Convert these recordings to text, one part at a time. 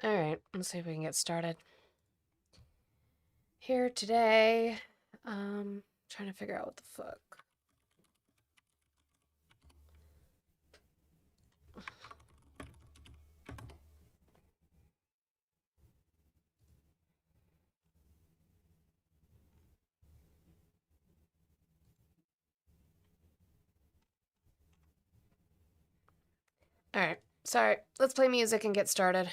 Alright, let's see if we can get started. Here today, trying to figure out what the fuck. Alright, sorry. Let's play music and get started.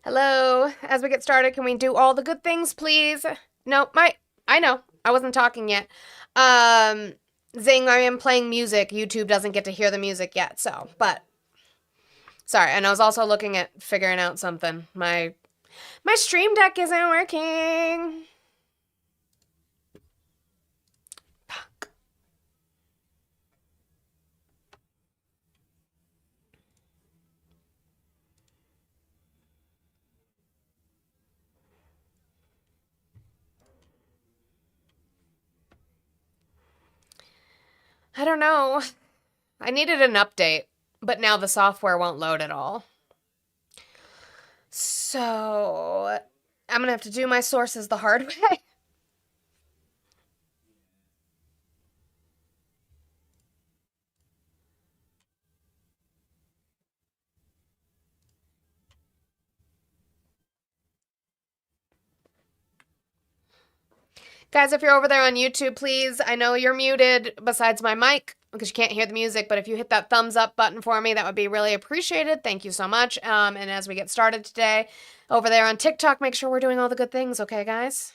Hello. As we get started, can we do all the good things, please? No, I know. I wasn't talking yet. Zing, I am playing music. YouTube doesn't get to hear the music yet, so, but sorry. And I was also looking at figuring out something. My stream deck isn't working. Fuck. I don't know. I needed an update, but now the software won't load at all. So, I'm gonna have to do my sources the hard way. Guys, if you're over there on YouTube, please, I know you're muted besides my mic because you can't hear the music, but if you hit that thumbs up button for me, that would be really appreciated. Thank you so much. And as we get started today, over there on TikTok, make sure we're doing all the good things, okay, guys?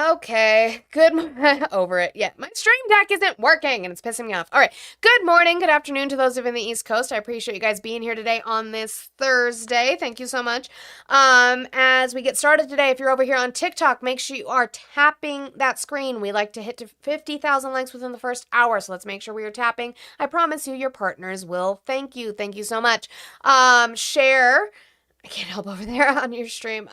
Okay, good. Over it. Yeah, my stream deck isn't working and it's pissing me off. All right, good morning, good afternoon to those of you in the East Coast. I appreciate you guys being here today on this Thursday. Thank you so much. As we get started today, if you're over here on TikTok, make sure you are tapping that screen. We like to hit to 50,000 likes within the first hour, so let's make sure we are tapping. I promise you, your partners will thank you. Thank you so much. Share. I can't help over there on your stream.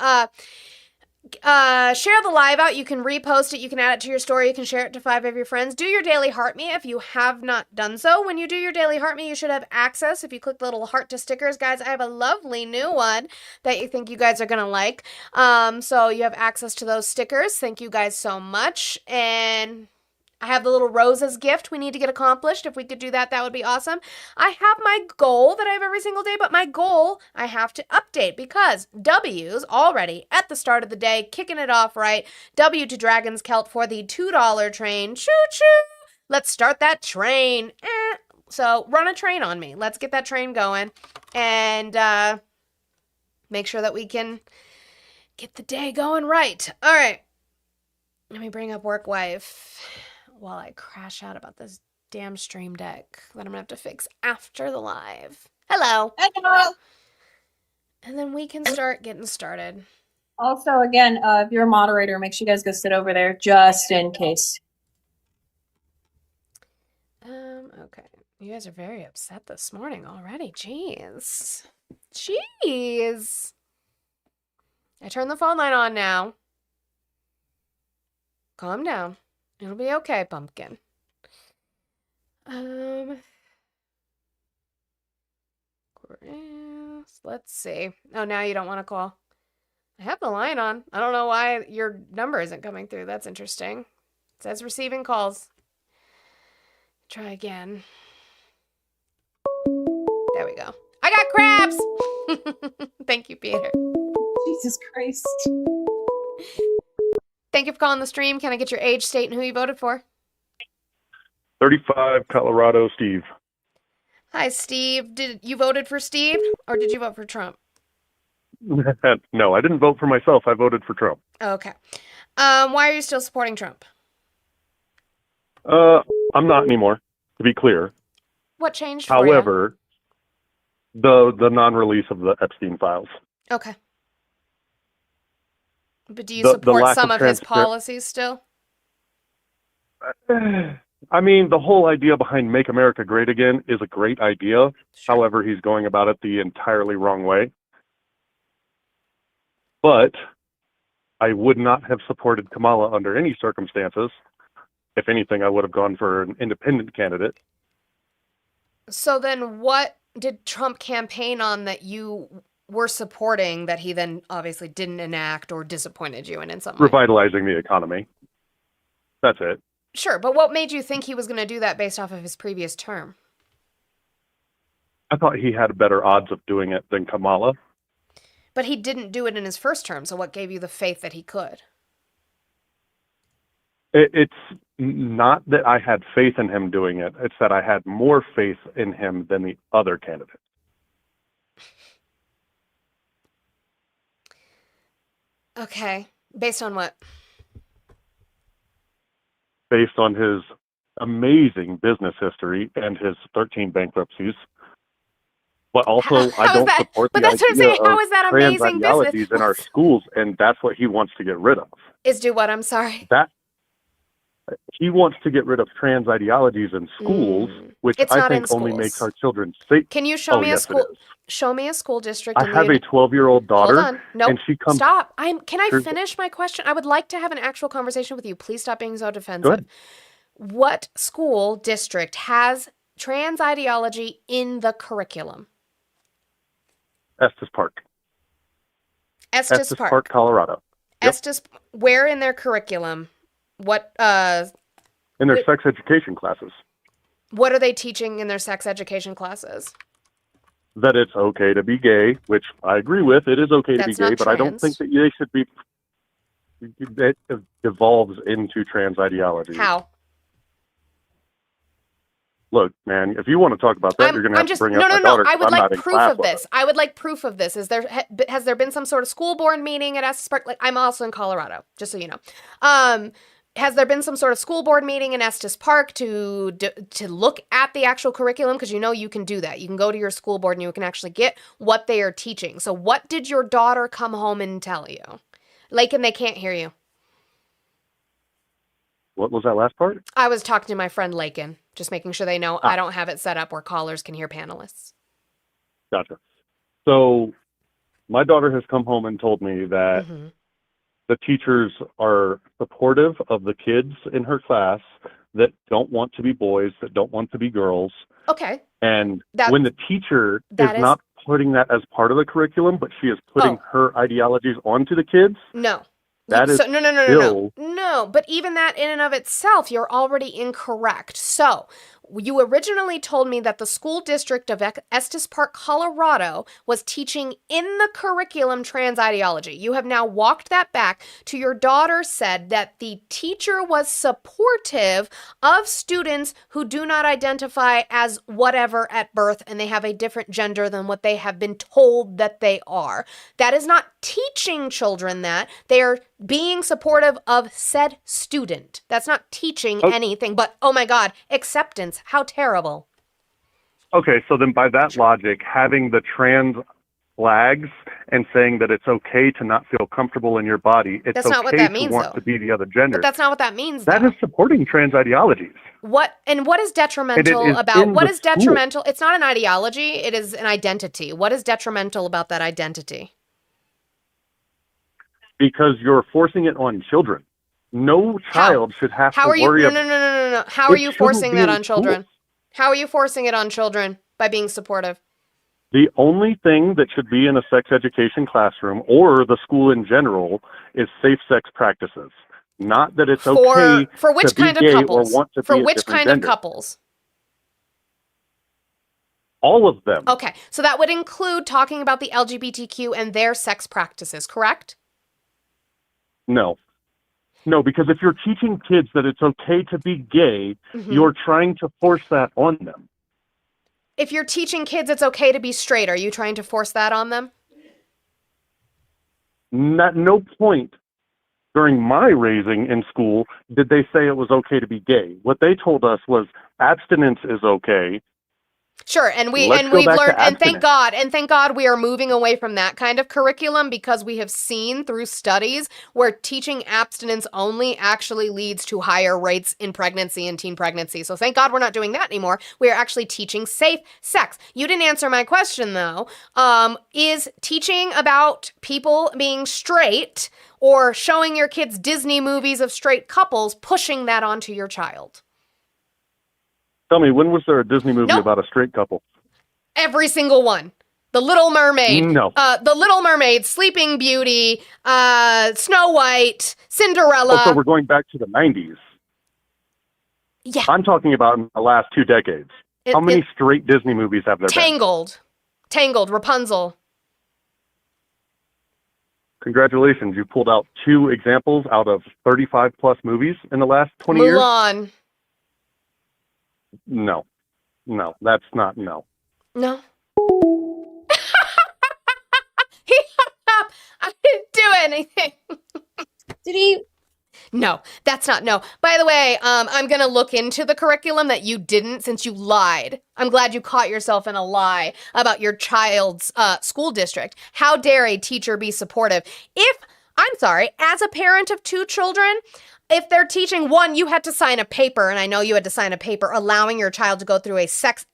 Share the live out. You can repost it. You can add it to your story. You can share it to 5 of your friends. Do your daily heart me if you have not done so. When you do your daily heart me, you should have access. If you click the little heart to stickers, guys, I have a lovely new one that you think you guys are gonna like. So you have access to those stickers. Thank you guys so much. And I have the little roses gift we need to get accomplished. If we could do that, that would be awesome. I have my goal that I have every single day, but my goal I have to update because W's already at the start of the day, kicking it off right. W to Dragon's Celt for the $2 train. Choo-choo! Let's start that train. So run a train on me. Let's get that train going and make sure that we can get the day going right. All right. Let me bring up Work Wife while I crash out about this damn stream deck that I'm gonna have to fix after the live. Hello. Hello. And then we can start getting started. Also, again, if you're a moderator, make sure you guys go sit over there just in case. Okay. You guys are very upset this morning already. Jeez. Jeez. I turned the phone line on now. Calm down. It'll be okay, pumpkin. Let's see. Oh, now you don't want to call. I have the line on. I don't know why your number isn't coming through. That's interesting. It says receiving calls. Try again. There we go. I got crabs! Thank you, Peter. Jesus Christ. Thank you for calling the stream. Can I get your age, state, and who you voted for? 35, Colorado, Steve. Hi, Steve. Did you voted for Steve, or did you vote for Trump? No, I didn't vote for myself. I voted for Trump. Okay. Why are you still supporting Trump? I'm not anymore, to be clear. What changed for you? However, the non-release of the Epstein files. Okay. But do you The support lack some of of his policies still? I mean, the whole idea behind Make America Great Again is a great idea. Sure. However, he's going about it the entirely wrong way. But I would not have supported Kamala under any circumstances. If anything, I would have gone for an independent candidate. So then what did Trump campaign on that you were supporting that he then obviously didn't enact or disappointed you in some way? Revitalizing the economy. That's it. Sure, but what made you think he was going to do that based off of his previous term? I thought he had better odds of doing it than Kamala. But he didn't do it in his first term, so what gave you the faith that he could? It's not that I had faith in him doing it. It's that I had more faith in him than the other candidate. Okay. Based on what? Based on his amazing business history and his 13 bankruptcies. But also, I don't support the idea of trans ideologies in our schools, and that's what he wants to get rid of. Is do what? I'm sorry. He wants to get rid of trans ideologies in schools, which I think only makes our children safe. Can you show me a school? Show me a school district. I have a 12-year-old daughter. Hold on. Nope. And she comes. Stop. Can I finish my question? I would like to have an actual conversation with you. Please stop being so defensive. Go ahead. What school district has trans ideology in the curriculum? Estes Park. Estes Park, Colorado. Yep. Estes, where in their curriculum? What in their sex education classes. What are they teaching in their sex education classes? That it's okay to be gay, which I agree with. It is okay to be gay, but I don't think that they should be. It evolves into trans ideology. How? Look, man, if you want to talk about that, you're going to have to bring up my daughter. I would like proof of this. I would like proof of this. Has there been some sort of school board meeting at Estes Park? Like, I'm also in Colorado, just so you know. Has there been some sort of school board meeting in Estes Park to look at the actual curriculum? Because you can do that. You can go to your school board and you can actually get what they are teaching. So what did your daughter come home and tell you? Lakin, they can't hear you. What was that last part? I was talking to my friend Lakin, just making sure they know I don't have it set up where callers can hear panelists. Gotcha. So my daughter has come home and told me that the teachers are supportive of the kids in her class that don't want to be boys, that don't want to be girls. Okay. And when the teacher is not putting that as part of the curriculum, but she is putting her ideologies onto the kids. No. No. But even that in and of itself, you're already incorrect. So you originally told me that the school district of Estes Park, Colorado, was teaching in the curriculum trans ideology. You have now walked that back to your daughter said that the teacher was supportive of students who do not identify as whatever at birth and they have a different gender than what they have been told that they are. That is not teaching children that. They are being supportive of said student. That's not teaching anything, but oh my God, acceptance. How terrible. Okay, so then by that logic, having the trans flags and saying that it's okay to not feel comfortable in your body, it's not what that means, to want to be the other gender. But that's not what that means, That is supporting trans ideologies. What is detrimental about what is detrimental? It's not an ideology, it is an identity. What is detrimental about that identity? Because you're forcing it on children. No child should have to worry about... No. How are you forcing that on children? How are you forcing it on children by being supportive? The only thing that should be in a sex education classroom or the school in general is safe sex practices. Not that it's okay for which to be kind gay of couples? or want to for be a which different kind gender. of couples? All of them. Okay, so that would include talking about the LGBTQ and their sex practices, correct? No, because if you're teaching kids that it's okay to be gay, you're trying to force that on them. If you're teaching kids it's okay to be straight, are you trying to force that on them? At no point during my raising in school did they say it was okay to be gay. What they told us was abstinence is okay. Sure, and we've learned, and thank God we are moving away from that kind of curriculum because we have seen through studies where teaching abstinence only actually leads to higher rates in pregnancy and teen pregnancy. So thank God we're not doing that anymore. We are actually teaching safe sex. You didn't answer my question though. Is teaching about people being straight or showing your kids Disney movies of straight couples pushing that onto your child? Tell me, when was there a Disney movie about a straight couple? Every single one. The Little Mermaid. No. The Little Mermaid, Sleeping Beauty, Snow White, Cinderella. Oh, so we're going back to the 90s. Yeah. I'm talking about in the last 2 decades. How many straight Disney movies have there been? Tangled, Rapunzel. Congratulations, you pulled out 2 examples out of 35 plus movies in the last 20 years? Mulan. No, that's not no. No. He hung up. I didn't do anything. Did he? No, that's not no. By the way, I'm going to look into the curriculum that you didn't since you lied. I'm glad you caught yourself in a lie about your child's school district. How dare a teacher be supportive? As a parent of 2 children, if they're teaching one, you had to sign a paper, and I know you had to sign a paper allowing your child to go through a sex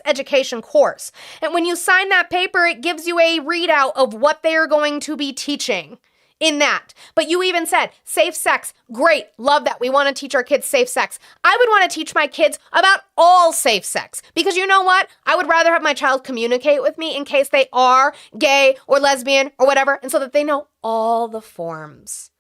education course. And when you sign that paper, it gives you a readout of what they are going to be teaching in that. But you even said, safe sex, great, love that. We want to teach our kids safe sex. I would want to teach my kids about all safe sex because you know what? I would rather have my child communicate with me in case they are gay or lesbian or whatever, and so that they know all the forms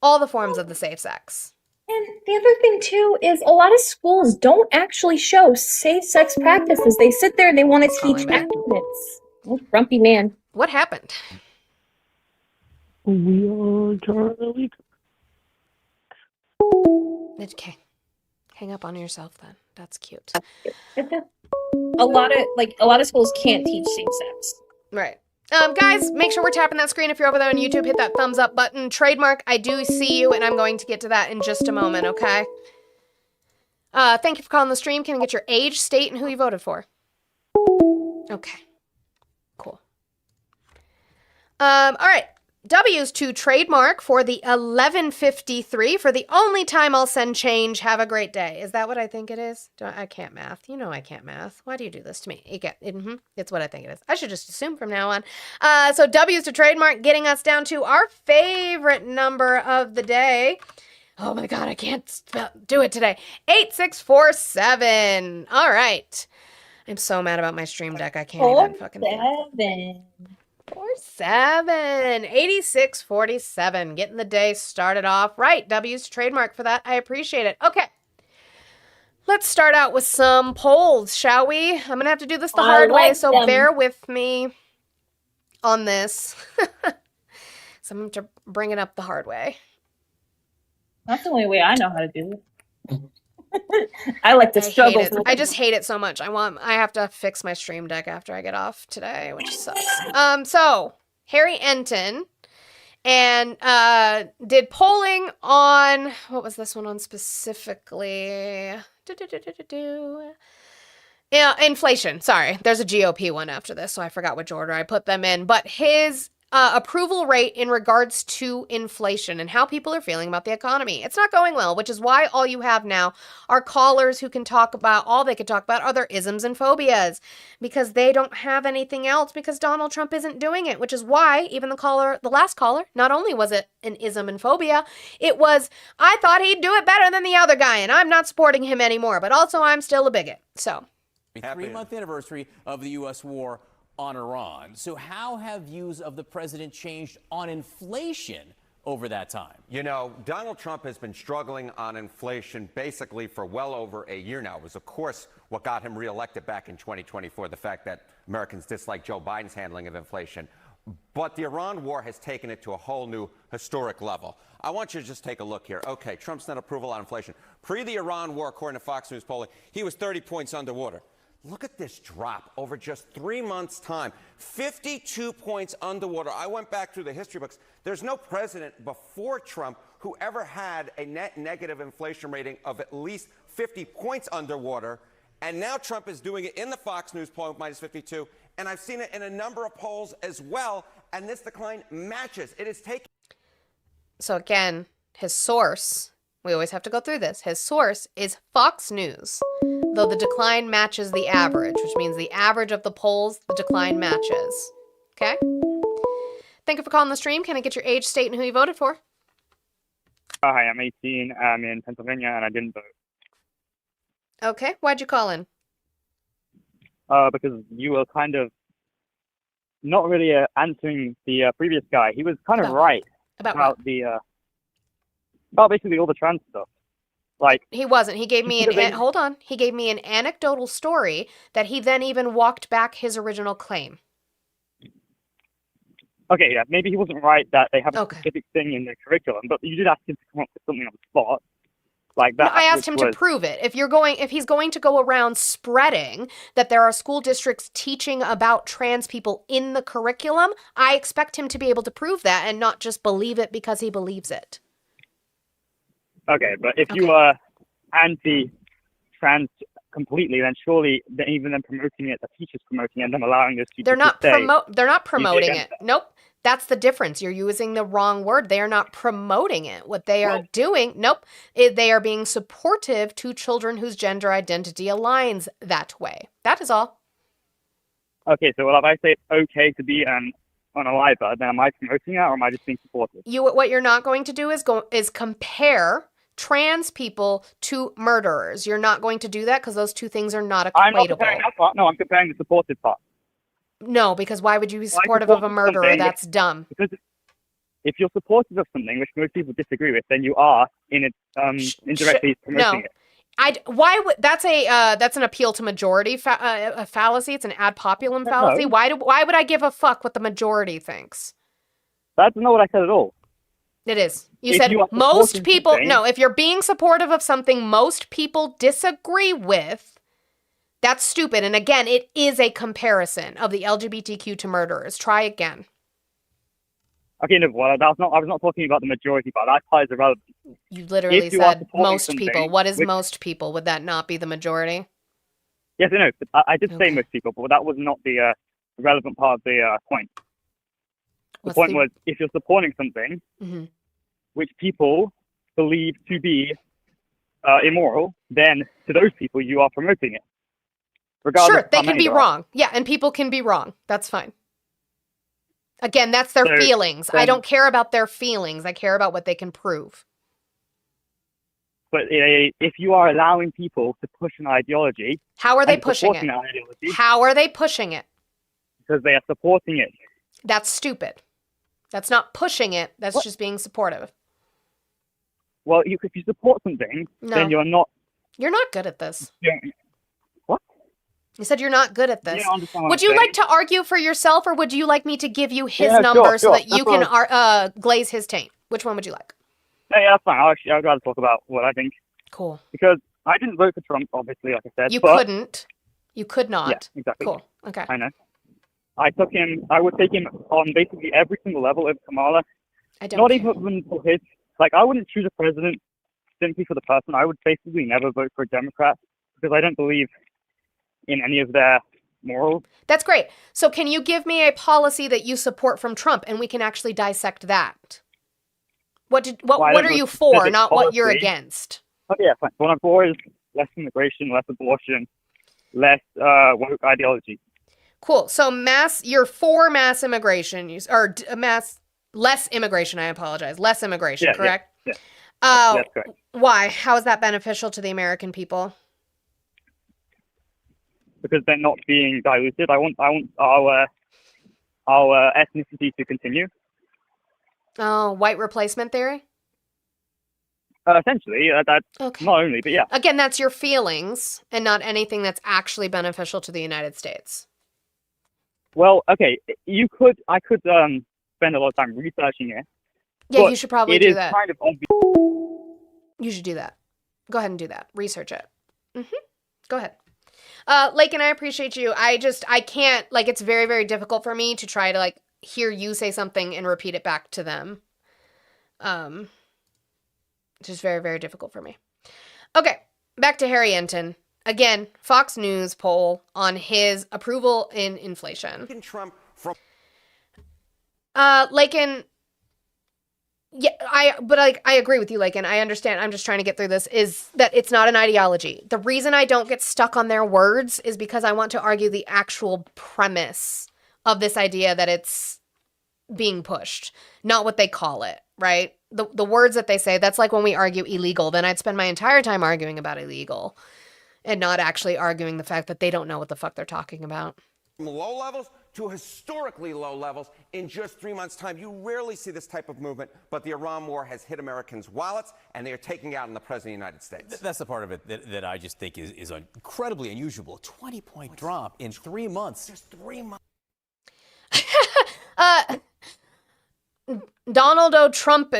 of the safe sex. And the other thing too is a lot of schools don't actually show safe sex practices. They sit there and they want to teach abstinence. Oh, grumpy man. What happened? We are Charlie. Okay. hang up on yourself then. That's cute. A lot of schools can't teach same sex. Right. Guys, make sure we're tapping that screen if you're over there on YouTube. Hit that thumbs up button. Trademark, I do see you, and I'm going to get to that in just a moment, okay? Thank you for calling the stream. Can I get your age, state, and who you voted for? Okay. Cool. All right. W's to Trademark for the 11:53 for the only time I'll send change. Have a great day. Is that what I think it is? I can't math. You know I can't math. Why do you do this to me? It's what I think it is. I should just assume from now on. So W's to Trademark, getting us down to our favorite number of the day. Oh my God, I can't do it today. 8647. All right. I'm so mad about my stream deck. I can't even fucking do it. 47. 8647. Getting the day started off right. W's to Trademark for that. I appreciate it. Okay. Let's start out with some polls, shall we? I'm going to have to do this the hard way, so bear with me on this. So I'm going to bring it up the hard way. That's the only way I know how to do it. I like to struggle. I just hate it so much. I have to fix my stream deck after I get off today, which sucks. So Harry Enton and did polling on, what was this one on specifically? Yeah, inflation. Sorry, there's a GOP one after this, so I forgot which order I put them in. But his approval rate in regards to inflation and how people are feeling about the economy. It's not going well, which is why all you have now are callers who can talk about, all they can talk about are their isms and phobias, because they don't have anything else, because Donald Trump isn't doing it, which is why even the last caller, not only was it an ism and phobia, it was, I thought he'd do it better than the other guy, and I'm not supporting him anymore, but also I'm still a bigot. So. 3-month anniversary of the U.S. war on Iran. So how have views of the president changed on inflation over that time? You know, Donald Trump has been struggling on inflation basically for well over a year now. It was, of course, what got him reelected back in 2024, the fact that Americans dislike Joe Biden's handling of inflation. But the Iran war has taken it to a whole new historic level. I want you to just take a look here. Okay, Trump's net approval on inflation. Pre the Iran war, according to Fox News polling, he was 30 points underwater. Look at this drop over just 3 months' time. 52 points underwater. I went back through the history books. There's no president before Trump who ever had a net negative inflation rating of at least 50 points underwater. And now Trump is doing it in the Fox News poll, minus 52. And I've seen it in a number of polls as well. And this decline matches. It is taking. So again, his source, we always have to go through this. His source is Fox News. Though the decline matches the average, which means the average of the polls, the decline matches. Okay? Thank you for calling the stream. Can I get your age, state, and who you voted for? Hi, I'm 18. I'm in Pennsylvania, and I didn't vote. Okay. Why'd you call in? Because you were kind of not really answering the previous guy. He was kind of right about basically all the trans stuff. Like, he wasn't. He gave me hold on. He gave me an anecdotal story that he then even walked back his original claim. Okay, yeah, maybe he wasn't right that they have a specific thing in their curriculum, but you did ask him to come up with something on the spot. Like that. No, I asked him to prove it. If he's going to go around spreading that there are school districts teaching about trans people in the curriculum, I expect him to be able to prove that and not just believe it because he believes it. Okay, but if you are anti-trans completely, then surely even them promoting it, the teachers promoting it, and them allowing those teachers they're not promoting it. Nope. That's the difference. You're using the wrong word. They are not promoting it. What they are doing, they are being supportive to children whose gender identity aligns that way. That is all. Okay, so if I say it's okay to be on a LIPA, then am I promoting it or am I just being supportive? What you're not going to do is compare trans people to murderers. You're not going to do that because those two things are not equatable. I'm not comparing that part. No, I'm comparing the supportive part. No, because why would you be supportive of a murderer? That's dumb. Because if you're supportive of something which most people disagree with, then you are indirectly promoting it. That's an appeal to majority a fallacy. It's an ad populum fallacy. No. Why would I give a fuck what the majority thinks? That's not what I said at all. It is. You said most people, no, if you're being supportive of something most people disagree with, that's stupid. And again, it is a comparison of the LGBTQ to murderers. Try again. Okay, no, well, I was not talking about the majority, but that part is irrelevant. You literally said most people. What is most people? Would that not be the majority? Yes, I know. I did say most people, but that was not the relevant part of the point. The point was, if you're supporting something which people believe to be immoral, then to those people you are promoting it. Sure, they can be wrong. Yeah, and people can be wrong. That's fine. Again, that's their feelings. I don't care about their feelings. I care about what they can prove. But if you are allowing people to push an ideology... How are they pushing it? How are they pushing it? Because they are supporting it. That's stupid. That's not pushing it. That's just being supportive. Well, if you support something, then you're not... You're not good at this. What? You said you're not good at this. Would you like to argue for yourself, or would you like me to give you his number so that you can glaze his taint? Which one would you like? Yeah, that's fine. I'd rather talk about what I think. Cool. Because I didn't vote for Trump, obviously, like I said. You couldn't. You could not. Yeah, exactly. Cool. Okay. I know. I would take him on basically every single level of Kamala. Not even for his, I wouldn't choose a president simply for the person. I would basically never vote for a Democrat because I don't believe in any of their morals. That's great. So can you give me a policy that you support from Trump and we can actually dissect that? What are you for, not what you're against? Okay, yeah, fine. What I'm for is less immigration, less abortion, less woke ideology. Cool. So you're for mass immigration, less immigration, I apologize. Less immigration, correct? Yeah. That's correct. Why? How is that beneficial to the American people? Because they're not being diluted. I want our ethnicity to continue. Oh, white replacement theory? Essentially, that's not only, but yeah. Again, that's your feelings and not anything that's actually beneficial to the United States. Well, okay, I could spend a lot of time researching it. Yeah, you should probably do that. It is kind of obvious. You should do that. Go ahead and do that. Research it. Go ahead. Lakin, I appreciate you. I can't, it's very, very difficult for me to try to, hear you say something and repeat it back to them. It's just very, very difficult for me. Okay, back to Harry Enten. Again, Fox News poll on his approval in inflation. Lakin, yeah, I agree with you, Lakin. I understand. I'm just trying to get through this, is that it's not an ideology. The reason I don't get stuck on their words is because I want to argue the actual premise of this idea that it's being pushed, not what they call it, right? The words that they say, that's like when we argue illegal, then I'd spend my entire time arguing about illegal and not actually arguing the fact that they don't know what the fuck they're talking about. From low levels to historically low levels in just 3 months' time. You rarely see this type of movement, but the Iran war has hit Americans' wallets, and they are taking out on the President of the United States. That's the part of it that I just think is incredibly unusual. 20-point drop in 3 months. Just 3 months. Donald O. Trump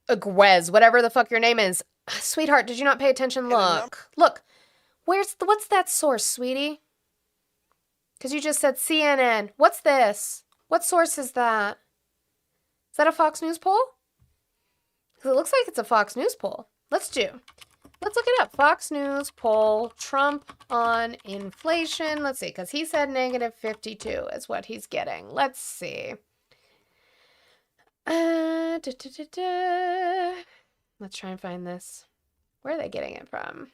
Aguez, whatever the fuck your name is. Sweetheart, did you not pay attention? Look. What's that source, sweetie? Because you just said CNN. What's this? What source is that? Is that a Fox News poll? Because it looks like it's a Fox News poll. Let's look it up. Fox News poll, Trump on inflation. Let's see, because he said -52 is what he's getting. Let's see. Let's try and find this. Where are they getting it from?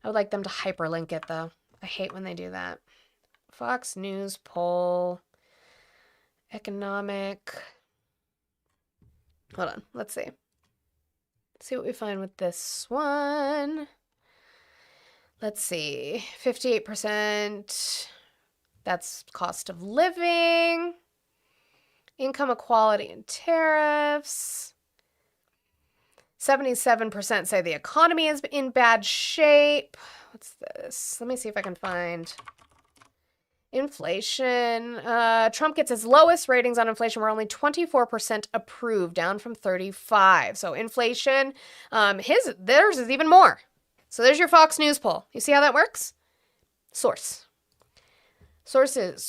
I would like them to hyperlink it, though. I hate when they do that. Fox News poll. Economic. Hold on. Let's see. See what we find with this one. Let's see. 58%. That's cost of living. Income equality and tariffs. 77% say the economy is in bad shape. What's this? Let me see if I can find Inflation. Trump gets his lowest ratings on inflation. We're only 24% approved, down from 35. So inflation, theirs is even more. So there's your Fox News poll. You see how that works? Sources,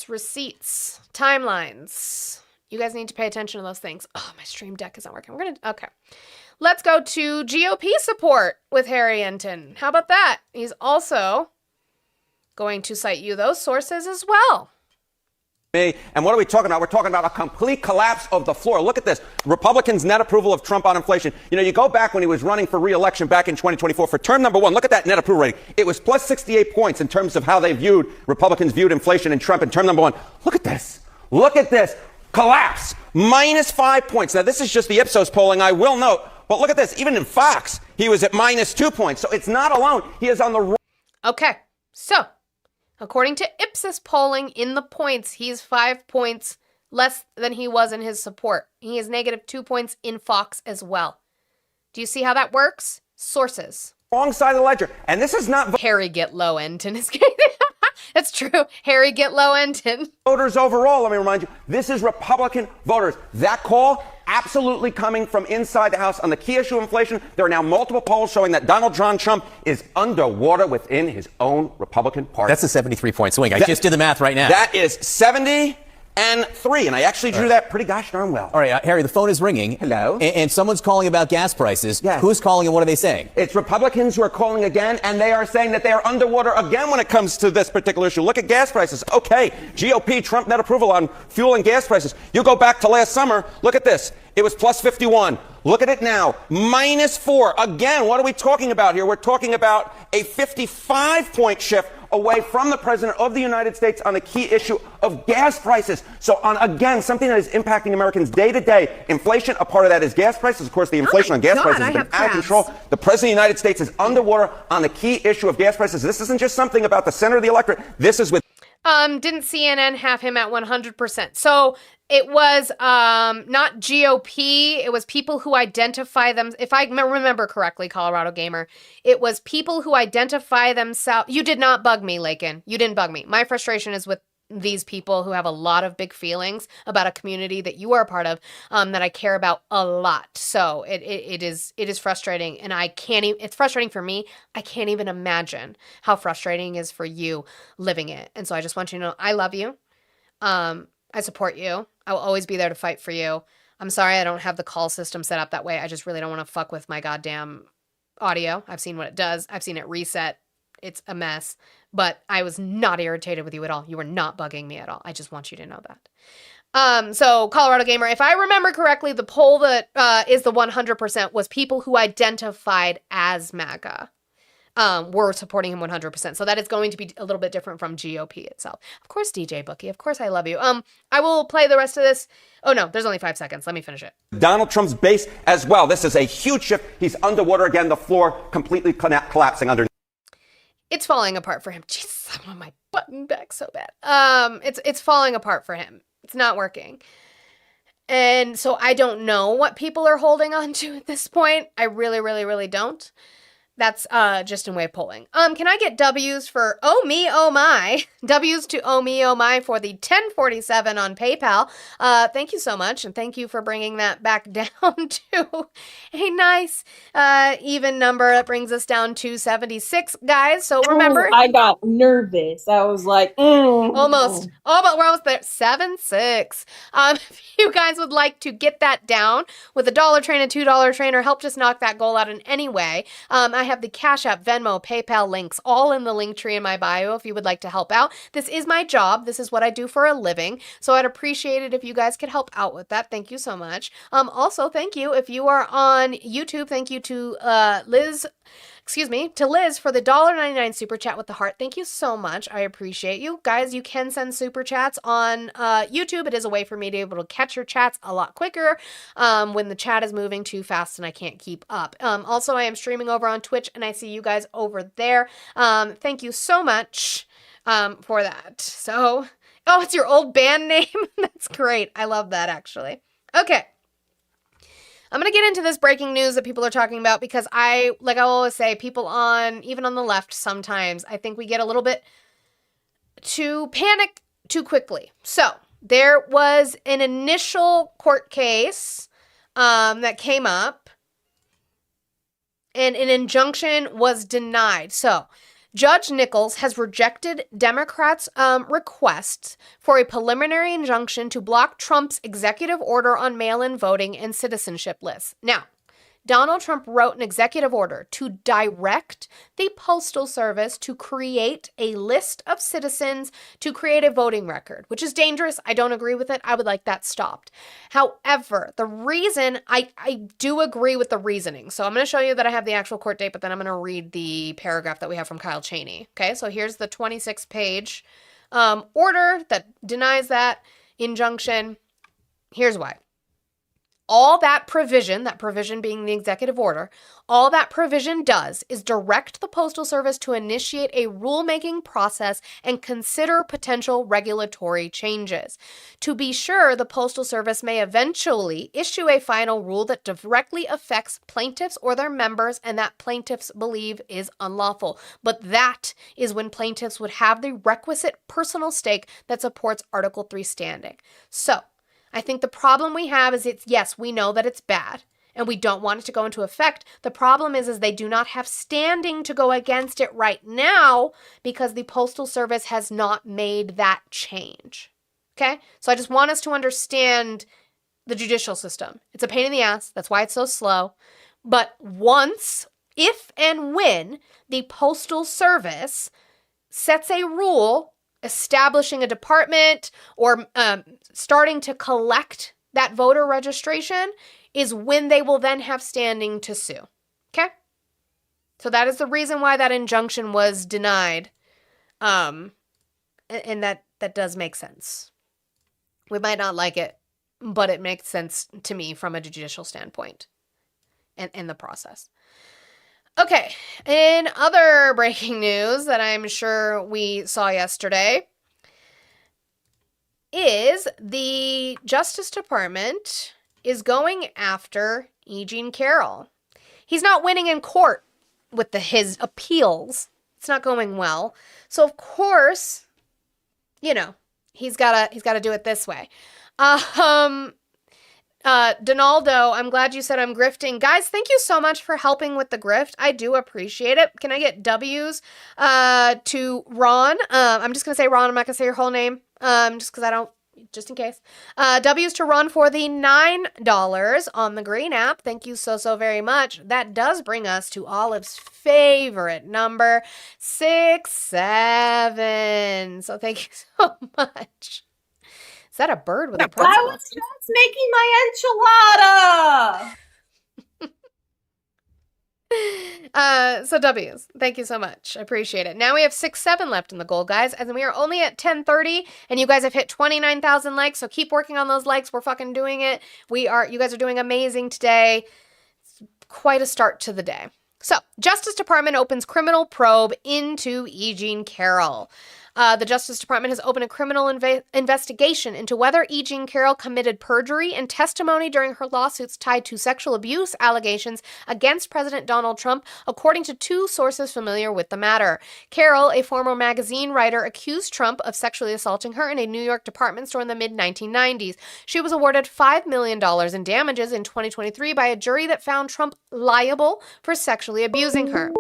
receipts, timelines. You guys need to pay attention to those things. Oh, my Stream Deck isn't working. Okay. Let's go to GOP support with Harry Enten. How about that? He's also going to cite you those sources as well. And what are we talking about? We're talking about a complete collapse of the floor. Look at this. Republicans' net approval of Trump on inflation. You go back when he was running for re-election back in 2024 for term number 1. Look at that net approval rating. It was plus 68 points in terms of how Republicans viewed inflation and Trump in term number 1. Look at this. Look at this. Collapse. Minus 5 points. Now, this is just the Ipsos polling, I will note. But look at this. Even in Fox, he was at minus 2 points. So it's not alone. He is on the wrong. Okay. So, according to Ipsos polling in the points, he's 5 points less than he was in his support. He is negative 2 points in Fox as well. Do you see how that works? Sources. Wrong side of the ledger. And this is not Harry Get Low Enten is kidding. That's true. Harry Get Low Enten. Voters overall, let me remind you, this is Republican voters. That call absolutely coming from inside the House on the key issue of inflation. There are now multiple polls showing that Donald John Trump is underwater within his own Republican Party. That's a 73-point swing. I just did the math right now. That is 73, and I actually drew that pretty gosh darn well. All right, Harry, the phone is ringing. Hello? And someone's calling about gas prices. Yes. Who's calling and what are they saying? It's Republicans who are calling again, and they are saying that they are underwater again when it comes to this particular issue. Look at gas prices. Okay, GOP, Trump net approval on fuel and gas prices. You go back to last summer, look at this. It was plus 51. Look at it now. Minus 4. Again, what are we talking about here? We're talking about a 55-point shift away from the president of the United States on the key issue of gas prices. So again, something that is impacting Americans day to day. Inflation, a part of that is gas prices. Of course, the inflation on gas prices has been out of control. The president of the United States is underwater on the key issue of gas prices. This isn't just something about the center of the electorate. This is with Didn't CNN have him at 100%? So it was not GOP. It was people who identify them. If I remember correctly, Colorado Gamer, it was people who identify themselves. You did not bug me, Lakin. You didn't bug me. My frustration is with these people who have a lot of big feelings about a community that you are a part of, that I care about a lot. So it is frustrating, and I can't even, it's frustrating for me. I can't even imagine how frustrating it is for you living it. And so I just want you to know, I love you. I support you. I will always be there to fight for you. I'm sorry I don't have the call system set up that way. I just really don't want to fuck with my goddamn audio. I've seen what it does. I've seen it reset. It's a mess. But I was not irritated with you at all. You were not bugging me at all. I just want you to know that. So Colorado Gamer, if I remember correctly, the poll that is the 100% was people who identified as MAGA. Were supporting him 100%. So that is going to be a little bit different from GOP itself. Of course, DJ Bookie. Of course, I love you. I will play the rest of this. Oh, no, there's only 5 seconds. Let me finish it. Donald Trump's base as well. This is a huge shift. He's underwater again. The floor completely collapsing under. It's falling apart for him. Jesus, I want my button back so bad. It's falling apart for him. It's not working. And so I don't know what people are holding on to at this point. I really, really, really don't. That's just in way of polling. Can I get W's for oh me, oh my? W's to oh me, oh my for the 1047 on PayPal. Thank you so much, and thank you for bringing that back down to a nice even number. That brings us down to 76, guys. So remember, I got nervous. I was like, almost. Oh, but we're almost there. 7-6. If you guys would like to get that down with a $1 train, a $2 train, or help just knock that goal out in any way, I have the Cash App, Venmo, PayPal links all in the link tree in my bio if you would like to help out. This is my job. This is what I do for a living. So I'd appreciate it if you guys could help out with that. Thank you so much. Also, thank you if you are on YouTube. Thank you to Liz for the $1.99 super chat with the heart. Thank you so much. I appreciate you. Guys, you can send super chats on YouTube. It is a way for me to be able to catch your chats a lot quicker when the chat is moving too fast and I can't keep up. Also, I am streaming over on Twitch and I see you guys over there. Thank you so much for that. So, oh, it's your old band name? That's great. I love that, actually. Okay. I'm going to get into this breaking news that people are talking about because I always say, people even on the left sometimes, I think we get a little bit too panic too quickly. So there was an initial court case that came up, and an injunction was denied. So Judge Nichols has rejected Democrats' requests for a preliminary injunction to block Trump's executive order on mail-in voting and citizenship lists. Now, Donald Trump wrote an executive order to direct the Postal Service to create a list of citizens to create a voting record, which is dangerous. I don't agree with it. I would like that stopped. However, the reason, I do agree with the reasoning. So I'm going to show you that I have the actual court date, but then I'm going to read the paragraph that we have from Kyle Cheney. Okay, so here's the 26-page order that denies that injunction. Here's why. All that provision being the executive order, all that provision does is direct the Postal Service to initiate a rulemaking process and consider potential regulatory changes. To be sure, the Postal Service may eventually issue a final rule that directly affects plaintiffs or their members and that plaintiffs believe is unlawful. But that is when plaintiffs would have the requisite personal stake that supports Article 3 standing. So, I think the problem we have is yes, we know that it's bad and we don't want it to go into effect. The problem is they do not have standing to go against it right now because the Postal Service has not made that change. Okay? So I just want us to understand the judicial system. It's a pain in the ass. That's why it's so slow. But once, if and when the Postal Service sets a rule establishing a department or starting to collect that voter registration is when they will then have standing to sue. Okay? So that is the reason why that injunction was denied. And that does make sense. We might not like it, but it makes sense to me from a judicial standpoint and in the process. Okay, in other breaking news that I'm sure we saw yesterday is the Justice Department is going after E. Jean Carroll. He's not winning in court with his appeals. It's not going well. So of course, he's gotta do it this way. Donaldo, I'm glad you said I'm grifting. Guys, thank you so much for helping with the grift. I do appreciate it. Can I get W's to Ron? I'm just going to say Ron. I'm not going to say your whole name just because I don't, just in case. W's to Ron for the $9 on the Green app. Thank you so very much. That does bring us to Olive's favorite number, 67. So thank you so much. Is that a bird with a principal? I was just making my enchilada. So W's, thank you so much. I appreciate it. Now we have 6-7 left in the goal, guys, and we are only at 10:30, and you guys have hit 29,000 likes. So keep working on those likes. We're fucking doing it. You guys are doing amazing today. It's quite a start to the day. So, Justice Department opens criminal probe into E. Jean Carroll. The Justice Department has opened a criminal investigation into whether E. Jean Carroll committed perjury and testimony during her lawsuits tied to sexual abuse allegations against President Donald Trump, according to two sources familiar with the matter. Carroll, a former magazine writer, accused Trump of sexually assaulting her in a New York department store in the mid-1990s. She was awarded $5 million in damages in 2023 by a jury that found Trump liable for sexually abusing her.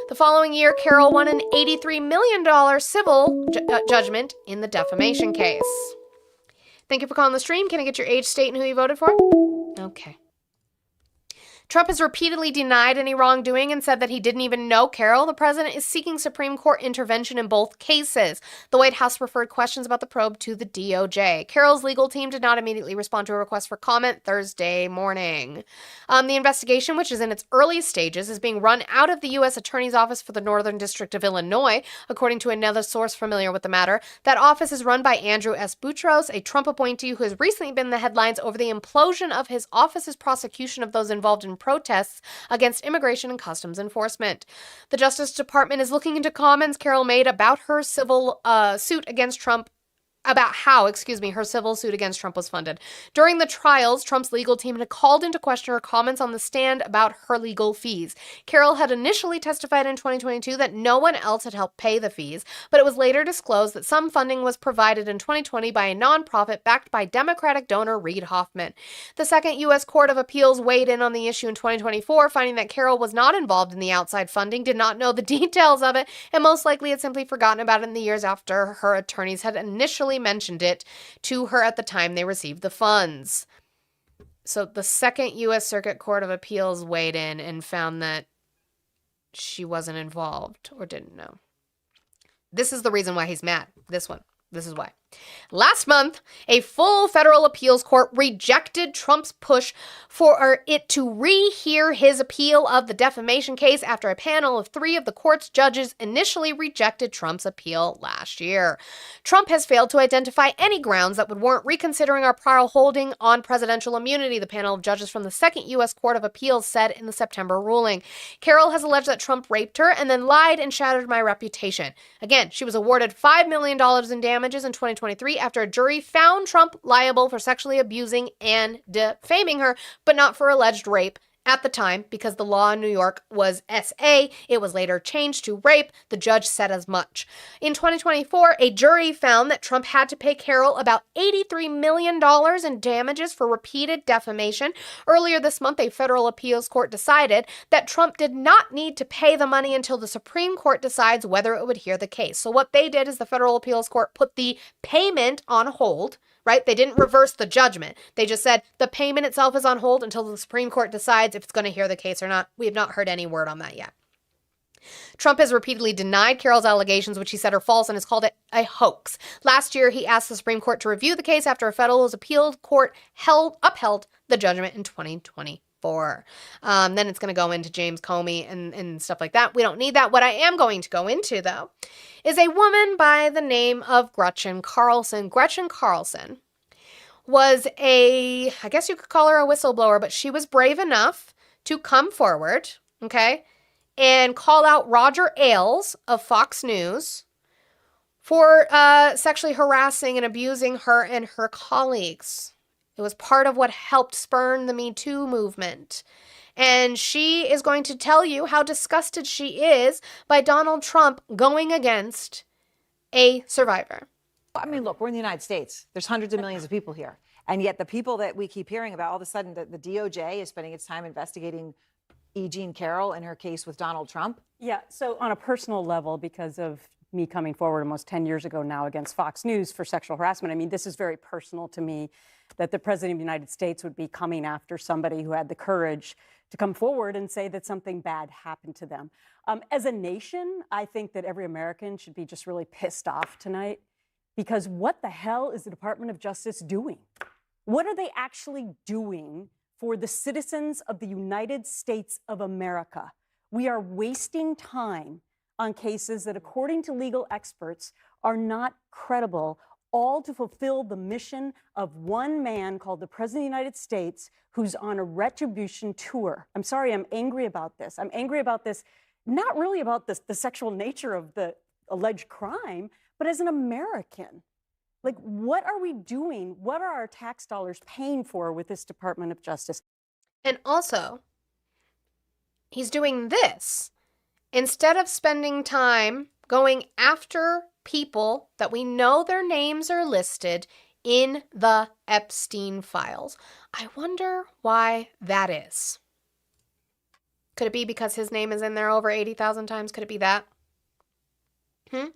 The following year, Carroll won an $83 million civil judgment in the defamation case. Thank you for calling the stream. Can I get your age, state, and who you voted for? Okay. Trump has repeatedly denied any wrongdoing and said that he didn't even know Carroll. The president is seeking Supreme Court intervention in both cases. The White House referred questions about the probe to the DOJ. Carroll's legal team did not immediately respond to a request for comment Thursday morning. The investigation, which is in its early stages, is being run out of the U.S. Attorney's Office for the Northern District of Illinois, according to another source familiar with the matter. That office is run by Andrew S. Boutros, a Trump appointee who has recently been in the headlines over the implosion of his office's prosecution of those involved in protests against immigration and customs enforcement. The Justice Department is looking into comments Carroll made about her civil suit against Trump her civil suit against Trump was funded. During the trials, Trump's legal team had called into question her comments on the stand about her legal fees. Carroll had initially testified in 2022 that no one else had helped pay the fees, but it was later disclosed that some funding was provided in 2020 by a nonprofit backed by Democratic donor Reid Hoffman. The Second U.S. Court of Appeals weighed in on the issue in 2024, finding that Carroll was not involved in the outside funding, did not know the details of it, and most likely had simply forgotten about it in the years after her attorneys had initially mentioned it to her at the time they received the funds. So the Second U.S. Circuit Court of Appeals weighed in and found that she wasn't involved or didn't know. This is the reason why he's mad. This is why. Last month, a full federal appeals court rejected Trump's push for it to rehear his appeal of the defamation case after a panel of 3 of the court's judges initially rejected Trump's appeal last year. Trump has failed to identify any grounds that would warrant reconsidering our prior holding on presidential immunity, the panel of judges from the Second U.S. Court of Appeals said in the September ruling. Carroll has alleged that Trump raped her and then lied and shattered my reputation. Again, she was awarded $5 million in damages in 2023 after a jury found Trump liable for sexually abusing and defaming her, but not for alleged rape at the time because the law in New York was SA. It was later changed to rape. The judge said as much. In 2024, a jury found that Trump had to pay Carroll about $83 million in damages for repeated defamation. Earlier this month, a federal appeals court decided that Trump did not need to pay the money until the Supreme Court decides whether it would hear the case. So what they did is the federal appeals court put the payment on hold, right? They didn't reverse the judgment. They just said the payment itself is on hold until the Supreme Court decides if it's going to hear the case or not. We have not heard any word on that yet. Trump has repeatedly denied Carroll's allegations, which he said are false, and has called it a hoax. Last year, he asked the Supreme Court to review the case after a federal appeals court upheld the judgment in 2024. Then it's going to go into James Comey and stuff like that. We don't need that. What I am going to go into, though, is a woman by the name of Gretchen Carlson. Gretchen Carlson was I guess you could call her a whistleblower, but she was brave enough to come forward, okay, and call out Roger Ailes of Fox News for sexually harassing and abusing her and her colleagues. It was part of what helped spurn the Me Too movement. And she is going to tell you how disgusted she is by Donald Trump going against a survivor. I mean, look, we're in the United States. There's hundreds of millions of people here. And yet the people that we keep hearing about, all of a sudden, the DOJ is spending its time investigating E. Jean Carroll and her case with Donald Trump. Yeah, so on a personal level, because of me coming forward almost 10 years ago now against Fox News for sexual harassment, I mean, this is very personal to me that the President of the United States would be coming after somebody who had the courage to come forward and say that something bad happened to them. As a nation, I think that every American should be just really pissed off tonight, because what the hell is the Department of Justice doing? What are they actually doing for the citizens of the United States of America? We are wasting time on cases that, according to legal experts, are not credible, all to fulfill the mission of one man called the President of the United States, who's on a retribution tour. I'm sorry, I'm angry about this. I'm angry about this, not really about the sexual nature of the alleged crime, but as an American. Like, what are we doing? What are our tax dollars paying for with this Department of Justice? And also, he's doing this instead of spending time going after people that we know their names are listed in the Epstein files. I wonder why that is. Could it be because his name is in there over 80,000 times? Could it be that? Could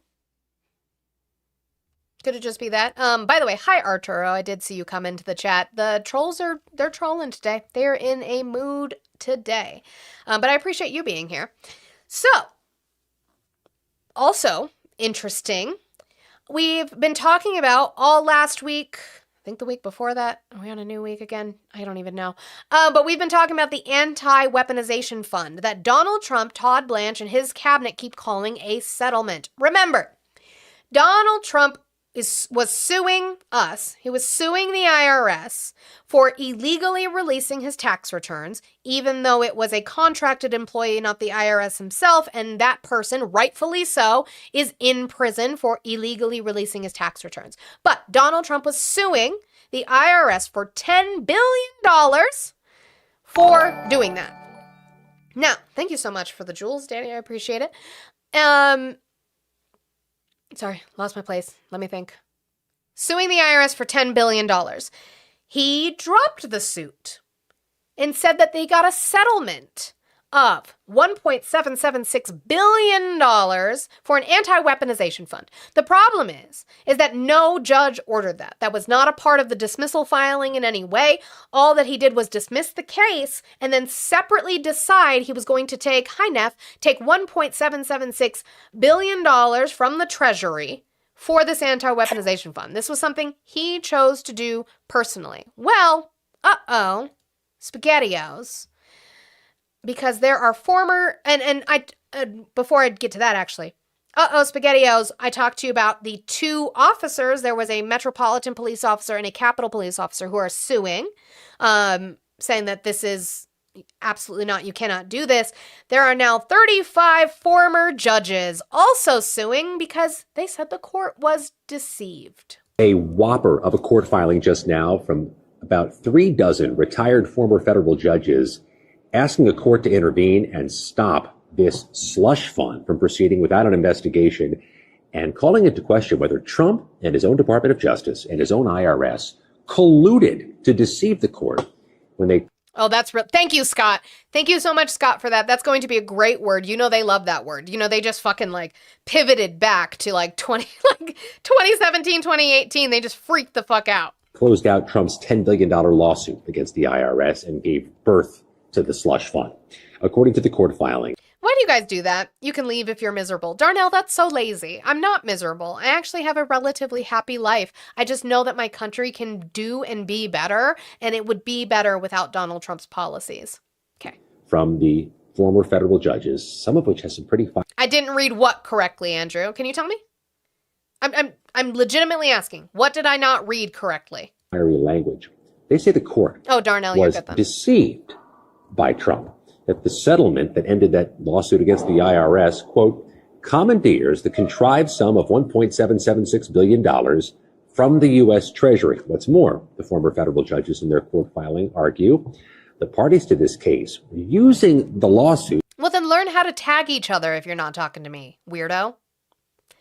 it just be that? By the way, hi Arturo. I did see you come into the chat. The trolls they're trolling today. They're in a mood today. But I appreciate you being here. So, also interesting, we've been talking about all last week, I think the week before that. Are we on a new week again? I don't even know. But we've been talking about the anti-weaponization fund that Donald Trump, Todd Blanche, and his cabinet keep calling a settlement. Remember, Donald Trump was suing us. He was suing the IRS for illegally releasing his tax returns, even though it was a contracted employee, not the IRS himself, and that person, rightfully so, is in prison for illegally releasing his tax returns. But Donald Trump was suing the IRS for $10 billion for doing that. Now, thank you so much for the jewels, Danny. I appreciate it. Sorry, lost my place. Let me think. Suing the IRS for $10 billion. He dropped the suit and said that they got a settlement of $1.776 billion for an anti-weaponization fund. The problem is that no judge ordered that. That was not a part of the dismissal filing in any way. All that he did was dismiss the case and then separately decide he was going to take $1.776 billion from the Treasury for this anti-weaponization fund. This was something he chose to do personally. Well, SpaghettiOs. Because there are former, before I get to that, actually, SpaghettiOs, I talked to you about the two officers. There was a Metropolitan Police officer and a Capitol Police officer who are suing, saying that this is absolutely not, you cannot do this. There are now 35 former judges also suing because they said the court was deceived. A whopper of a court filing just now from about 36 retired former federal judges asking a court to intervene and stop this slush fund from proceeding without an investigation and calling into question whether Trump and his own Department of Justice and his own IRS colluded to deceive the court when they... Oh, that's real. Thank you, Scott. Thank you so much, Scott, for that. That's going to be a great word. You know, they love that word. You know, they just fucking pivoted back to 2017, 2018. They just freaked the fuck out. Closed out Trump's $10 billion lawsuit against the IRS and gave birth to the slush fund, according to the court filing. Why do you guys do that? You can leave if you're miserable. Darnell, that's so lazy. I'm not miserable. I actually have a relatively happy life. I just know that my country can do and be better, and it would be better without Donald Trump's policies. Okay. From the former federal judges, some of which has some pretty... I didn't read what correctly, Andrew. Can you tell me? I'm legitimately asking. What did I not read correctly? Fiery language. They say the court Darnell, you're was good then. Deceived by Trump, that the settlement that ended that lawsuit against the IRS, quote, commandeers the contrived sum of $1.776 billion from the U.S. Treasury. What's more, the former federal judges in their court filing argue the parties to this case were using the lawsuit. Well, then learn how to tag each other if you're not talking to me, weirdo.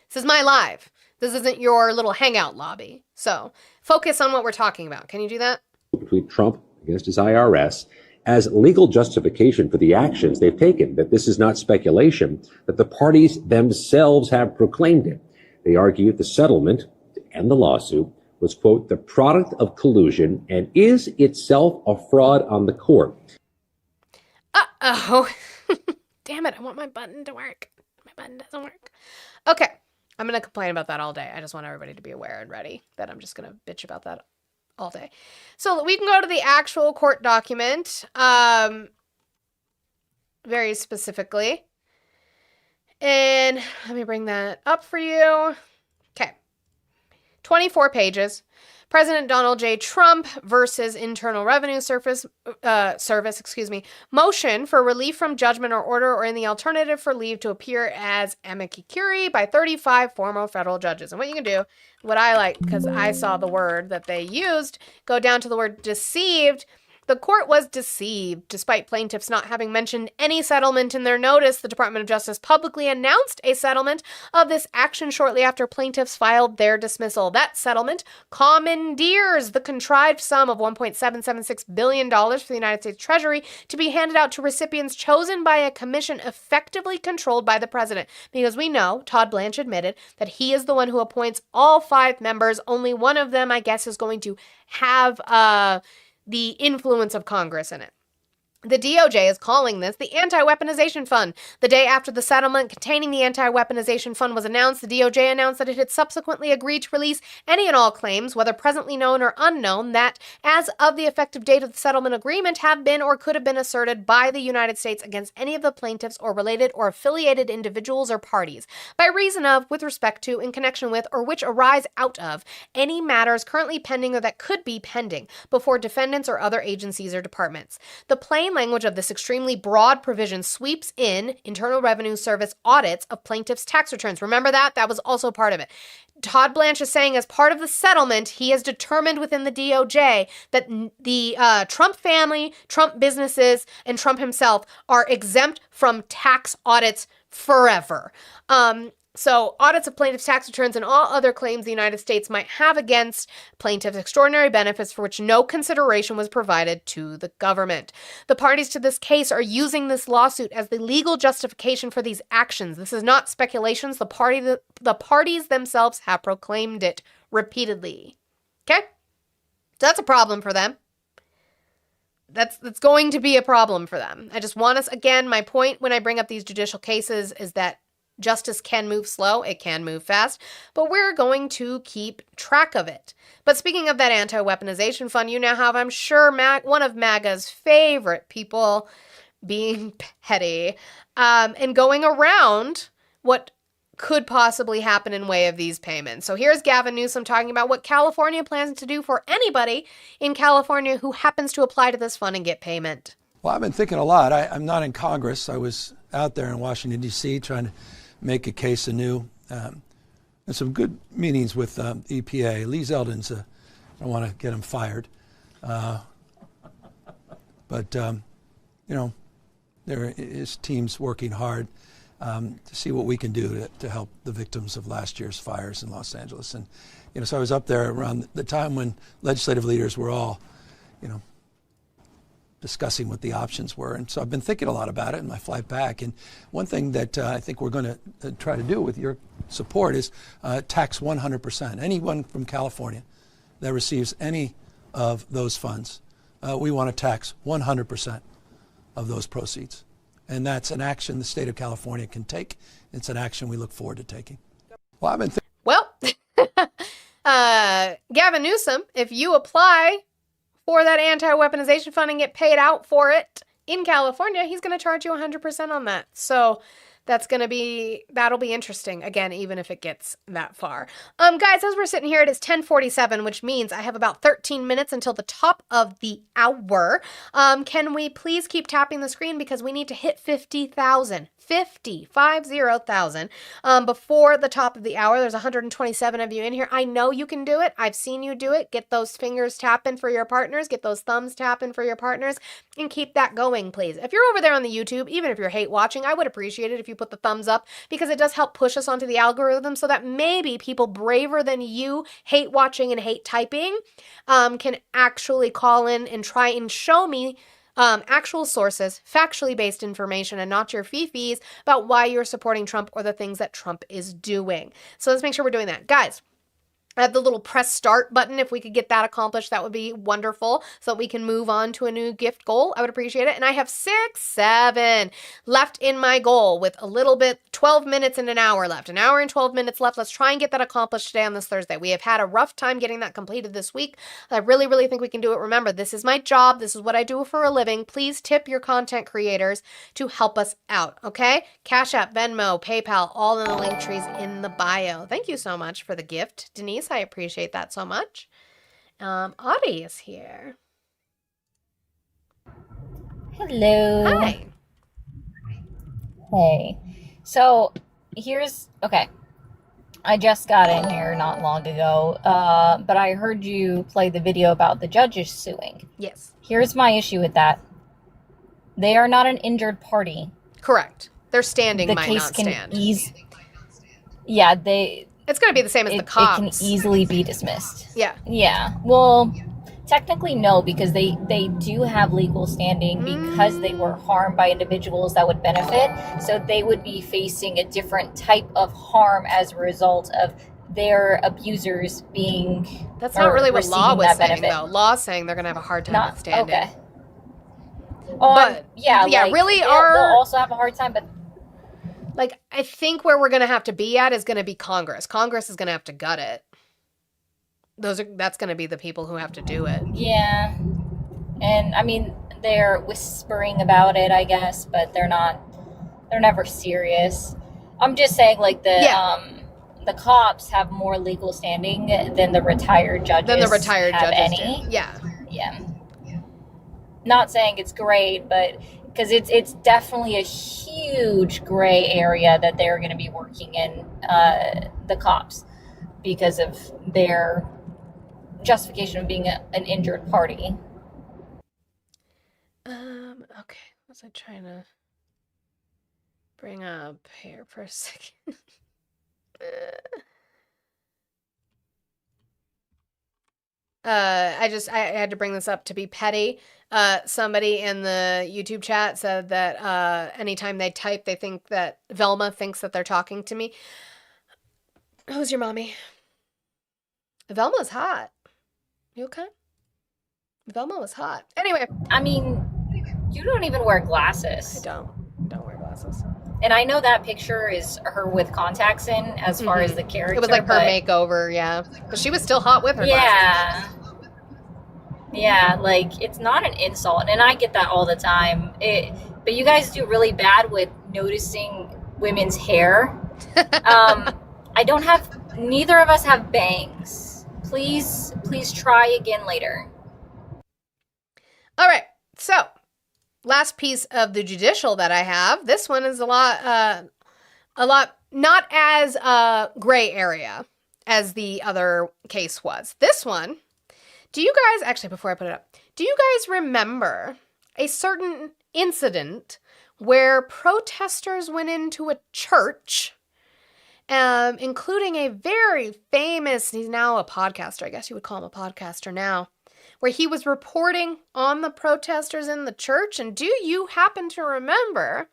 This is my live. This isn't your little hangout lobby. So focus on what we're talking about. Can you do that? Between Trump against his IRS as legal justification for the actions they've taken, that this is not speculation, that the parties themselves have proclaimed it. They argue the settlement and the lawsuit was, quote, the product of collusion and is itself a fraud on the court. Uh-oh. Damn it, I want my button to work. My button doesn't work. Okay, I'm going to complain about that all day. I just want everybody to be aware and ready that I'm just going to bitch about that all day. So we can go to the actual court document, very specifically. And let me bring that up for you. Okay. 24 pages. President Donald J. Trump versus Internal Revenue Service, motion for relief from judgment or order or in the alternative for leave to appear as amicus curiae by 35 former federal judges. And what you can do, what I like, because I saw the word that they used, go down to the word deceived. The court was deceived. Despite plaintiffs not having mentioned any settlement in their notice, the Department of Justice publicly announced a settlement of this action shortly after plaintiffs filed their dismissal. That settlement commandeers the contrived sum of $1.776 billion for the United States Treasury to be handed out to recipients chosen by a commission effectively controlled by the president. Because we know, Todd Blanche admitted, that he is the one who appoints all 5 members. Only one of them, I guess, is going to have the influence of Congress in it. The DOJ is calling this the Anti-Weaponization Fund. The day after the settlement containing the Anti-Weaponization Fund was announced, the DOJ announced that it had subsequently agreed to release any and all claims, whether presently known or unknown, that, as of the effective date of the settlement agreement, have been or could have been asserted by the United States against any of the plaintiffs or related or affiliated individuals or parties, by reason of, with respect to, in connection with, or which arise out of, any matters currently pending or that could be pending before defendants or other agencies or departments. The plain language of this extremely broad provision sweeps in Internal Revenue Service audits of plaintiffs' tax returns. Remember that? That was also part of it. Todd Blanche is saying, as part of the settlement, he has determined within the DOJ that the Trump family, Trump businesses, and Trump himself are exempt from tax audits forever. So audits of plaintiffs' tax returns and all other claims the United States might have against plaintiffs' extraordinary benefits for which no consideration was provided to the government. The parties to this case are using this lawsuit as the legal justification for these actions. This is not speculations. The parties themselves have proclaimed it repeatedly. Okay? So that's a problem for them. That's going to be a problem for them. I just want us, again, my point when I bring up these judicial cases is that justice can move slow, it can move fast, but we're going to keep track of it. But speaking of that anti-weaponization fund, you now have, I'm sure, one of MAGA's favorite people being petty and going around what could possibly happen in way of these payments. So here's Gavin Newsom talking about what California plans to do for anybody in California who happens to apply to this fund and get payment. Well, I've been thinking a lot. I'm not in Congress. I was out there in Washington, D.C. trying to make a case anew. And some good meetings with EPA. Lee Zeldin's, I don't want to get him fired. But his team's working hard to see what we can do to help the victims of last year's fires in Los Angeles. And, so I was up there around the time when legislative leaders were all, discussing what the options were. And so I've been thinking a lot about it in my flight back. And one thing that I think we're going to try to do with your support is tax 100%. Anyone from California that receives any of those funds, we want to tax 100% of those proceeds. And that's an action the state of California can take. It's an action we look forward to taking. Well, I've been Gavin Newsom, if you apply for that anti-weaponization fund and get paid out for it in California, he's going to charge you 100% on that. So that'll be interesting, again, even if it gets that far. Guys, as we're sitting here, it is 10:47, which means I have about 13 minutes until the top of the hour. Can we please keep tapping the screen because we need to hit 50,000. 50,000 before the top of the hour. There's 127 of you in here. I know you can do it. I've seen you do it. Get those fingers tapping for your partners. Get those thumbs tapping for your partners and keep that going, please. If you're over there on the YouTube, even if you're hate watching, I would appreciate it if you put the thumbs up because it does help push us onto the algorithm so that maybe people braver than you hate watching and hate typing can actually call in and try and show me actual sources, factually based information, and not your fee-fees about why you're supporting Trump or the things that Trump is doing. So let's make sure we're doing that. Guys, I have the little press start button. If we could get that accomplished, that would be wonderful so that we can move on to a new gift goal. I would appreciate it. And I have 7 left in my goal with a little bit, 12 minutes and an hour left. An hour and 12 minutes left. Let's try and get that accomplished today on this Thursday. We have had a rough time getting that completed this week. I really, really think we can do it. Remember, this is my job. This is what I do for a living. Please tip your content creators to help us out, okay? Cash App, Venmo, PayPal, all in the link trees in the bio. Thank you so much for the gift, Denise. I appreciate that so much. Audie is here. Hello. Hi. Hey. So okay. I just got in here not long ago, but I heard you play the video about the judges suing. Yes. Here's my issue with that. They are not an injured party. Correct. Their standing might not stand. It's going to be the same as the cops. It can easily be dismissed. Yeah. Yeah. Well, technically no, because they do have legal standing because they were harmed by individuals that would benefit. So they would be facing a different type of harm as a result of their abusers being. That's not really what law was saying, benefit. though. Law saying they're going to have a hard time with standing. Okay. Yeah, really they'll also have a hard time, but like, I think where we're going to have to be at is going to be Congress. Congress is going to have to gut it. That's going to be the people who have to do it. Yeah. And I mean, they're whispering about it, I guess, but they're never serious. I'm just saying, like, the cops have more legal standing than the retired judges. Have any. Do. Yeah. Yeah. Not saying it's great, but because it's definitely a huge gray area that they're going to be working in, the cops, because of their justification of being an injured party. Okay. Was I trying to bring up here for a second? I had to bring this up to be petty. Somebody in the YouTube chat said that anytime they type, they think that Velma thinks that they're talking to me. Who's your mommy? Velma's hot. You okay? Velma was hot. Anyway. I mean, you don't even wear glasses. I don't wear glasses. And I know that picture is her with contacts in, as far as the character. It was like her makeover, yeah. But she was still hot with her glasses. Yeah, like, it's not an insult. And I get that all the time. But you guys do really bad with noticing women's hair. Neither of us have bangs. Please try again later. All right, so last piece of the judicial that I have. This one is a lot not as gray area as the other case was. This one, do you guys, actually before I put it up, do you guys remember a certain incident where protesters went into a church, including a very famous, he's now a podcaster, I guess you would call him a podcaster now, where he was reporting on the protesters in the church? And do you happen to remember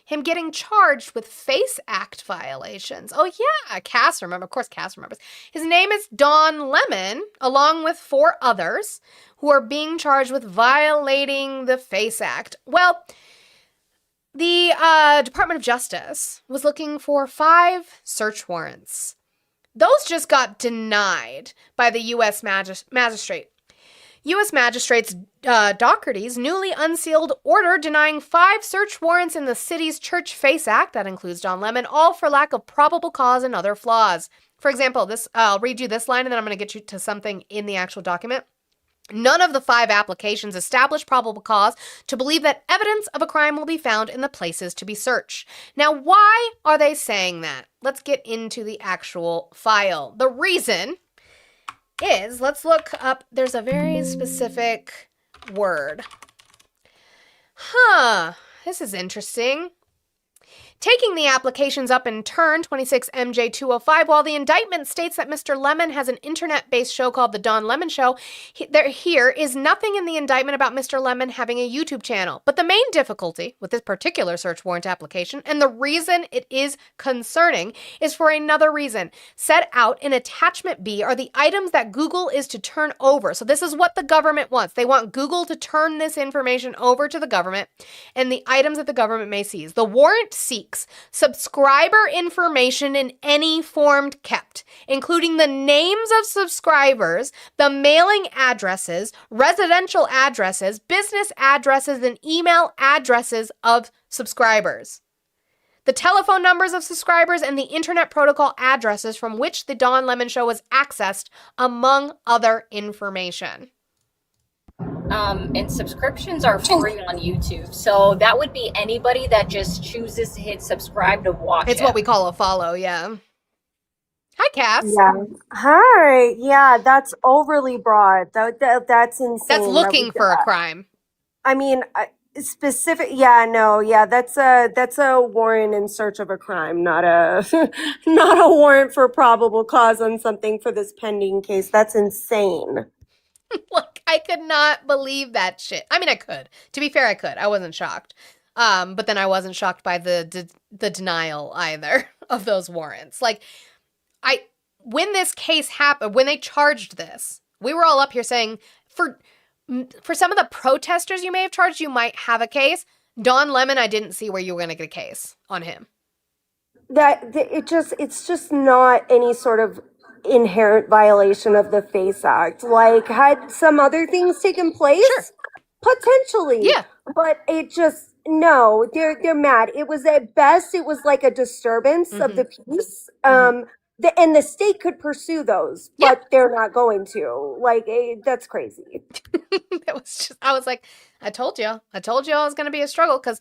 him getting charged with FACE Act violations? Oh yeah, Cass remembers. Of course Cass remembers. His name is Don Lemon, along with 4 others who are being charged with violating the FACE Act. Well, the Department of Justice was looking for 5 search warrants. Those just got denied by the U.S. magistrate. U.S. Magistrates Doherty's newly unsealed order denying 5 search warrants in the city's Church FACE Act, that includes Don Lemon, all for lack of probable cause and other flaws. For example, I'll read you this line and then I'm going to get you to something in the actual document. None of the 5 applications establish probable cause to believe that evidence of a crime will be found in the places to be searched. Now, why are they saying that? Let's get into the actual file. The reason is, let's look up, there's a very specific word. This is interesting. Taking the applications up in turn, 26 MJ 205, while the indictment states that Mr. Lemon has an internet-based show called The Don Lemon Show, here is nothing in the indictment about Mr. Lemon having a YouTube channel. But the main difficulty with this particular search warrant application, and the reason it is concerning, is for another reason. Set out in attachment B are the items that Google is to turn over. So this is what the government wants. They want Google to turn this information over to the government and the items that the government may seize. The warrant seeks subscriber information in any form kept, including the names of subscribers, the mailing addresses, residential addresses, business addresses, and email addresses of subscribers, the telephone numbers of subscribers, and the internet protocol addresses from which the Don Lemon Show was accessed, among other information. And subscriptions are free on YouTube. So that would be anybody that just chooses to hit subscribe to watch it. It's what we call a follow, yeah. Hi, Cass. Yeah. Hi. Yeah, that's overly broad. That's insane. That's looking for a crime. I mean, specific. Yeah, no. Yeah, that's a warrant in search of a crime, not a not a warrant for probable cause on something for this pending case. That's insane. Look, I could not believe that shit. I mean, I could. To be fair, I could. I wasn't shocked. But then I wasn't shocked by the denial either of those warrants. Like, when this case happened, when they charged this, we were all up here saying, for For some of the protesters you may have charged, you might have a case. Don Lemon, I didn't see where you were going to get a case on him. It's just not any sort of inherent violation of the FACE Act. Like, had some other things taken place? Sure. Potentially. Yeah. But it just, no, they're mad. It was at best, it was like a disturbance of the peace. And the state could pursue those, but they're not going to. Like, that's crazy. It was just, I was like, I told you it was going to be a struggle, because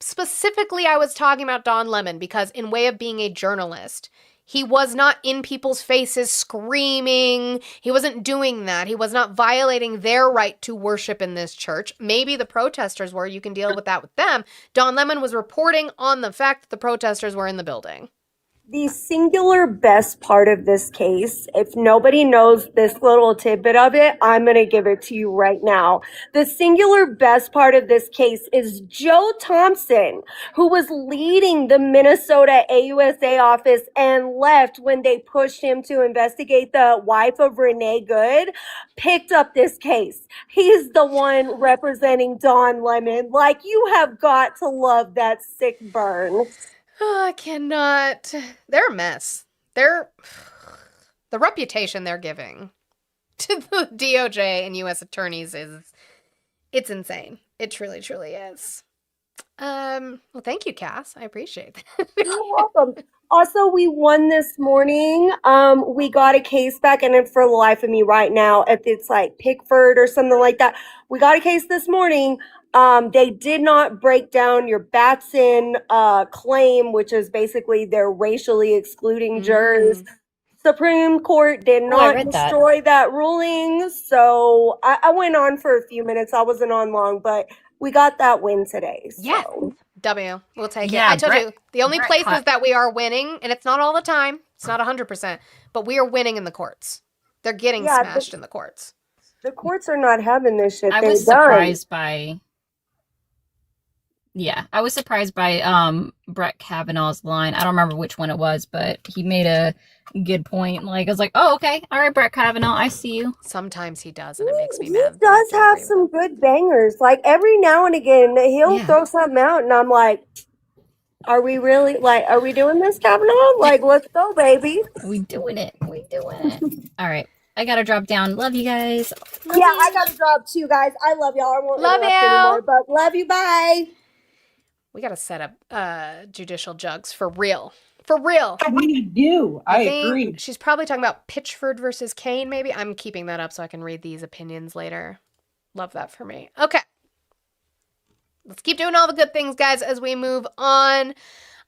specifically I was talking about Don Lemon, because in way of being a journalist, he was not in people's faces screaming. He wasn't doing that. He was not violating their right to worship in this church. Maybe the protesters were. You can deal with that with them. Don Lemon was reporting on the fact that the protesters were in the building. The singular best part of this case, if nobody knows this little tidbit of it, I'm going to give it to you right now. The singular best part of this case is Joe Thompson, who was leading the Minnesota AUSA office and left when they pushed him to investigate the wife of Renee Good, picked up this case. He's the one representing Don Lemon. Like, you have got to love that sick burn. Oh, I cannot. They're a mess. The reputation they're giving to the DOJ and U.S. attorneys it's insane. It truly, truly is. Well, thank you, Cass. I appreciate that. You're welcome. Also, we won this morning. We got a case back, and for the life of me right now, if it's like Pickford or something like that, we got a case this morning. They did not break down your Batson claim, which is basically they're racially excluding jurors. Supreme Court did not destroy that ruling. So I went on for a few minutes. I wasn't on long, but we got that win today. So. Yeah. W. We'll take it. I told you, the only places that we are winning, and it's not all the time, it's not 100%, but we are winning in the courts. They're getting smashed in the courts. The courts are not having this shit. I was surprised by Brett Kavanaugh's line. I don't remember which one it was, but he made a good point. Like, I was like, oh, okay. All right, Brett Kavanaugh, I see you. Sometimes he does, and it makes me mad. He does have some good bangers. Like, every now and again, he'll throw something out, and I'm like, are we doing this, Kavanaugh? Like, let's go, baby. We doing it. All right. I gotta drop down. Love you guys. I gotta drop too, guys. I love y'all. I won't love interrupt anymore, but love you. Bye. We got to set up judicial jugs for real. For real. We do. I agree. She's probably talking about Pitchford versus Kane, maybe. I'm keeping that up so I can read these opinions later. Love that for me. Okay. Let's keep doing all the good things, guys, as we move on.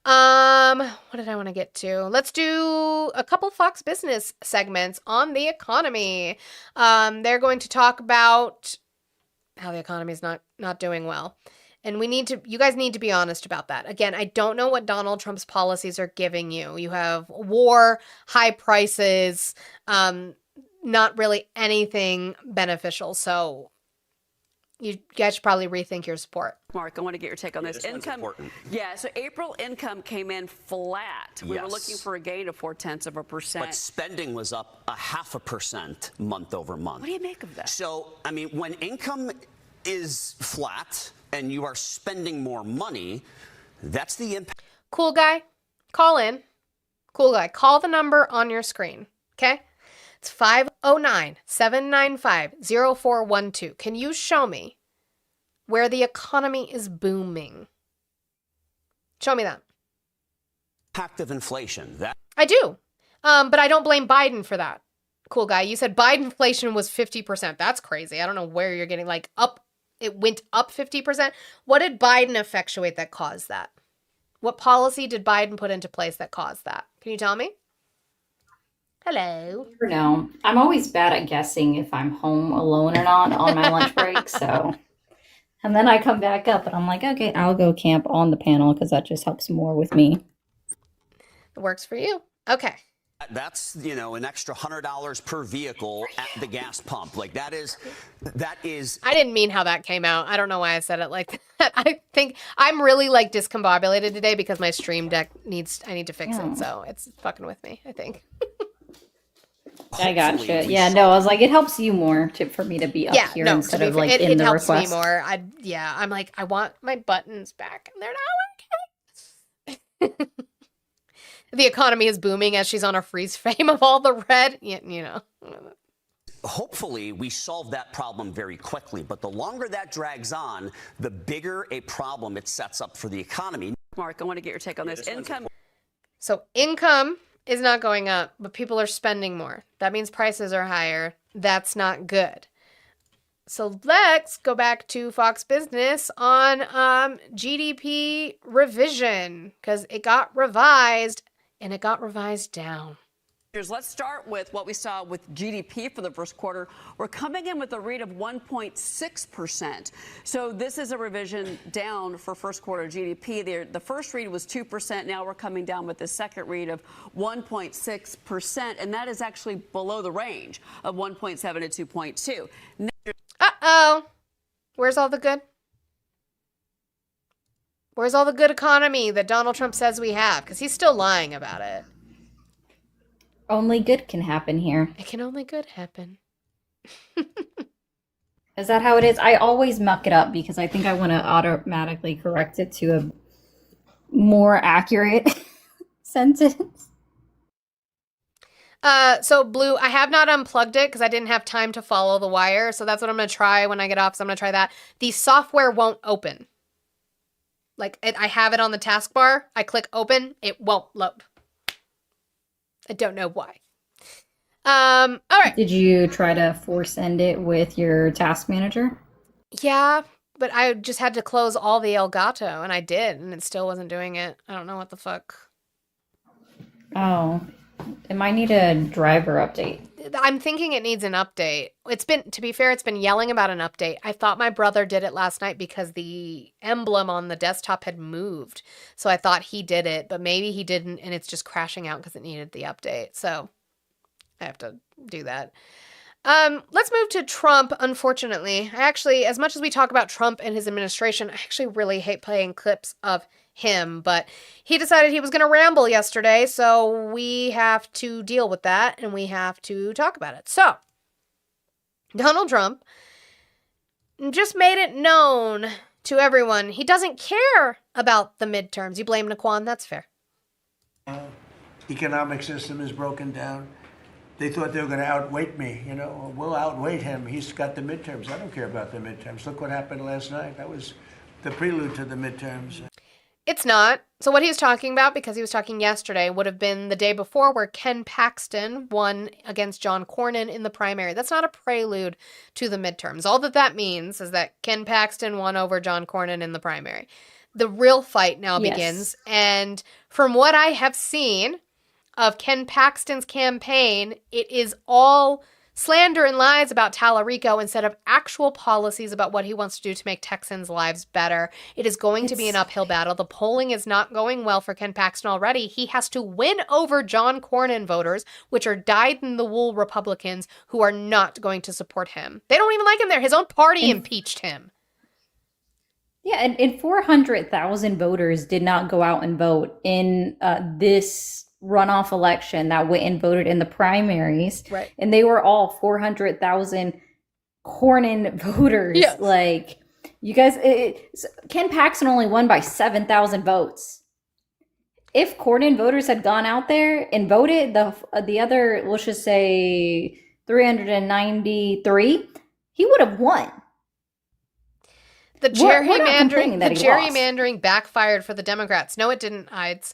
What did I want to get to? Let's do a couple Fox Business segments on the economy. They're going to talk about how the economy is not doing well. And you guys need to be honest about that. Again, I don't know what Donald Trump's policies are giving you. You have war, high prices, not really anything beneficial. So you guys should probably rethink your support. Mark, I want to get your take on this. Income. Yeah, so April income came in flat. We were looking for a gain of 0.4%. But spending was up 0.5% month over month. What do you make of that? So, I mean, when income is flat and you are spending more money, that's the impact. Cool guy, call in. Cool guy, call the number on your screen, okay? It's 509-795-0412. Can you show me where the economy is booming? Show me that. Impact of inflation. I do, but I don't blame Biden for that. Cool guy, you said Biden inflation was 50%. That's crazy. I don't know where you're getting it went up 50%. What did Biden effectuate that caused that? What policy did Biden put into place that caused that? Can you tell me? Hello. No, I'm always bad at guessing if I'm home alone or not on my lunch break. So, and then I come back up and I'm like, okay, I'll go camp on the panel because that just helps more with me. It works for you. Okay. That's, an extra $100 per vehicle at the gas pump. Like that is. I didn't mean how that came out. I don't know why I said it like that. I think I'm really discombobulated today because my Stream Deck I need to fix it. So it's fucking with me, I think. I gotcha. Yeah, no, I was like, it helps you more for me to be up here instead of like in it the helps request. me more. I'm like, I want my buttons back, and they're not working. The economy is booming as she's on a freeze frame of all the red. You know. Hopefully, we solve that problem very quickly. But the longer that drags on, the bigger a problem it sets up for the economy. Mark, I want to get your take on this. So income is not going up, but people are spending more. That means prices are higher. That's not good. So let's go back to Fox Business on GDP revision, because it got revised, and it got revised down. Let's start with what we saw with GDP for the first quarter. We're coming in with a read of 1.6%. So this is a revision down for first quarter GDP. The first read was 2%. Now we're coming down with the second read of 1.6%. And that is actually below the range of 1.7 to 2.2. Uh-oh. Where's all the good? Where's all the good economy that Donald Trump says we have? Because he's still lying about it. Only good can happen here. It can only good happen. Is that how it is? I always muck it up because I think I want to automatically correct it to a more accurate sentence. So Blue, I have not unplugged it because I didn't have time to follow the wire. So that's what I'm going to try when I get off. So I'm going to try that. The software won't open. I have it on the taskbar. I click open. It won't load. I don't know why. All right. Did you try to force end it with your task manager? Yeah, but I just had to close all the Elgato, and I did, and it still wasn't doing it. I don't know what the fuck. Oh, it might need a driver update. I'm thinking it needs an update. To be fair, it's been yelling about an update. I thought my brother did it last night because the emblem on the desktop had moved. So I thought he did it, but maybe he didn't, and it's just crashing out because it needed the update. So I have to do that. Let's move to Trump, unfortunately. As much as we talk about Trump and his administration, I actually really hate playing clips of him, but he decided he was going to ramble yesterday, so we have to deal with that, and we have to talk about it. So, Donald Trump just made it known to everyone he doesn't care about the midterms. You blame Naquan, that's fair. Economic system is broken down. They thought they were going to outweight me. We'll outweight him. He's got the midterms. I don't care about the midterms. Look what happened last night. That was the prelude to the midterms. It's not. So what he was talking about, because he was talking yesterday, would have been the day before where Ken Paxton won against John Cornyn in the primary. That's not a prelude to the midterms. All that means is that Ken Paxton won over John Cornyn in the primary. The real fight now begins. And from what I have seen of Ken Paxton's campaign, it is all slander and lies about Tallarico instead of actual policies about what he wants to do to make Texans' lives better. It is going to be an uphill battle. The polling is not going well for Ken Paxton already. He has to win over John Cornyn voters, which are dyed-in-the-wool Republicans who are not going to support him. They don't even like him there. His own party impeached him. Yeah, and 400,000 voters did not go out and vote in this runoff election that went and voted in the primaries. Right. And they were all 400,000 Cornyn voters. Yes. You guys, Ken Paxton only won by 7,000 votes. If Cornyn voters had gone out there and voted, the other, let's just say 393, he would have won. The gerrymandering backfired for the Democrats. No, it didn't, Ides.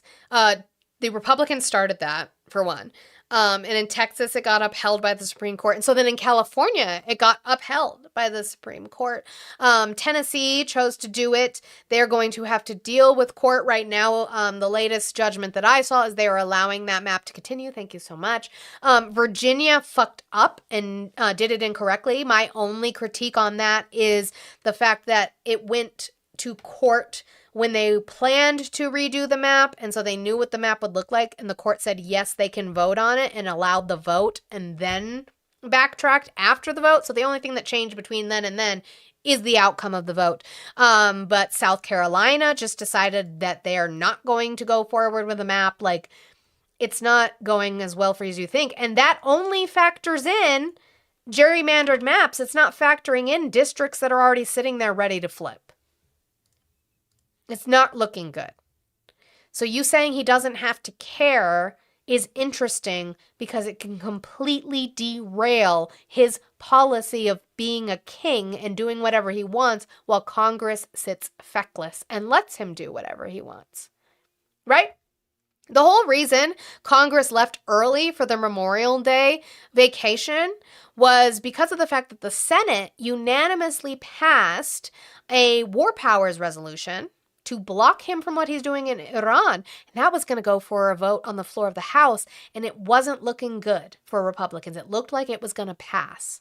The Republicans started that, for one. And in Texas, it got upheld by the Supreme Court. And so then in California, it got upheld by the Supreme Court. Tennessee chose to do it. They're going to have to deal with court right now. The latest judgment that I saw is they are allowing that map to continue. Thank you so much. Virginia fucked up and did it incorrectly. My only critique on that is the fact that it went to court when they planned to redo the map, and so they knew what the map would look like, and the court said yes, they can vote on it, and allowed the vote, and then backtracked after the vote. So the only thing that changed between then and then is the outcome of the vote. But South Carolina just decided that they are not going to go forward with the map. it's not going as well for you as you think. And that only factors in gerrymandered maps. It's not factoring in districts that are already sitting there ready to flip. It's not looking good. So you saying he doesn't have to care is interesting because it can completely derail his policy of being a king and doing whatever he wants while Congress sits feckless and lets him do whatever he wants. Right? The whole reason Congress left early for the Memorial Day vacation was because of the fact that the Senate unanimously passed a war powers resolution to block him from what he's doing in Iran. And that was going to go for a vote on the floor of the House, and it wasn't looking good for Republicans. It looked like it was going to pass.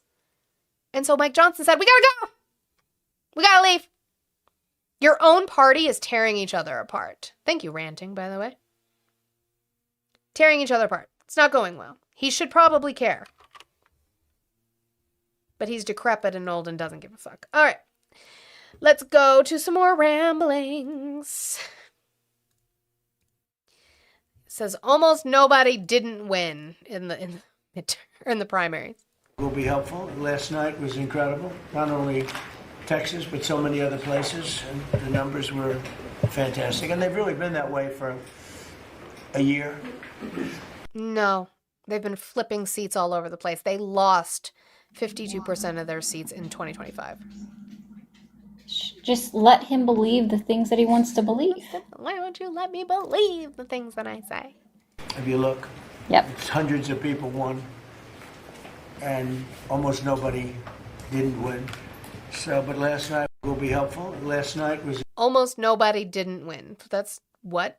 And so Mike Johnson said, we got to go. We got to leave. Your own party is tearing each other apart. Thank you, ranting, by the way. Tearing each other apart. It's not going well. He should probably care. But he's decrepit and old and doesn't give a fuck. All right. Let's go to some more ramblings. It says almost nobody didn't win in the primaries. Will be helpful. Last night was incredible. Not only Texas, but so many other places. And the numbers were fantastic. And they've really been that way for a year. No, they've been flipping seats all over the place. They lost 52% of their seats in 2025. Just let him believe the things that he wants to believe. Why don't you let me believe the things that I say? If you look, yep, it's hundreds of people won, and almost nobody didn't win. So, but last night will be helpful. Last night was almost nobody didn't win. That's what?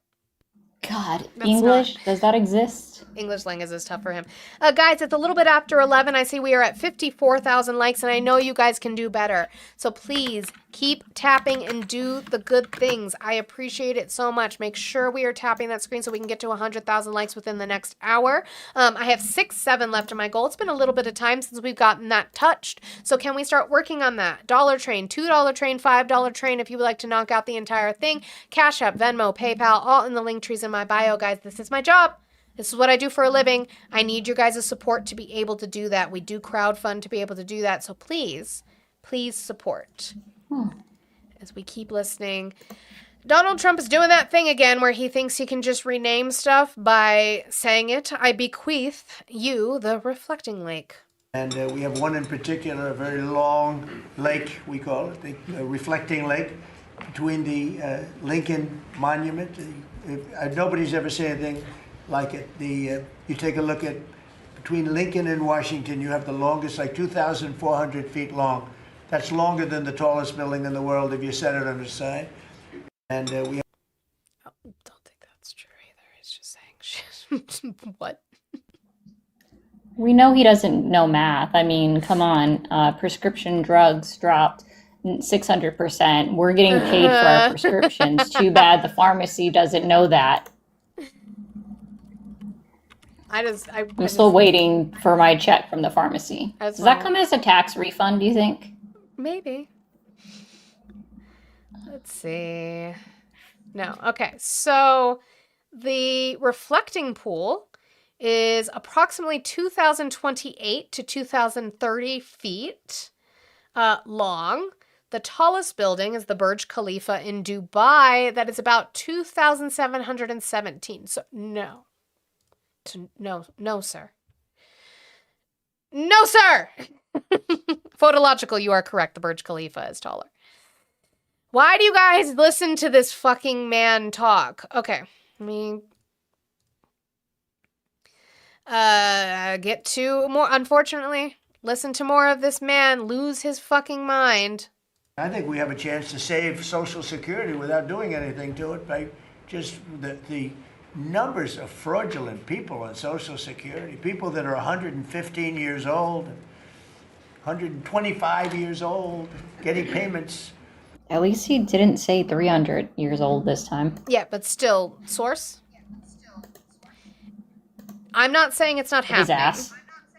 God, that's English? Does that exist? English language is tough for him. Guys, it's a little bit after 11. I see we are at 54,000 likes, and I know you guys can do better. So please keep tapping and do the good things. I appreciate it so much. Make sure we are tapping that screen so we can get to 100,000 likes within the next hour. I have 7 left in my goal. It's been a little bit of time since we've gotten that touched. So can we start working on that? Dollar Train, $2 Train, $5 Train if you would like to knock out the entire thing. Cash App, Venmo, PayPal, all in the link trees in my bio, guys. This is my job. This is what I do for a living. I need your guys' support to be able to do that. We do crowdfund to be able to do that. So please, please support as we keep listening. Donald Trump is doing that thing again where he thinks he can just rename stuff by saying it. I bequeath you the reflecting lake. And we have one in particular, a very long lake, we call it, the reflecting lake, between the Lincoln Monument. Nobody's ever seen anything like it. You take a look at between Lincoln and Washington, you have the longest, like 2,400 feet long. That's longer than the tallest building in the world if you set it on its side. And we have... I don't think that's true either. He's just saying shit. What? We know he doesn't know math. I mean, come on. Prescription drugs dropped 600%. We're getting paid for our prescriptions. Too bad the pharmacy doesn't know that. I'm still waiting for my check from the pharmacy. Does that come as a tax refund, do you think? Maybe. Let's see. No. Okay. So the reflecting pool is approximately 2,028 to 2,030 feet long. The tallest building is the Burj Khalifa in Dubai. That is about 2,717. So no. No, sir. No, sir! Photological, you are correct. The Burj Khalifa is taller. Why do you guys listen to this fucking man talk? Okay, let me get to more. Unfortunately, listen to more of this man lose his fucking mind. I think we have a chance to save Social Security without doing anything to it by just the numbers of fraudulent people on Social Security, people that are 115 years old, 125 years old, getting payments. At least he didn't say 300 years old this time. Yeah, but still, source? I'm not saying it's not happening. His ass.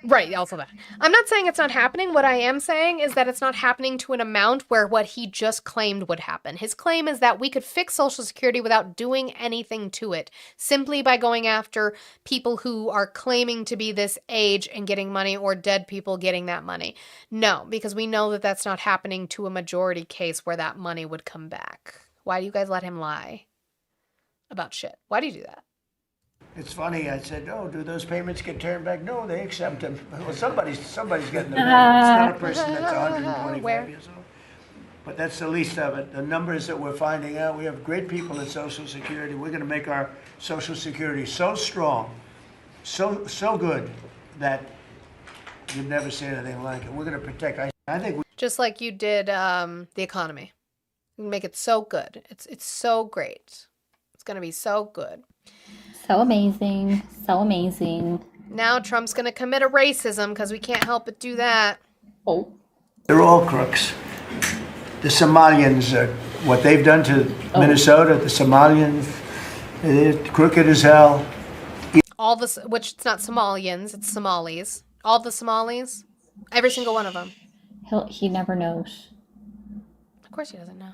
Right, also that. I'm not saying it's not happening. What I am saying is that it's not happening to an amount where what he just claimed would happen. His claim is that we could fix Social Security without doing anything to it, simply by going after people who are claiming to be this age and getting money, or dead people getting that money. No, because we know that that's not happening to a majority case where that money would come back. Why do you guys let him lie about shit? Why do you do that? It's funny. I said, "Oh, do those payments get turned back?" No, they accept them. Well, somebody's getting them. It's not a person that's 125 years old. But that's the least of it. The numbers that we're finding out, we have great people at Social Security. We're going to make our Social Security so strong, so good that you've never seen anything like it. We're going to protect. I think. Just like you did the economy. You make it so good. It's so great. It's going to be so good. So amazing. So amazing. Now Trump's going to commit a racism because we can't help but do that. Oh. They're all crooks. The Somalians, what they've done to Minnesota, the Somalians, they're crooked as hell. All the, which it's not Somalians, it's Somalis. All the Somalis, every single one of them. He never knows. Of course he doesn't know.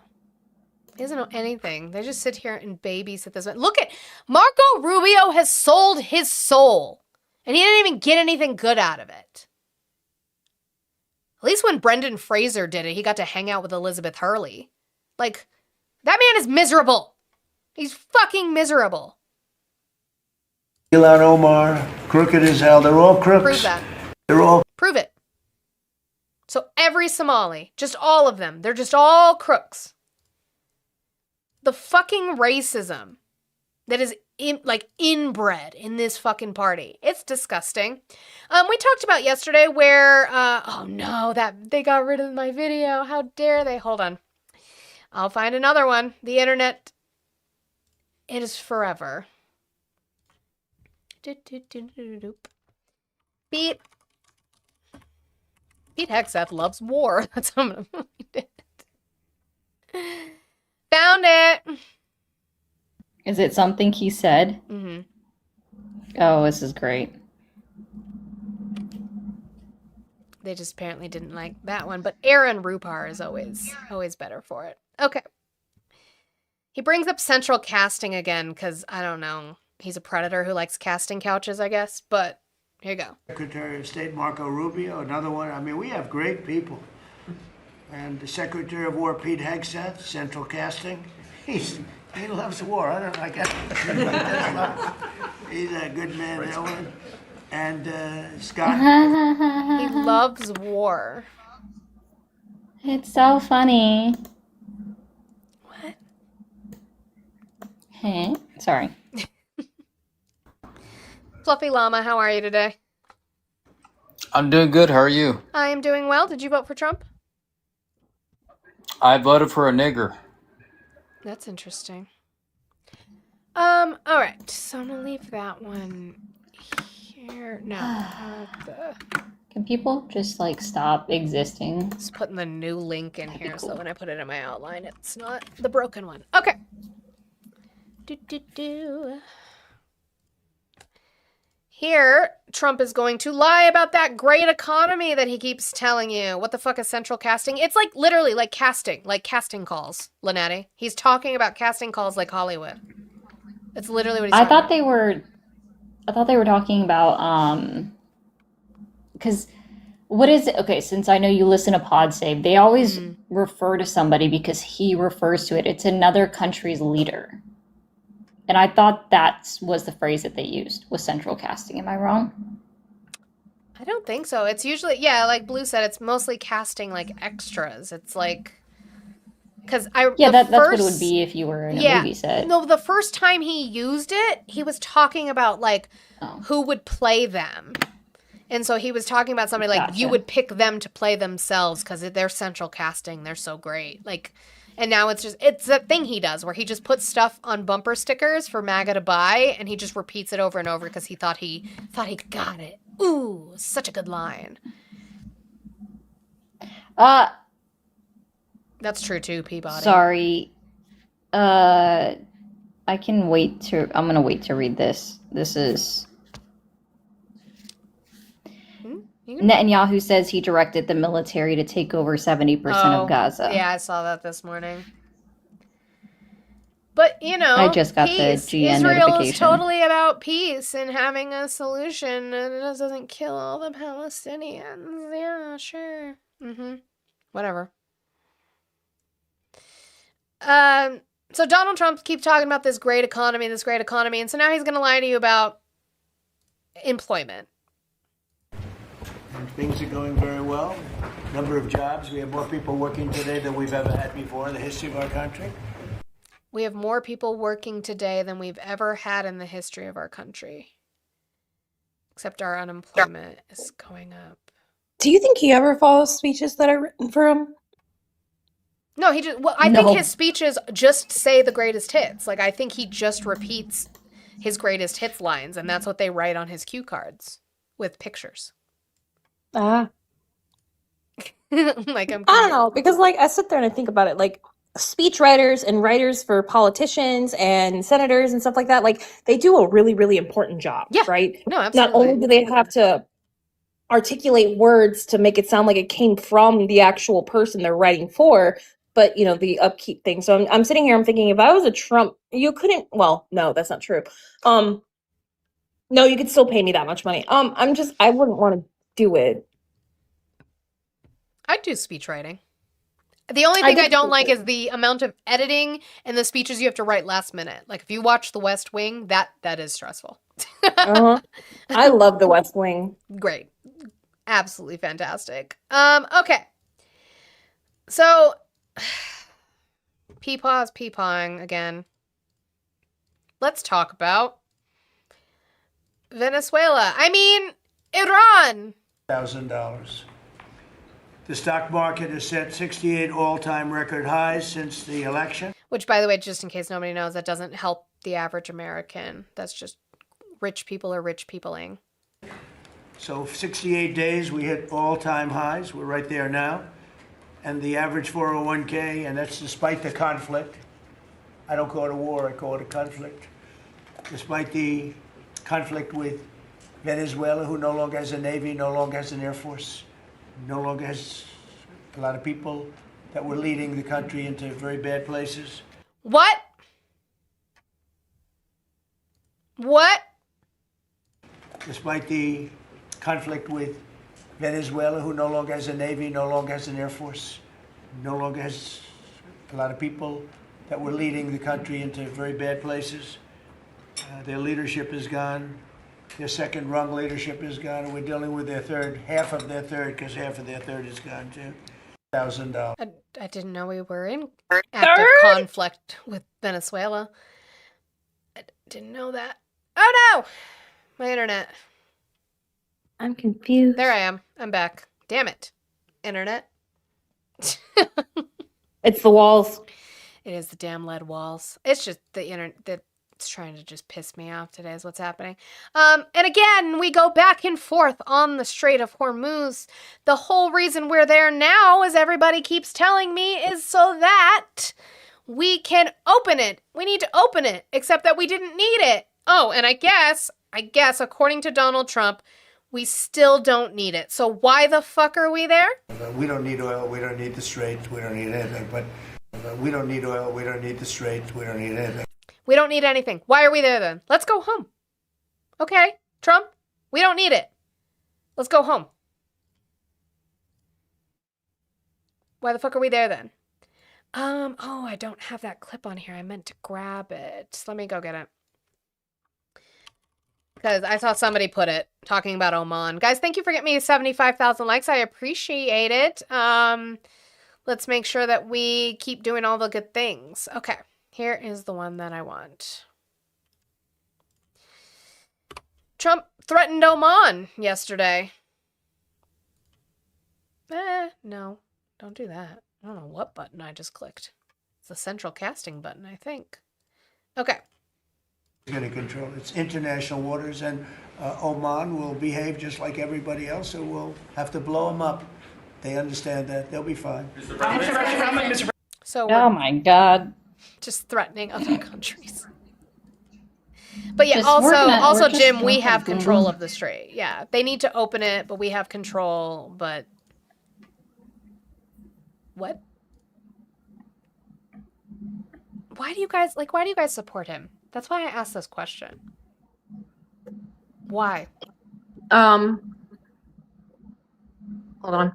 He doesn't know anything. They just sit here and babysit this. Look at Marco Rubio has sold his soul, and he didn't even get anything good out of it. At least when Brendan Fraser did it, he got to hang out with Elizabeth Hurley. Like, that man is miserable. He's fucking miserable. Ilhan Omar, crooked as hell. They're all crooks. Prove that. They're all. Prove it. So every Somali, just all of them, they're just all crooks. The fucking racism that is inbred in this fucking party. It's disgusting. We talked about yesterday where, oh no, that they got rid of my video. How dare they? Hold on. I'll find another one. The internet, it is forever. Pete Hegseth loves war. That's how I'm gonna find it. Found it. Is it something he said? Mm-hmm. Oh, this is great. They just apparently didn't like that one, but Aaron Rupar is always better for it. Okay. He brings up central casting again because, I don't know, he's a predator who likes casting couches, I guess, but here you go. Secretary of State Marco Rubio, another one. I mean, we have great people. And the Secretary of War, Pete Hegseth, central casting. He loves war. I don't like that. He's a good man, Ellen. And Scott. He loves war. It's so funny. What? Hey, sorry. Fluffy Llama, how are you today? I'm doing good. How are you? I am doing well. Did you vote for Trump? I voted for a nigger. That's interesting. All right. So I'm gonna leave that one here. No. Can people just like stop existing? Just putting the new link in here so when I put it in my outline, it's not the broken one. Okay. Here, Trump is going to lie about that great economy that he keeps telling you. What the fuck is central casting? It's like literally like casting calls, Linetti. He's talking about casting calls like Hollywood. It's literally what he's I talking thought they were talking about because what is it? Okay, since I know you listen to Pod Save, they always refer to somebody because he refers to it. It's another country's leader. And I thought that was the phrase that they used, was central casting. Am I wrong? I don't think so. It's usually, yeah, like Blue said, it's mostly casting like extras. It's like, because that's what it would be if you were in a movie set. No, the first time he used it, he was talking about like who would play them. And so he was talking about somebody like you would pick them to play themselves because they're central casting. They're so great. Like, and now it's that thing he does where he just puts stuff on bumper stickers for MAGA to buy, and he just repeats it over and over because he thought he got it. Ooh, such a good line. That's true too, Peabody. Sorry. I'm gonna wait to read this. This is Netanyahu says he directed the military to take over 70% of Gaza. Yeah, I saw that this morning. But, you know, I just got peace. the GN Israel notification. is totally about peace and having a solution, and it doesn't kill all the Palestinians. Yeah, sure. Whatever. So Donald Trump keeps talking about this great economy, and so now he's going to lie to you about employment. And things are going very well. Number of jobs. We have more people working today than we've ever had before in the history of our country. We have more people working today than we've ever had in the history of our country. Except our unemployment is going up. Do you think he ever follows speeches that are written for him? No, he just. Well, I think his speeches just say the greatest hits. Like, I think he just repeats his greatest hits lines, and that's what they write on his cue cards with pictures. Ah. Like, I don't know, because like I sit there and I think about it, like speech writers and writers for politicians and senators and stuff like that, like they do a really, really important job, right? No, absolutely. Not only do they have to articulate words to make it sound like it came from the actual person they're writing for, but you know, the upkeep thing. So I'm sitting here, I'm thinking, if I was a Trump, you couldn't, well, no, that's not true. No, you could still pay me that much money. I wouldn't want to do it. I'd do speech writing. The only thing I don't like is the amount of editing and the speeches you have to write last minute. Like if you watch The West Wing, that is stressful. I love The West Wing. Great. Absolutely fantastic. Okay. So Peepaw's peepawing again. Let's talk about Venezuela. I mean, Iran. $1,000. The stock market has set 68 all-time record highs since the election. Which, by the way, just in case nobody knows, that doesn't help the average American. That's just rich people are rich peopling. So 68 days, we hit all-time highs. We're right there now. And the average 401k, and that's despite the conflict. I don't call it a war, I call it a conflict. Despite the conflict with Venezuela, who no longer has a navy, no longer has an air force, no longer has a lot of people that were leading the country into very bad places. What? What? Despite the conflict with Venezuela, who no longer has a navy, no longer has an air force, no longer has a lot of people that were leading the country into very bad places. Their leadership is gone. Their second rung leadership is gone, and we're dealing with their third, half of their third, because half of their third is gone too. $1,000. I didn't know we were in active conflict with Venezuela. I didn't know that. Oh no! My internet. I'm confused. There I am. I'm back. Damn it. Internet. It's the walls. It is the damn lead walls. It's just the internet that's trying to just piss me off today is what's happening. And again, we go back and forth on the Strait of Hormuz. The whole reason we're there now, as everybody keeps telling me, is so that we can open it. We need to open it, except that we didn't need it. Oh, and I guess, according to Donald Trump, we still don't need it. So why the fuck are we there? We don't need oil. We don't need the Strait. We don't need anything. But we don't need oil. We don't need the Strait. We don't need anything. We don't need anything. Why are we there then? Let's go home. Okay, Trump, we don't need it. Let's go home. Why the fuck are we there then? Oh, I don't have that clip on here. I meant to grab it. Let me go get it. Because I saw somebody put it, talking about Oman. Guys, thank you for getting me 75,000 likes. I appreciate it. Let's make sure that we keep doing all the good things. Okay. Here is the one that I want. Trump threatened Oman yesterday. No, don't do that. I don't know what button I just clicked. It's the central casting button, I think. Okay. It's going to control its international waters, and Oman will behave just like everybody else, so we'll have to blow them up. They understand that. They'll be fine. So oh my God. Just threatening other countries. But yeah, Just also we're just Jim, we gonna have boom, control boom. of the strait. Yeah, they need to open it, but we have control. But what? Why do you guys support him? That's why I asked this question. Why? Hold on.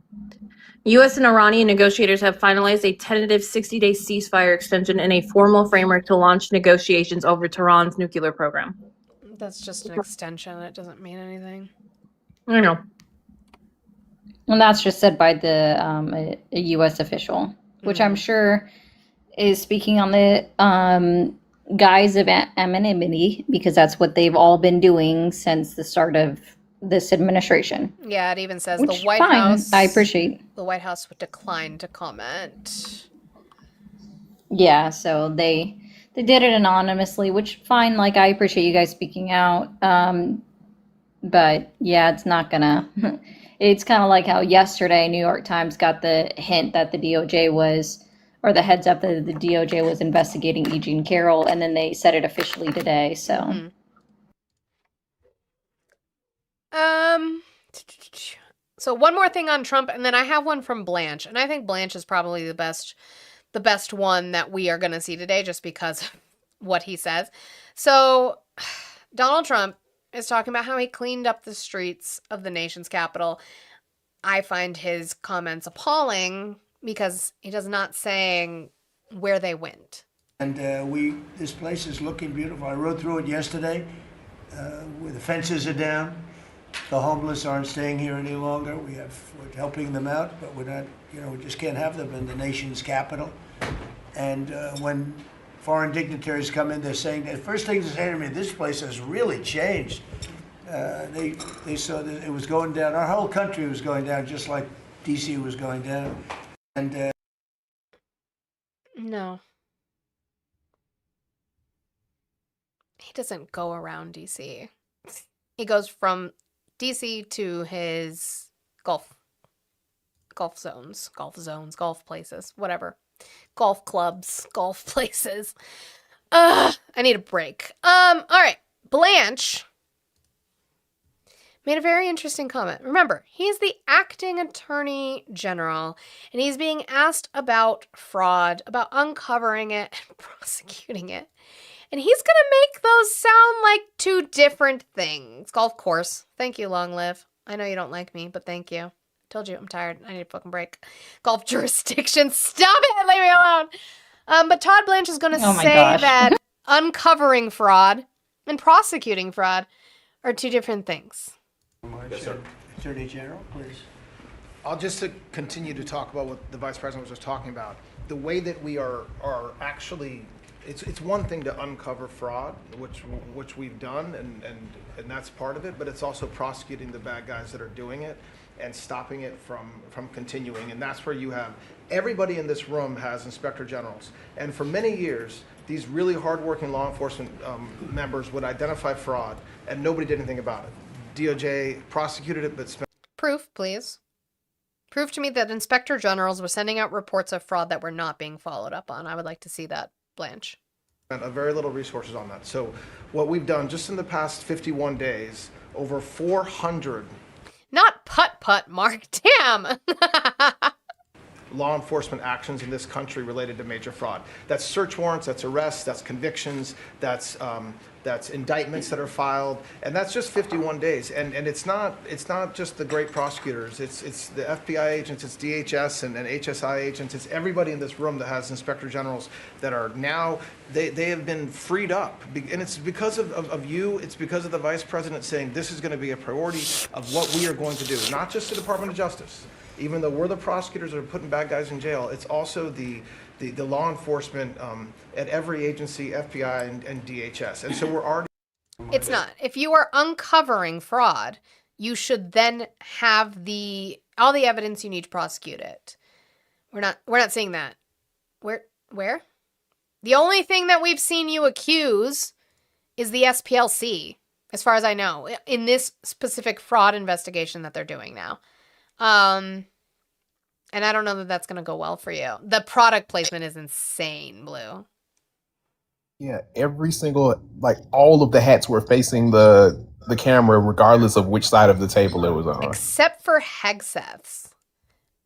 U.S. and Iranian negotiators have finalized a tentative 60-day ceasefire extension in a formal framework to launch negotiations over Tehran's nuclear program. That's just an extension. It doesn't mean anything. I know. And that's just said by a U.S. official, which I'm sure is speaking on the guise of anonymity, because that's what they've all been doing since the start of this administration. Yeah, it even says Which, the White fine, House. I appreciate. The White House would decline to comment. Yeah, so they did it anonymously, which fine. Like, I appreciate you guys speaking out. But yeah, it's not gonna. It's kind of like how yesterday New York Times got the hint that the DOJ was, or the heads up that the DOJ was investigating E. Jean Carroll, and then they said it officially today. So. So one more thing on Trump, and then I have one from Blanche, and I think Blanche is probably the best one that we are going to see today, just because of what he says. So Donald Trump is talking about how he cleaned up the streets of the nation's capital. I find his comments appalling because he does not saying where they went. And this place is looking beautiful. I rode through it yesterday, where the fences are down. The homeless aren't staying here any longer. We're helping them out, but we're not, we just can't have them in the nation's capital. And when foreign dignitaries come in, they're saying, the first thing they say to me, this place has really changed. They saw that it was going down. Our whole country was going down, just like DC was going down. And no. He doesn't go around DC. He goes from DC to his golf zones, golf places, whatever. Golf clubs, golf places. I need a break. All right. Blanche made a very interesting comment. Remember, he's the acting attorney general, and he's being asked about fraud, about uncovering it and prosecuting it. And he's going to make those sound like two different things. Golf course. Thank you, Long Live. I know you don't like me, but thank you. Told you I'm tired. I need a fucking break. Golf jurisdiction. Stop it. Leave me alone. But Todd Blanche is going to say that uncovering fraud and prosecuting fraud are two different things. Yes, sir. Attorney General, please. I'll just continue to talk about what the Vice President was just talking about. The way that we are actually, it's one thing to uncover fraud, which we've done, and that's part of it, but it's also prosecuting the bad guys that are doing it and stopping it from continuing. And that's where you have, everybody in this room has inspector generals. And for many years, these really hardworking law enforcement members would identify fraud, and nobody did anything about it. DOJ prosecuted it, but spent... Proof, please. Prove to me that inspector generals were sending out reports of fraud that were not being followed up on. I would like to see that, Blanche. Very little resources on that. So what we've done just in the past 51 days, over 400... Not putt-putt, Mark. Damn! law enforcement actions in this country related to major fraud. That's search warrants, that's arrests, that's convictions, that's indictments that are filed, and that's just 51 days. And it's not just the great prosecutors. It's the FBI agents, it's DHS and HSI agents. It's everybody in this room that has inspector generals that are now they have been freed up, and it's because of you. It's because of the Vice President saying this is going to be a priority of what we are going to do, not just the Department of Justice. Even though we're the prosecutors that are putting bad guys in jail, it's also the law enforcement at every agency, FBI and DHS. And so we're already... It's not. If you are uncovering fraud, you should then have all the evidence you need to prosecute it. We're not seeing that. Where? The only thing that we've seen you accuse is the SPLC, as far as I know, in this specific fraud investigation that they're doing now. And I don't know that that's going to go well for you. The product placement is insane, Blue. Yeah, every single, like all of the hats were facing the camera, regardless of which side of the table it was on. Except for Hegseth's.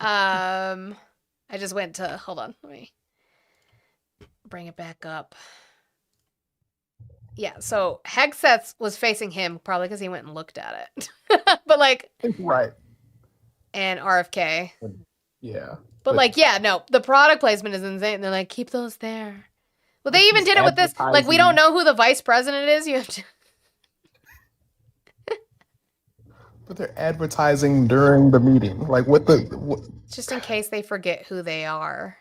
I just went to, hold on, let me bring it back up. Yeah, so Hegseth's was facing him probably because he went and looked at it. But like, right. And RFK. Yeah. But like, yeah, no, the product placement is insane. They're like, keep those there. Well, they even did it with this. Like, we don't know who the vice president is. You have to. But they're advertising during the meeting. Like, what? Just in case they forget who they are.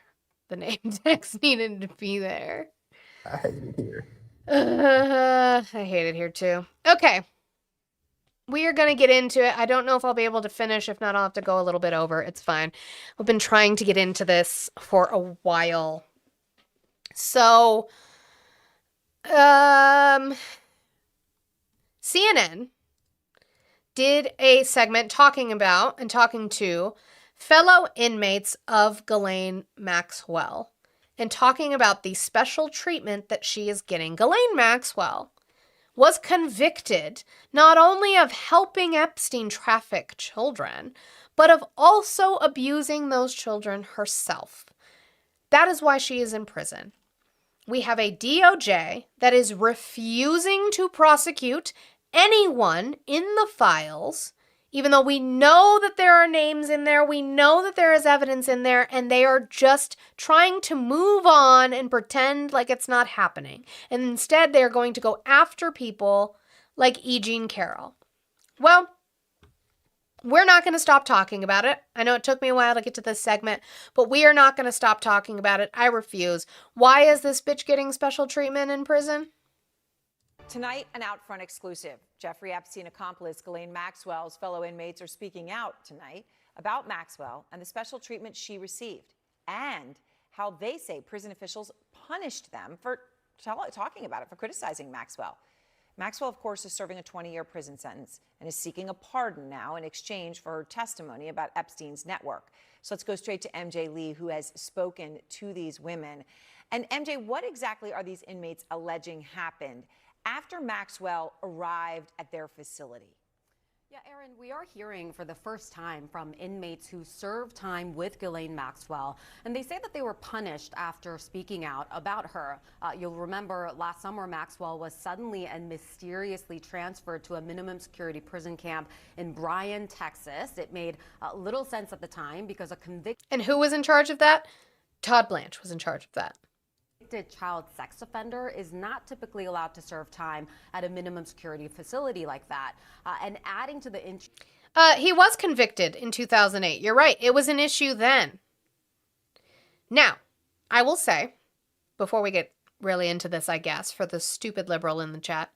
The name tags needed to be there. I hate it here. I hate it here too. Okay. We are going to get into it. I don't know if I'll be able to finish. If not, I'll have to go a little bit over. It's fine. We've been trying to get into this for a while. So, CNN did a segment talking to fellow inmates of Ghislaine Maxwell and talking about the special treatment that she is getting. Ghislaine Maxwell was convicted not only of helping Epstein traffic children, but of also abusing those children herself. That is why she is in prison. We have a DOJ that is refusing to prosecute anyone in the files, even though we know that there are names in there, we know that there is evidence in there, and they are just trying to move on and pretend like it's not happening. And instead, they're going to go after people like E. Jean Carroll. Well, we're not going to stop talking about it. I know it took me a while to get to this segment, but we are not going to stop talking about it. I refuse. Why is this bitch getting special treatment in prison? Tonight, an Outfront exclusive. Jeffrey Epstein accomplice Ghislaine Maxwell's fellow inmates are speaking out tonight about Maxwell and the special treatment she received and how they say prison officials punished them for talking about it, for criticizing Maxwell. Maxwell, of course, is serving a 20-year prison sentence and is seeking a pardon now in exchange for her testimony about Epstein's network. So let's go straight to MJ Lee, who has spoken to these women. And MJ, what exactly are these inmates alleging happened after Maxwell arrived at their facility? Yeah, Erin, we are hearing for the first time from inmates who served time with Ghislaine Maxwell, and they say that they were punished after speaking out about her. You'll remember last summer, Maxwell was suddenly and mysteriously transferred to a minimum security prison camp in Bryan, Texas. It made little sense at the time because a convicted... And who was in charge of that? Todd Blanche was in charge of that. Child sex offender is not typically allowed to serve time at a minimum security facility like that. And adding to the he was convicted in 2008. You're right. It was an issue then. Now, I will say, before we get really into this, I guess, for the stupid liberal in the chat,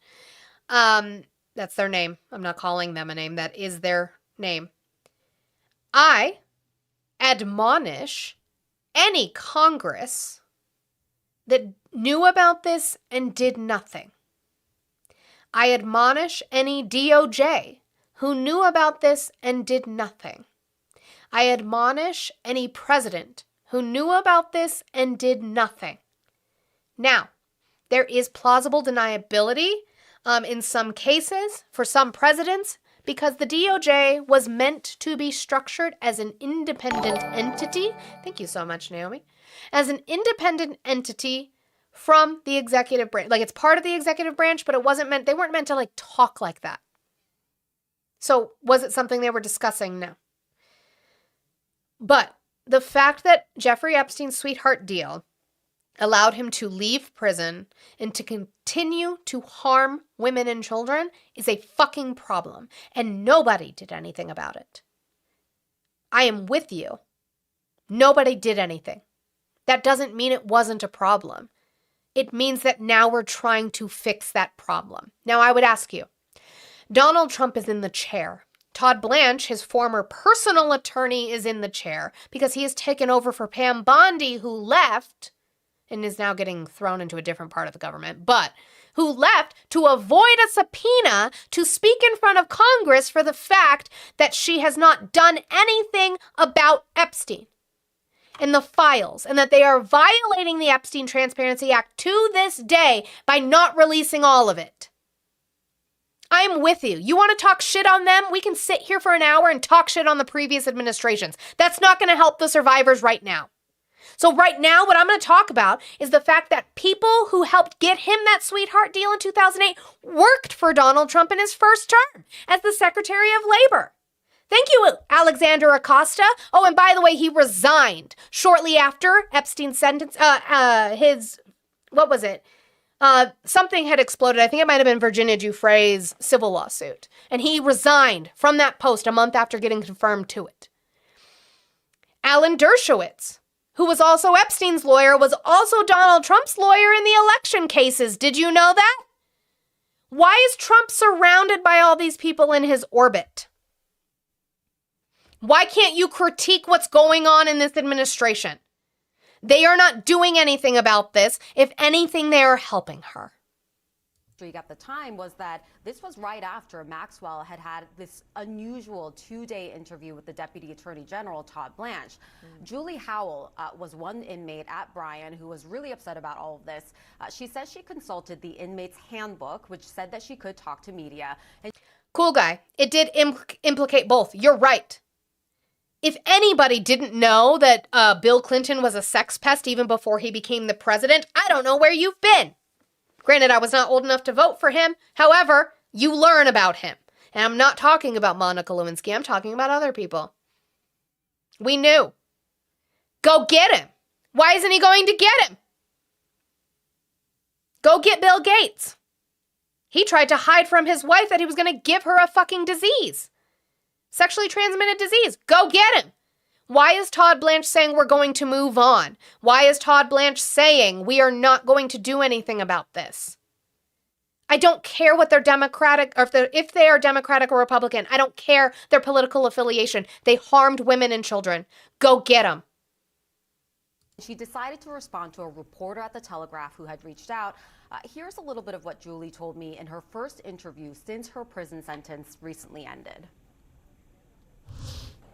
that's their name. I'm not calling them a name. That is their name. I admonish any Congress that knew about this and did nothing. I admonish any DOJ who knew about this and did nothing. I admonish any president who knew about this and did nothing. Now, there is plausible deniability in some cases for some presidents because the DOJ was meant to be structured as an independent entity. Thank you so much, Naomi. As an independent entity from the executive branch. Like, it's part of the executive branch, but they weren't meant to like talk like that. So was it something they were discussing? No. But the fact that Jeffrey Epstein's sweetheart deal allowed him to leave prison and to continue to harm women and children is a fucking problem. And nobody did anything about it. I am with you. Nobody did anything. That doesn't mean it wasn't a problem. It means that now we're trying to fix that problem. Now, I would ask you, Donald Trump is in the chair. Todd Blanche, his former personal attorney, is in the chair because he has taken over for Pam Bondi, who left and is now getting thrown into a different part of the government, but who left to avoid a subpoena to speak in front of Congress for the fact that she has not done anything about Epstein. in the files and that they are violating the Epstein Transparency Act to this day by not releasing all of it. I'm with you. You want to talk shit on them? We can sit here for an hour and talk shit on the previous administrations. That's not going to help the survivors right now. So right now, what I'm going to talk about is the fact that people who helped get him that sweetheart deal in 2008 worked for Donald Trump in his first term as the Secretary of Labor. Thank you, Alexander Acosta. Oh, and by the way, he resigned shortly after Epstein's sentence, what was it? Something had exploded. I think it might have been Virginia Giuffre's civil lawsuit. And he resigned from that post a month after getting confirmed to it. Alan Dershowitz, who was also Epstein's lawyer, was also Donald Trump's lawyer in the election cases. Did you know that? Why is Trump surrounded by all these people in his orbit? Why can't you critique what's going on in this administration? They are not doing anything about this. If anything, they are helping her. At the time was that this was right after Maxwell had had this unusual 2-day interview with the Deputy Attorney General, Todd Blanche. Julie Howell was one inmate at Bryan who was really upset about all of this. She says she consulted the inmate's handbook, which said that she could talk to media. Cool guy. It did implicate both. You're right. If anybody didn't know that Bill Clinton was a sex pest even before he became the president, I don't know where you've been. Granted, I was not old enough to vote for him. However, you learn about him. And I'm not talking about Monica Lewinsky. I'm talking about other people. We knew. Go get him. Why isn't he going to get him? Go get Bill Gates. He tried to hide from his wife that he was going to give her a fucking disease. Sexually transmitted disease. Go get him. Why is Todd Blanche saying we're going to move on? Why is Todd Blanche saying we are not going to do anything about this? I don't care what their Democratic, or if they are Democratic or Republican. I don't care their political affiliation. They harmed women and children. Go get them. She decided to respond to a reporter at The Telegraph who had reached out. Here's a little bit of what Julie told me in her first interview since her prison sentence recently ended.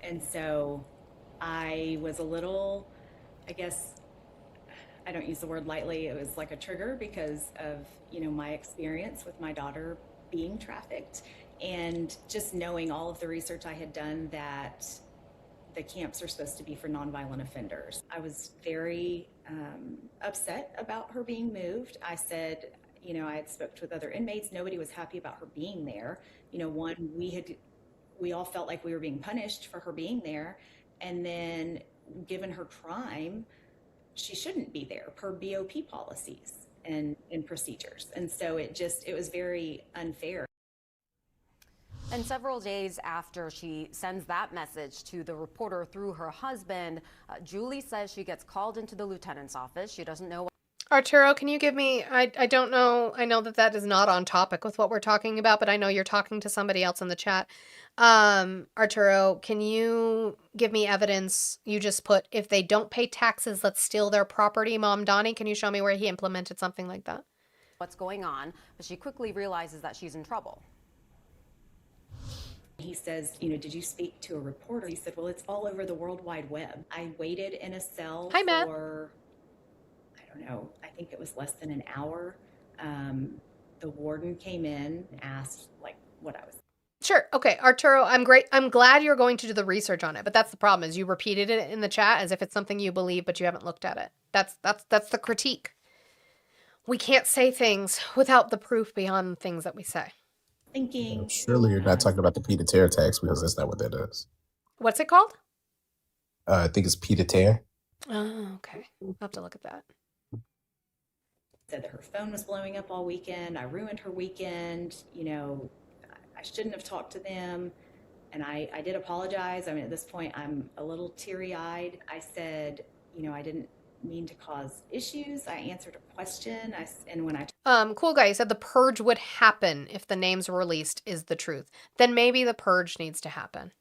And so I was a little, I guess, I don't use the word lightly, it was like a trigger because of, my experience with my daughter being trafficked and just knowing all of the research I had done that the camps are supposed to be for nonviolent offenders. I was very upset about her being moved. I said, I had spoken with other inmates. Nobody was happy about her being there. We all felt like we were being punished for her being there. And then given her crime, she shouldn't be there per BOP policies and procedures. And so it was very unfair. And several days after she sends that message to the reporter through her husband, Julie says she gets called into the lieutenant's office. She doesn't know. Arturo, can you give me, I don't know, I know that is not on topic with what we're talking about, but I know you're talking to somebody else in the chat. Arturo, can you give me evidence? You just put, if they don't pay taxes, let's steal their property, Mom Donnie. Can you show me where he implemented something like that? What's going on? But she quickly realizes that she's in trouble. He says, did you speak to a reporter? He said, well, it's all over the World Wide Web. I waited in a cell for, I don't know, I think it was less than an hour. The warden came in, asked what I was. Sure. Okay, Arturo, I'm glad you're going to do the research on it, but that's the problem is you repeated it in the chat as if it's something you believe, but you haven't looked at it. That's the critique. We can't say things without the proof beyond things that we say. Thinking. Surely you're not talking about the pied-à-terre tax because that's not what that is. What's it called? I think it's pied-à-terre. Oh, okay. I'll have to look at that. Said that her phone was blowing up all weekend. I ruined her weekend. I shouldn't have talked to them. And I did apologize. I mean, at this point, I'm a little teary-eyed. I said, I didn't mean to cause issues. I answered a question. Cool guy, you said the purge would happen if the names were released is the truth. Then maybe the purge needs to happen.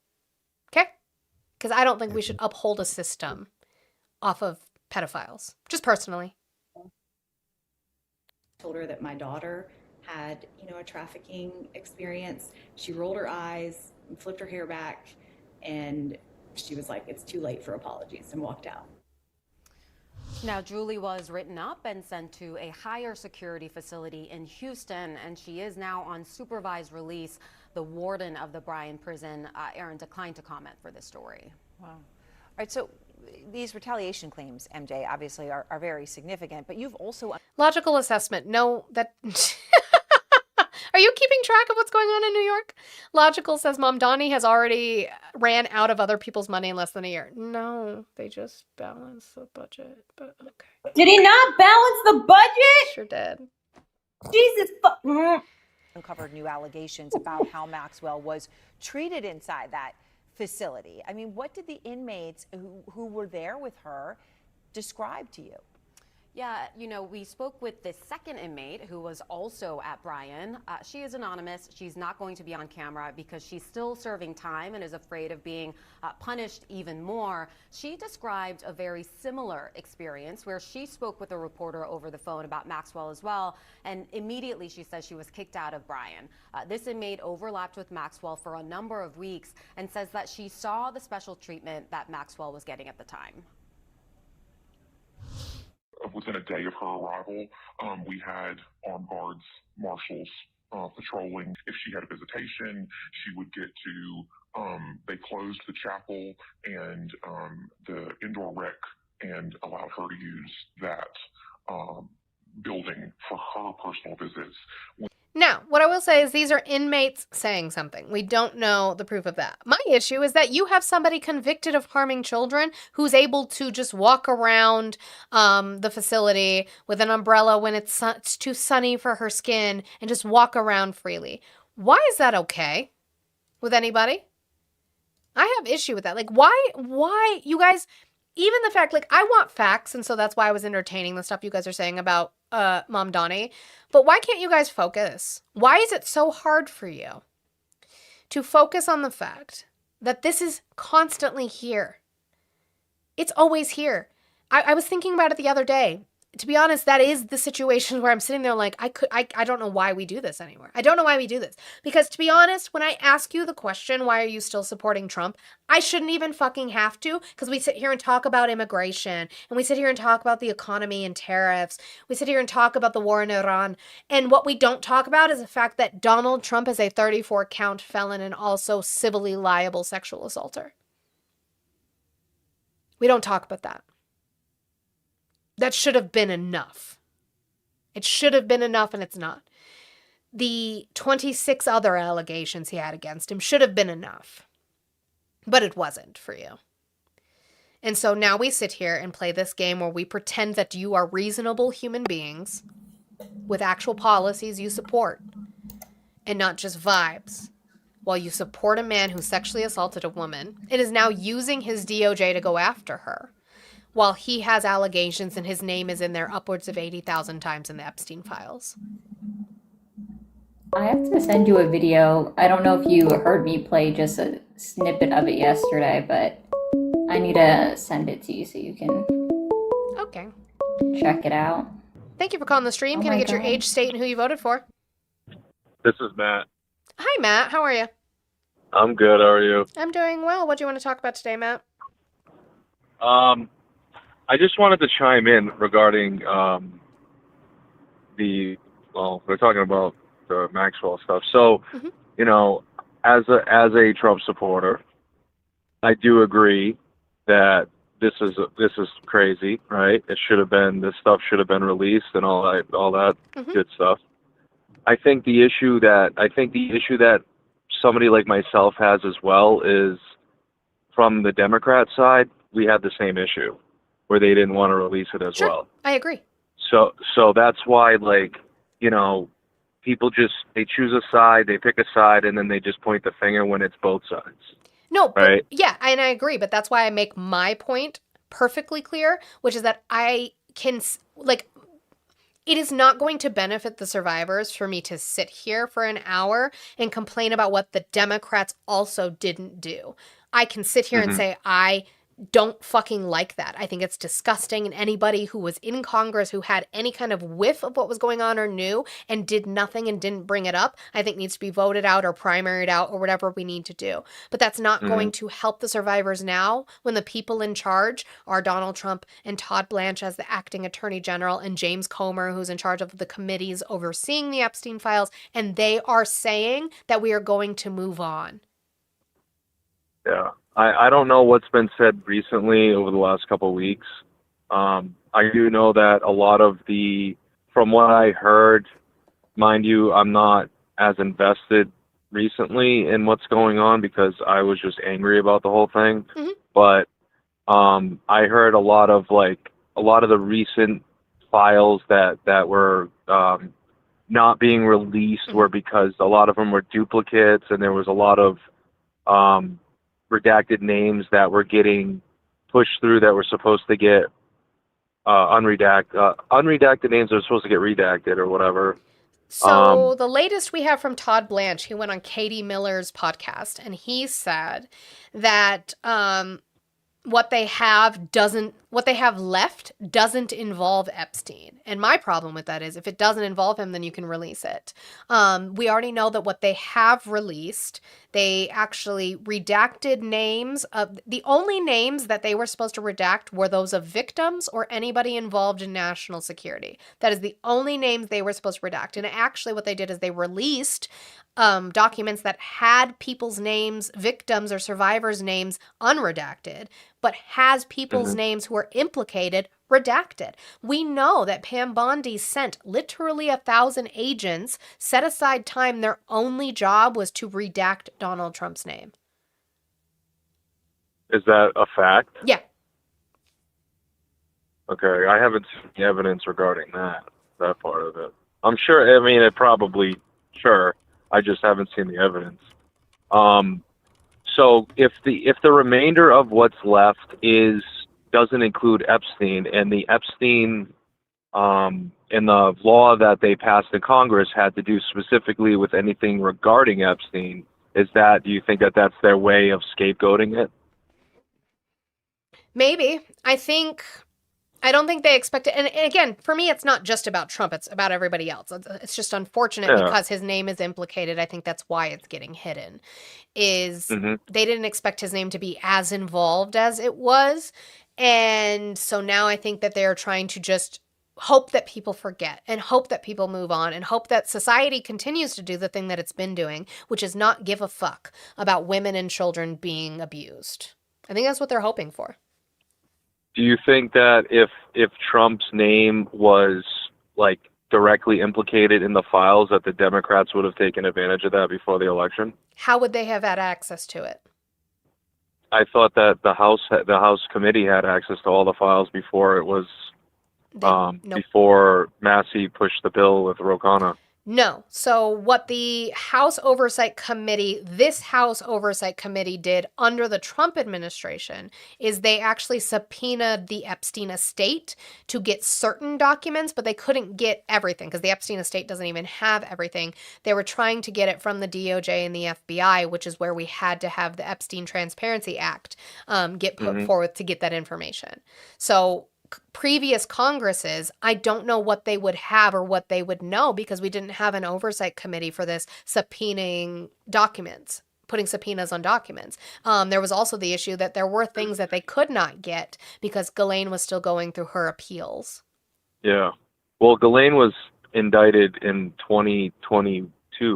Okay? Because I don't think we should uphold a system off of pedophiles. Just personally. Told her that my daughter had, a trafficking experience. She rolled her eyes and flipped her hair back, and she was like, it's too late for apologies, and walked out. Now, Julie was written up and sent to a higher security facility in Houston, and she is now on supervised release. The warden of the Bryan prison, Aaron, declined to comment for this story. Wow. All right, so these retaliation claims, MJ, obviously are very significant, but you've also... Logical assessment. No, that... Are you keeping track of what's going on in New York? Logical says Mamdani has already ran out of other people's money in less than a year. No, they just balanced the budget, but okay. Did he not balance the budget? Sure did. Jesus uncovered new allegations about how Maxwell was treated inside that facility. I mean, what did the inmates who were there with her describe to you? Yeah, you know, we spoke with the second inmate who was also at Bryan. She is anonymous. She's not going to be on camera because she's still serving time and is afraid of being punished even more. She described a very similar experience where she spoke with a reporter over the phone about Maxwell as well, and immediately she says she was kicked out of Bryan. This inmate overlapped with Maxwell for a number of weeks and says that she saw the special treatment that Maxwell was getting at the time. Within a day of her arrival, we had armed guards, marshals patrolling. If she had a visitation, she would get to, they closed the chapel and the indoor rec and allowed her to use that building for her personal visits. Now, what I will say is these are inmates saying something. We don't know the proof of that. My issue is that you have somebody convicted of harming children who's able to just walk around the facility with an umbrella when it's too sunny for her skin and just walk around freely. Why is that okay with anybody? I have issue with that. Like, why, you guys, even the fact, like, I want facts, and so that's why I was entertaining the stuff you guys are saying about Mamdani. But why can't you guys focus? Why is it so hard for you to focus on the fact that this is constantly here? It's always here. I was thinking about it the other day. To be honest, that is the situation where I'm sitting there like, I don't know why we do this anymore. I don't know why we do this. Because to be honest, when I ask you the question, why are you still supporting Trump? I shouldn't even fucking have to, because we sit here and talk about immigration, and we sit here and talk about the economy and tariffs. We sit here and talk about the war in Iran. And what we don't talk about is the fact that Donald Trump is a 34-count felon and also civilly liable sexual assaulter. We don't talk about that. That should have been enough. It should have been enough, and it's not. The 26 other allegations he had against him should have been enough. But it wasn't for you. And so now we sit here and play this game where we pretend that you are reasonable human beings with actual policies you support and not just vibes. While you support a man who sexually assaulted a woman, it is now using his DOJ to go after her, while he has allegations and his name is in there upwards of 80,000 times in the Epstein files. I have to send you a video. I don't know if you heard me play just a snippet of it yesterday, but I need to send it to you so you can Okay. check it out. Thank you for calling the stream. Oh Can I my get your God. age, state, and who you voted for? This is Matt. Hi, Matt. How are you? I'm good. How are you? I'm doing well. What do you want to talk about today, Matt? I just wanted to chime in regarding we're talking about the Maxwell stuff. So, you know, as a Trump supporter, I do agree that this is crazy, right? This stuff should have been released and all that good stuff. I think the issue that somebody like myself has as well is from the Democrat side, we had the same issue where they didn't want to release it as well. I agree. So that's why, like, you know, people they choose a side, they pick a side, and then they just point the finger when it's both sides. No, but right? Yeah, and I agree, but that's why I make my point perfectly clear, which is that I can, like, it is not going to benefit the survivors for me to sit here for an hour and complain about what the Democrats also didn't do. I can sit here and say, I don't fucking like that. I think it's disgusting, and anybody who was in Congress who had any kind of whiff of what was going on or knew and did nothing and didn't bring it up, I think needs to be voted out or primaried out or whatever we need to do. But that's not going to help the survivors now when the people in charge are Donald Trump and Todd Blanche as the acting attorney general and James Comer, who's in charge of the committees overseeing the Epstein files, and they are saying that we are going to move on. Yeah. I don't know what's been said recently over the last couple of weeks. I do know that a lot of from what I heard, mind you, I'm not as invested recently in what's going on because I was just angry about the whole thing. But I heard a lot of the recent files that were not being released were because a lot of them were duplicates, and there was a lot of redacted names that were getting pushed through that were supposed to get unredacted names that are supposed to get redacted or whatever. So the latest we have from Todd Blanche, he went on Katie Miller's podcast, and he said that what they have left doesn't involve Epstein. And my problem with that is if it doesn't involve him, then you can release it. We already know that what they have released, they actually redacted names of the only names that they were supposed to redact were those of victims or anybody involved in national security. That is the only names they were supposed to redact. And actually what they did is they released documents that had people's names, victims or survivors' names unredacted, but has people's names who are implicated redacted. We know that Pam Bondi sent literally 1,000 agents, set aside time, their only job was to redact Donald Trump's name. Is that a fact? Yeah. Okay, I haven't seen the evidence regarding that part of it. I'm sure, I mean, sure, I just haven't seen the evidence. So if the remainder of what's left doesn't include Epstein, and the Epstein in the law that they passed in Congress had to do specifically with anything regarding Epstein, do you think that that's their way of scapegoating it? Maybe. I don't think they expect it. And again, for me, it's not just about Trump. It's about everybody else. It's just unfortunate because his name is implicated. I think that's why it's getting hidden. They didn't expect his name to be as involved as it was. And so now I think that they're trying to just hope that people forget and hope that people move on and hope that society continues to do the thing that it's been doing, which is not give a fuck about women and children being abused. I think that's what they're hoping for. Do you think that if Trump's name was directly implicated in the files, that the Democrats would have taken advantage of that before the election? How would they have had access to it? I thought that the House committee had access to all the files before it was before Massey pushed the bill with Ro Khanna. No. So what the House Oversight Committee did under the Trump administration is they actually subpoenaed the Epstein estate to get certain documents, but they couldn't get everything because the Epstein estate doesn't even have everything. They were trying to get it from the DOJ and the FBI, which is where we had to have the Epstein Transparency Act get put forward to get that information. So previous Congresses, I don't know what they would have or what they would know because we didn't have an oversight committee for this subpoenaing documents, putting subpoenas on documents. There was also the issue that there were things that they could not get because Ghislaine was still going through her appeals. Yeah. Well, Ghislaine was indicted in 2022,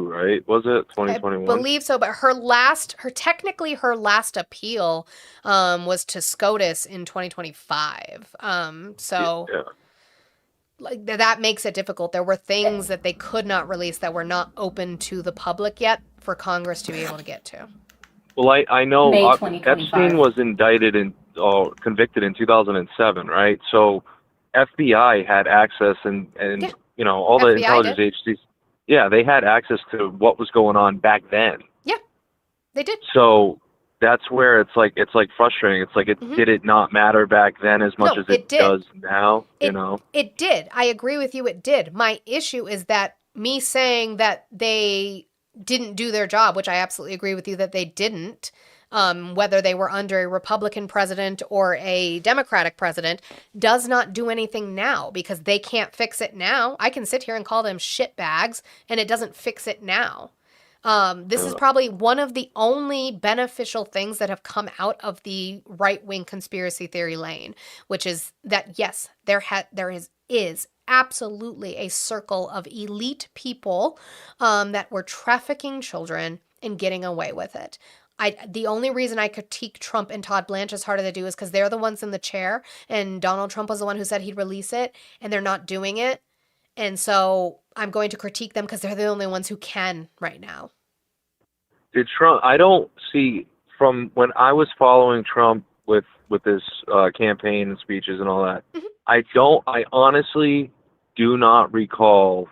right? Was it 2021? I believe so, but her last appeal was to SCOTUS in 2025. Like that makes it difficult. There were things that they could not release that were not open to the public yet for Congress to be able to get to. Well, I know Epstein was indicted and convicted in 2007, right? So FBI had access and all the intelligence agencies. Yeah, they had access to what was going on back then. Yeah, they did. So that's where it's frustrating. It's like did it not matter back then as much as it does now? It did. I agree with you. It did. My issue is that me saying that they didn't do their job, which I absolutely agree with you that they didn't. whether they were under a Republican president or a Democratic president, does not do anything now because they can't fix it now. I can sit here and call them shitbags, and it doesn't fix it now. This is probably one of the only beneficial things that have come out of the right-wing conspiracy theory lane, which is that, yes, there is absolutely a circle of elite people that were trafficking children and getting away with it. The only reason I critique Trump and Todd Blanche as hard as I do is because they're the ones in the chair, and Donald Trump was the one who said he'd release it, and they're not doing it. And so I'm going to critique them because they're the only ones who can right now. Did Trump? I don't see, from when I was following Trump with his campaign and speeches and all that. I honestly do not recall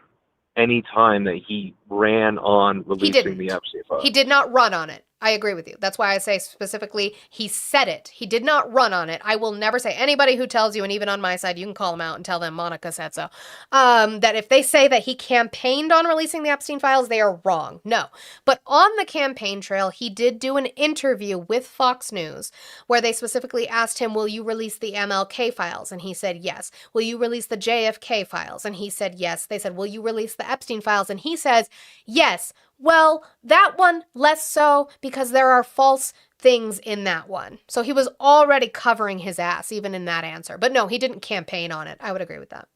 any time that he ran on releasing the Epstein files. He did not run on it. I agree with you. That's why I say specifically he said it. He did not run on it. I will never say, anybody who tells you, and even on my side, you can call them out and tell them Monica said so, that if they say that he campaigned on releasing the Epstein files, they are wrong. No. But on the campaign trail, he did do an interview with Fox News where they specifically asked him, will you release the MLK files? And he said yes. Will you release the JFK files? And he said yes. They said, will you release the Epstein files? And he says yes. Well, that one less so because there are false things in that one. So he was already covering his ass even in that answer. But no, he didn't campaign on it. I would agree with that.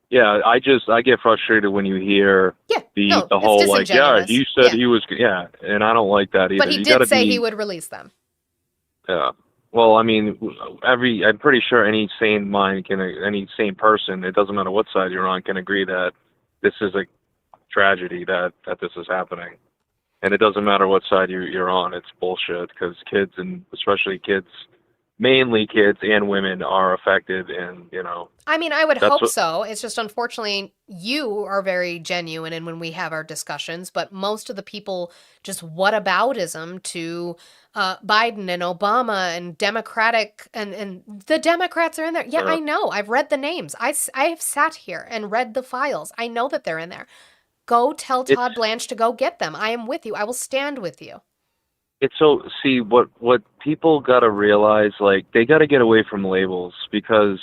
Yeah, I get frustrated when you hear the whole like, yeah, he said he was, and I don't like that either. But he did say he would release them. Yeah. Well, I mean, I'm pretty sure any sane mind any sane person, it doesn't matter what side you're on, can agree that this is a tragedy that this is happening, and it doesn't matter what side you're on. It's bullshit because kids, and especially kids, mainly kids and women, are affected, and I mean, I would hope so. It's just unfortunately you are very genuine and when we have our discussions, but most of the people just whataboutism to Biden and Obama and Democratic and the Democrats are in there. Yeah, I know. I've read the names. I have sat here and read the files. I know that they're in there. Go tell Todd Blanche to go get them. I am with you. I will stand with you. It's so, see, what people got to realize, like, they got to get away from labels because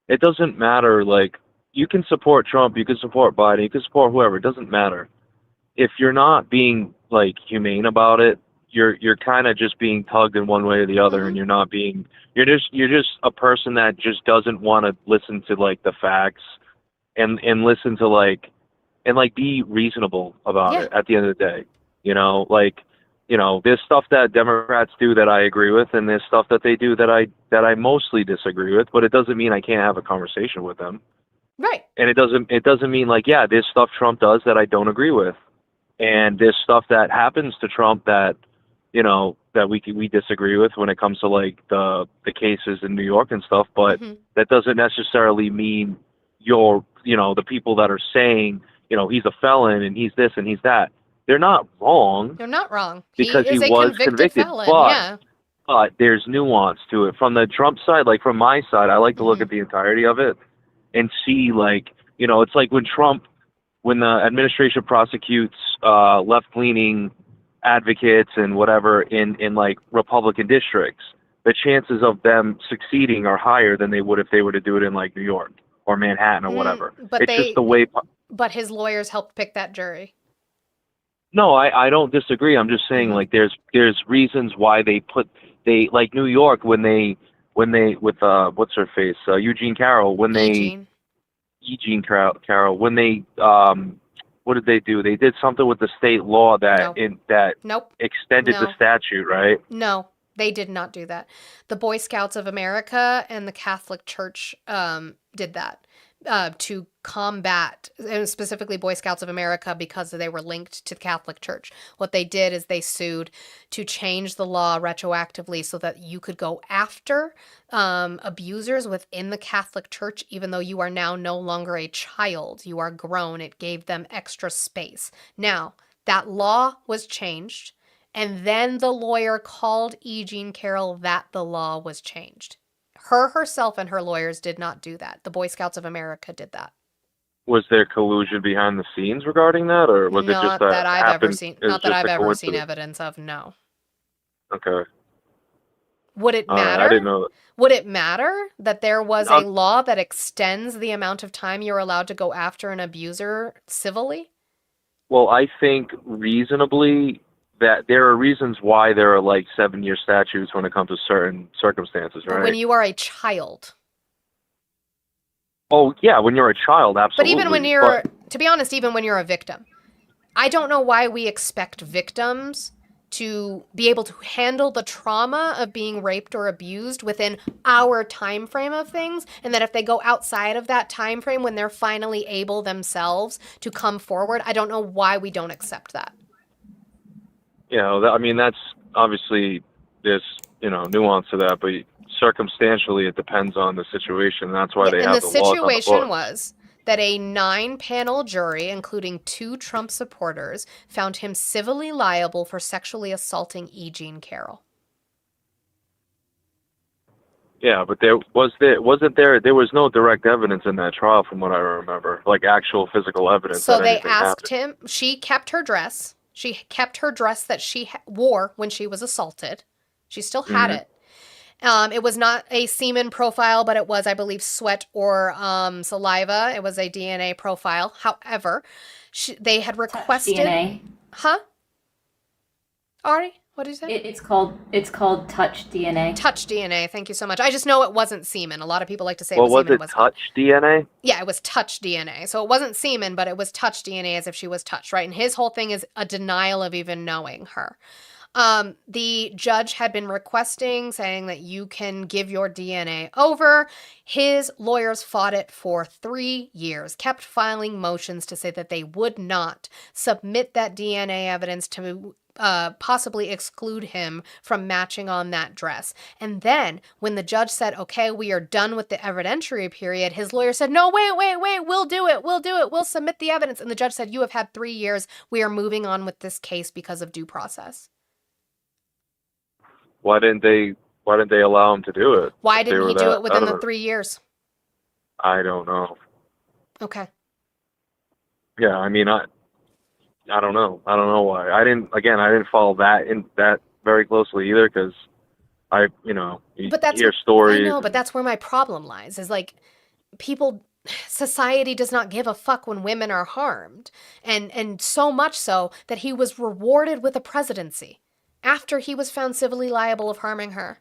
it doesn't matter. Like, you can support Trump, you can support Biden, you can support whoever. It doesn't matter. If you're not being, like, humane about it, you're kind of just being tugged in one way or the other, and you're not being, you're just a person that just doesn't want to listen to, like, the facts and listen to, like, and like be reasonable about it at the end of the day. There's stuff that Democrats do that I agree with, and there's stuff that they do that I mostly disagree with, but it doesn't mean I can't have a conversation with them. Right. And it doesn't mean like, there's stuff Trump does that I don't agree with. And there's stuff that happens to Trump that, that we disagree with when it comes to like the cases in New York and stuff, but that doesn't necessarily mean the people that are saying, he's a felon and he's this and he's that. They're not wrong. They're not wrong. Because he was convicted. Felon, but there's nuance to it. From the Trump side, like from my side, I like to look at the entirety of it and see like, it's like when the administration prosecutes left-leaning advocates and whatever in like Republican districts, the chances of them succeeding are higher than they would if they were to do it in like New York or Manhattan or whatever. But it's just the way. But his lawyers helped pick that jury. No, I don't disagree. I'm just saying like there's reasons why they like New York when they with what's her face Eugene Carroll when they Eugene Carroll when they what did they do? They did something with the state law that extended the statute, right? No. They did not do that. The Boy Scouts of America and the Catholic Church did that to combat, and specifically Boy Scouts of America because they were linked to the Catholic Church. What they did is they sued to change the law retroactively so that you could go after abusers within the Catholic Church, even though you are now no longer a child. You are grown. It gave them extra space. Now, that law was changed. And then the lawyer called E. Jean Carroll that the law was changed. Herself and her lawyers did not do that. The Boy Scouts of America did that. Was there collusion behind the scenes regarding that, or was it just that I've happened? ever seen? Not that I've ever seen evidence of. No. Okay. Would it All right. I matter? didn't know that. Would it matter that there was a Um, law that extends the amount of time you're allowed to go after an abuser civilly? Well, I think reasonably that there are reasons why there are like 7-year statutes when it comes to certain circumstances, But when right? you are a child. Oh, yeah, when you're a child, But absolutely. even when you're, to be honest, even when you're a victim, I don't know why we expect victims to be able to handle the trauma of being raped or abused within our time frame of things, and that if they go outside of that time frame when they're finally able themselves to come forward, I don't know why we don't accept that. you know, I mean, that's obviously there's, nuance to that, but circumstantially it depends on the situation. That's why they And have the the laws on the situation books. was that a 9-panel jury, including 2 Trump supporters, found him civilly liable for sexually assaulting E. Jean Carroll. Yeah, but there was no direct evidence in that trial from what I remember, like actual physical evidence So that they anything asked happened. him, she kept her dress. She kept her dress that she wore when she was assaulted. She still had Mhm. it. It was not a semen profile, but it was, I believe, sweat or saliva. It was a DNA profile. However, they had requested. DNA. Huh? Ari, what did you say? It's called touch DNA. Touch DNA. Thank you so much. I just know it wasn't semen. A lot of people like to say Well, it was was semen. it touch DNA? Yeah, it was touch DNA. So it wasn't semen, but it was touch DNA as if she was touched, right? And his whole thing is a denial of even knowing her. The judge had been requesting, saying that you can give your DNA over. His lawyers fought it for 3 years, kept filing motions to say that they would not submit that DNA evidence to possibly exclude him from matching on that dress. And then when the judge said, okay, we are done with the evidentiary period, his lawyer said, no, wait, we'll do it. We'll submit the evidence. And the judge said, you have had 3 years. We are moving on with this case because of due process. Why didn't they allow him to do it? Why if they didn't were he do that it within the adamant? 3 years? I don't know. Okay. Yeah, I mean, I don't know. I don't know why. I didn't follow that very closely either, because you But that's, hear stories. I know, but that's where my problem lies, is like society does not give a fuck when women are harmed. And so much so that he was rewarded with a presidency after he was found civilly liable of harming her.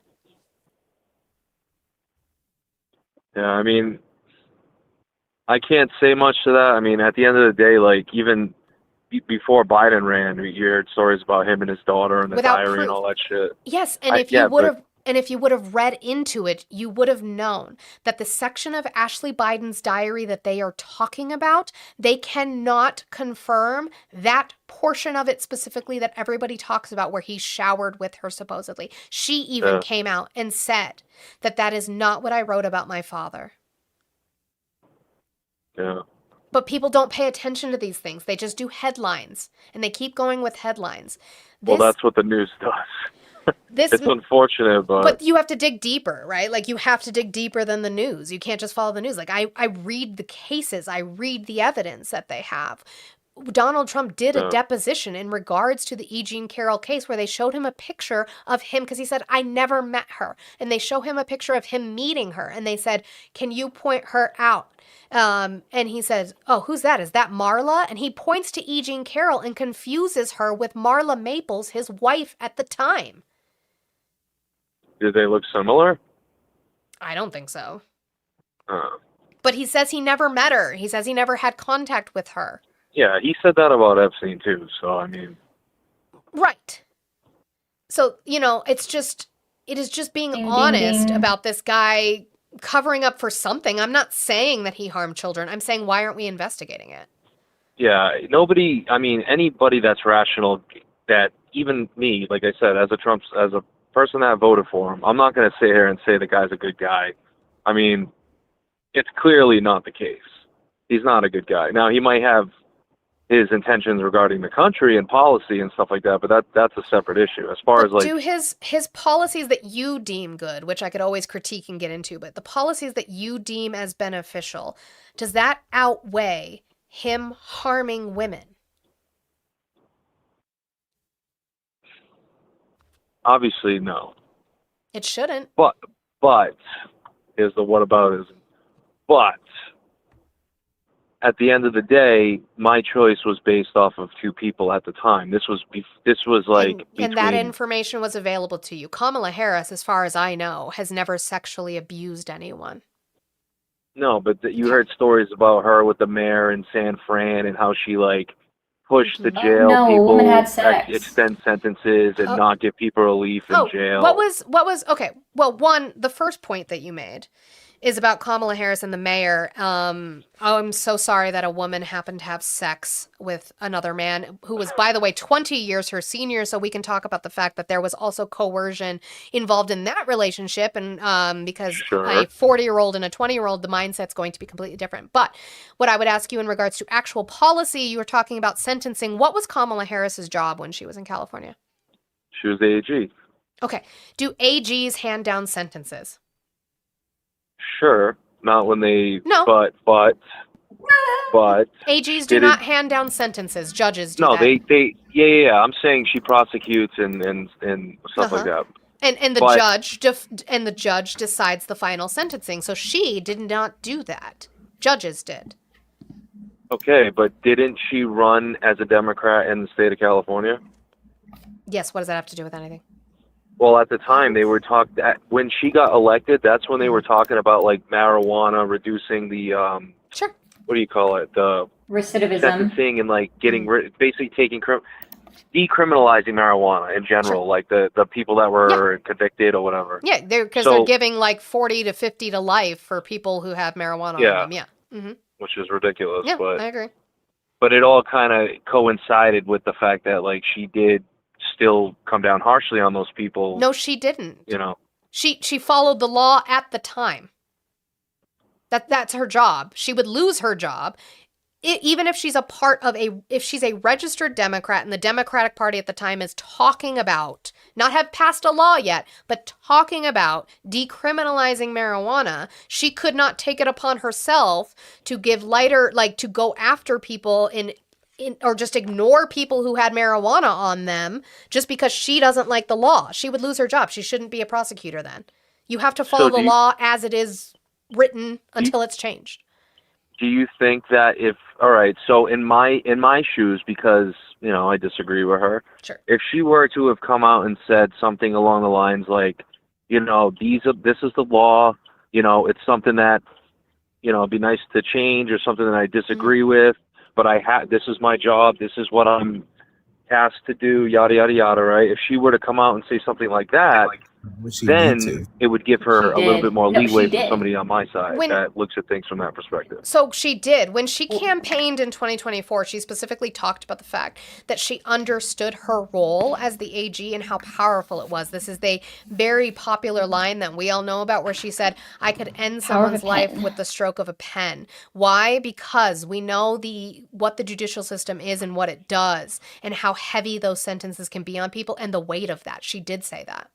Yeah, I mean, I can't say much to that. I mean, at the end of the day, like, even before Biden ran, we heard stories about him and his daughter and the Without diary proof. and all that shit. Yes, and if you would have read into it, you would have known that the section of Ashley Biden's diary that they are talking about, they cannot confirm that portion of it specifically that everybody talks about where he showered with her supposedly. She even came out and said that that is not what I wrote about my father. Yeah. But people don't pay attention to these things. They just do headlines, and they keep going with headlines. Well, that's what the news does. This It's unfortunate, But you have to dig deeper, right? Like, you have to dig deeper than the news. You can't just follow the news. Like, I read the cases. I read the evidence that they have. Donald Trump did a deposition in regards to the E. Jean Carroll case where they showed him a picture of him because he said, I never met her. And they show him a picture of him meeting her. And they said, can you point her out? And he says, oh, who's that? Is that Marla? And he points to E. Jean Carroll and confuses her with Marla Maples, his wife at the time. Did they look similar? I don't think so. But he says he never met her. He says he never had contact with her. Yeah, he said that about Epstein too. So I mean, right. So it is just being honest about this guy covering up for something. I'm not saying that he harmed children. I'm saying, why aren't we investigating it? yeah, anybody that's rational, that even me, like I said, as a person that voted for him, I'm not going to sit here and say the guy's a good guy. I mean, it's clearly not the case. He's not a good guy. Now, he might have his intentions regarding the country and policy and stuff like that, but that's a separate issue. As far as like, do his policies that you deem good, which I could always critique and get into, but the policies that you deem as beneficial, does that outweigh him harming women? Obviously, no. It shouldn't. But here's the whataboutism. But at the end of the day, my choice was based off of two people at the time. This was like And that between- information was available to you. Kamala Harris, as far as I know, has never sexually abused anyone. No, but you heard stories about her with the mayor in San Fran and how she like pushed the jail No, a people woman had sex. extend sentences and not give people relief in jail. What was okay? Well, one, the first point that you made is about Kamala Harris and the mayor. I'm so sorry that a woman happened to have sex with another man who was, by the way, 20 years her senior. So we can talk about the fact that there was also coercion involved in that relationship. And because Sure. a 40-year-old and a 20-year-old, the mindset's going to be completely different. But what I would ask you in regards to actual policy, you were talking about sentencing. What was Kamala Harris's job when she was in California? She was the AG. Okay. Do AGs hand down sentences? Sure, not when they. No. But. AGs do did not it- hand down sentences. Judges do No, that. they. Yeah. I'm saying she prosecutes and stuff like Uh-huh. that. And the But- judge decides the final sentencing. So she did not do that. Judges did. Okay, but didn't she run as a Democrat in the state of California? Yes. What does that have to do with anything? Well, at the time they were when she got elected. That's when they were talking about like marijuana, reducing the Sure. What do you call it? The Recidivism. sentencing and like getting basically taking decriminalizing marijuana in general, like the people that were convicted or whatever. Yeah, because So- they're giving like 40 to 50 to life for people who have marijuana Yeah. on them. Yeah. Mm-hmm. Which is ridiculous. Yeah, but I agree. but it all kind of coincided with the fact that like she did still come down harshly on those people. No, she didn't. You know. She followed the law at the time. That's her job. She would lose her job even if she's if she's a registered Democrat and the Democratic Party at the time is talking about, not have passed a law yet, but talking about decriminalizing marijuana, she could not take it upon herself to give to go after people or just ignore people who had marijuana on them just because she doesn't like the law. She would lose her job. She shouldn't be a prosecutor then. You have to follow the law as it is written until it's changed. Do you think that all right, so in my shoes, because, you know, I disagree with her. Sure. If she were to have come out and said something along the lines like, you know, this is the law, you know, it's something that, you know, it'd be nice to change or something that I disagree with, but this is my job, this is what I'm tasked to do, yada, yada, yada, right? If she were to come out and say something like that, then it would give her a little bit more leeway from somebody on my side that looks at things from that perspective. So she did. When she campaigned in 2024, she specifically talked about the fact that she understood her role as the AG and how powerful it was. This is the very popular line that we all know about where she said, I could end Power of a someone's life pen. with the stroke of a pen. Why? Because we know what the judicial system is and what it does and how heavy those sentences can be on people and the weight of that. She did say that.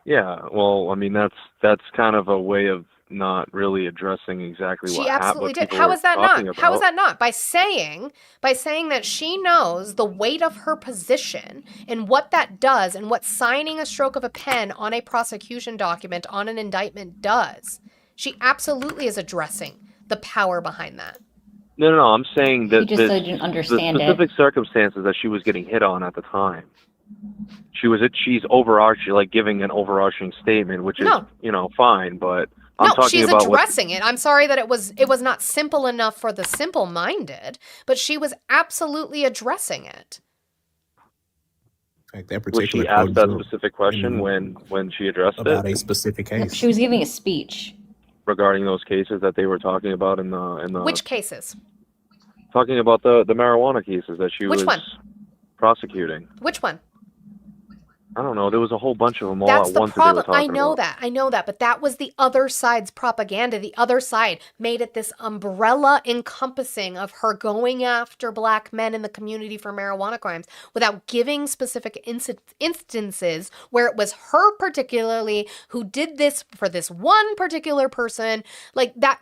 Yeah, well, I mean, that's kind of a way of not really addressing exactly She what absolutely did. people How were is that talking not? How is about. that not? By saying that she knows the weight of her position and what that does and what signing a stroke of a pen on a prosecution document on an indictment does. She absolutely is addressing the power behind that. No, I'm saying that just didn't understand the it. specific circumstances that she was getting hit on at the time. She's overarching, like giving an overarching statement, which is, No. you know, fine, but I'm No, talking she's about addressing it. I'm sorry that it was not simple enough for the simple-minded, but she was absolutely addressing it. Like that was particular she asked that quote specific question when she addressed about it a specific case. She was giving a speech. regarding those cases that they were talking about in the Which cases? talking about the marijuana cases that she Which was one? prosecuting. Which one? I don't know. There was a whole bunch of them all That's at the once that they were problem. I talking know about. that, but that was the other side's propaganda. The other side made it this umbrella encompassing of her going after black men in the community for marijuana crimes without giving specific instances where it was her particularly who did this for this one particular person. Like that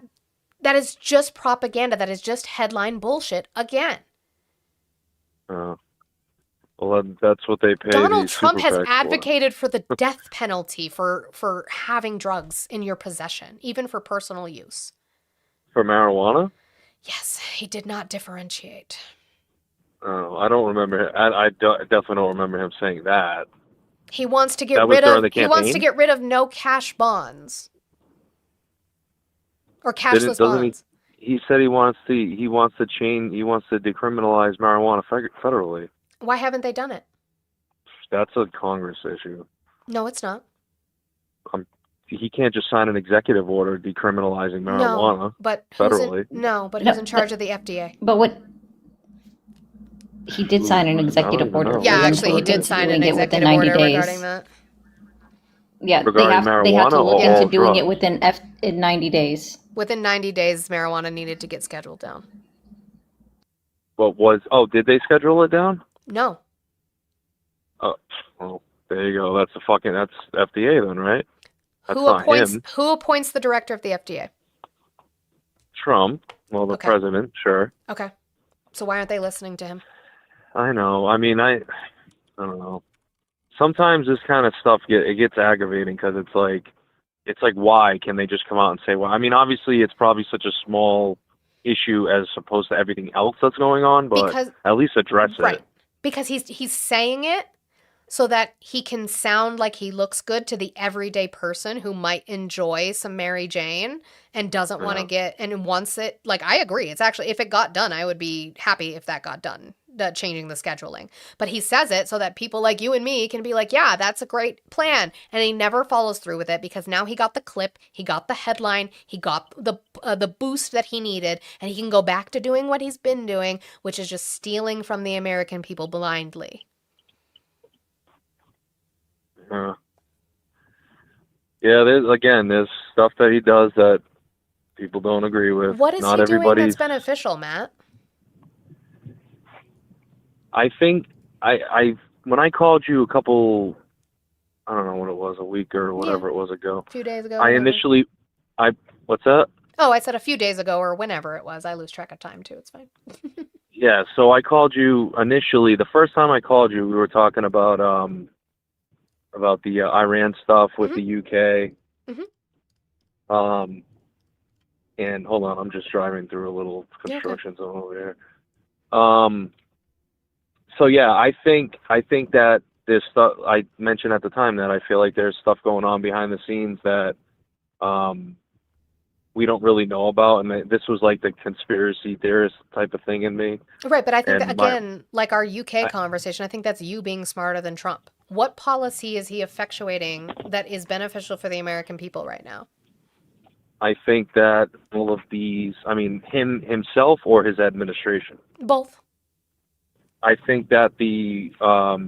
is just propaganda. That is just headline bullshit again. Well, Well, that's what they pay Donald these Trump super has PACs for. advocated for the death penalty for having drugs in your possession, even for personal use. For marijuana? Yes, he did not differentiate. Oh, I don't remember. Definitely don't remember him saying that. He wants to get That was rid during of the he wants to campaign? get rid of no cash bonds or cashless Doesn't bonds. he said he wants to decriminalize marijuana federally. Why haven't they done it? That's a Congress issue. No, it's not. He can't just sign an executive order decriminalizing marijuana No, but federally. who's in charge of the FDA? But what he did sign an executive even order. know. Yeah, Who's in actually, he charge did of sign it? an Doing it within executive 90 order days. regarding that. Yeah, Regarding they have to marijuana look or into all doing it drugs? within in 90 days. Within 90 days, marijuana needed to get scheduled down. Did they schedule it down? No, Oh, well, there you go. That's FDA then, right? That's who not appoints him. who appoints the director of the FDA? Trump. Well, the Okay. president, sure. Okay, so why aren't they listening to him? I know. I mean, I don't know. Sometimes this kind of stuff gets aggravating because it's like why can they just come out and say, well, I mean, obviously it's probably such a small issue as opposed to everything else that's going on, but Because- at least address Right, it. because he's saying it so that he can sound like he looks good to the everyday person who might enjoy some Mary Jane and doesn't want to get and wants it. Like, I agree. It's actually, if it got done, I would be happy if that got done, changing the scheduling. But he says it so that people like you and me can be like, yeah, that's a great plan. And he never follows through with it because now he got the clip, he got the headline, he got the boost that he needed, and he can go back to doing what he's been doing, which is just stealing from the American people blindly. Yeah, there's stuff that he does that people don't agree with. What is Not he doing everybody's. that's beneficial, Matt? I think I when I called you a couple, I don't know what it was, a week or whatever it was ago. A few days ago. I whatever. initially, what's that? Oh, I said a few days ago or whenever it was. I lose track of time too. It's fine. Yeah, so I called you initially. The first time I called you, we were talking about the Iran stuff with the UK. And hold on, I'm just driving through a little construction zone over here. So yeah, I think that there's stuff I mentioned at the time that I feel like there's stuff going on behind the scenes that we don't really know about, and this was like the conspiracy theorist type of thing in me. Right, but I think And that, again, like our UK conversation, I think that's you being smarter than Trump. What policy is he effectuating that is beneficial for the American people right now? I think that all of these, I mean, himself or his administration. Both. I think that the what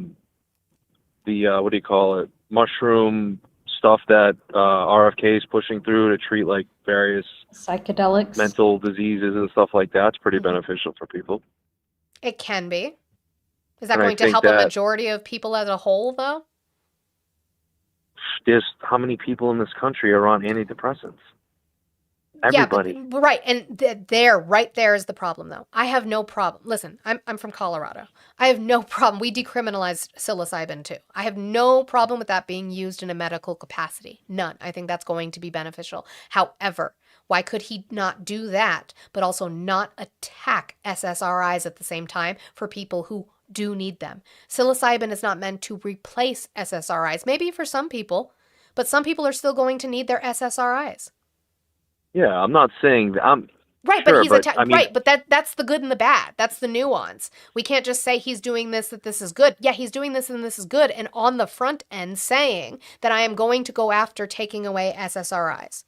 do you call it, mushroom stuff that RFK is pushing through to treat like various Psychedelics. mental diseases and stuff like that's pretty beneficial for people. It can be. Is that And I going to think help a that- majority of people as a whole, though? There's how many people in this country are on antidepressants? Everybody. Yeah, but, right. And right there is the problem, though. I have no problem. Listen, I'm from Colorado. I have no problem. We decriminalized psilocybin, too. I have no problem with that being used in a medical capacity. None. I think that's going to be beneficial. However, why could he not do that, but also not attack SSRIs at the same time for people who do need them? Psilocybin is not meant to replace SSRIs. Maybe for some people, but some people are still going to need their SSRIs. Yeah, I'm not saying that. I'm Right, sure, but he's I mean, right, but that's the good and the bad. That's the nuance. We can't just say he's doing this, that this is good. Yeah, he's doing this and this is good, and on the front end saying that I am going to go after taking away SSRIs.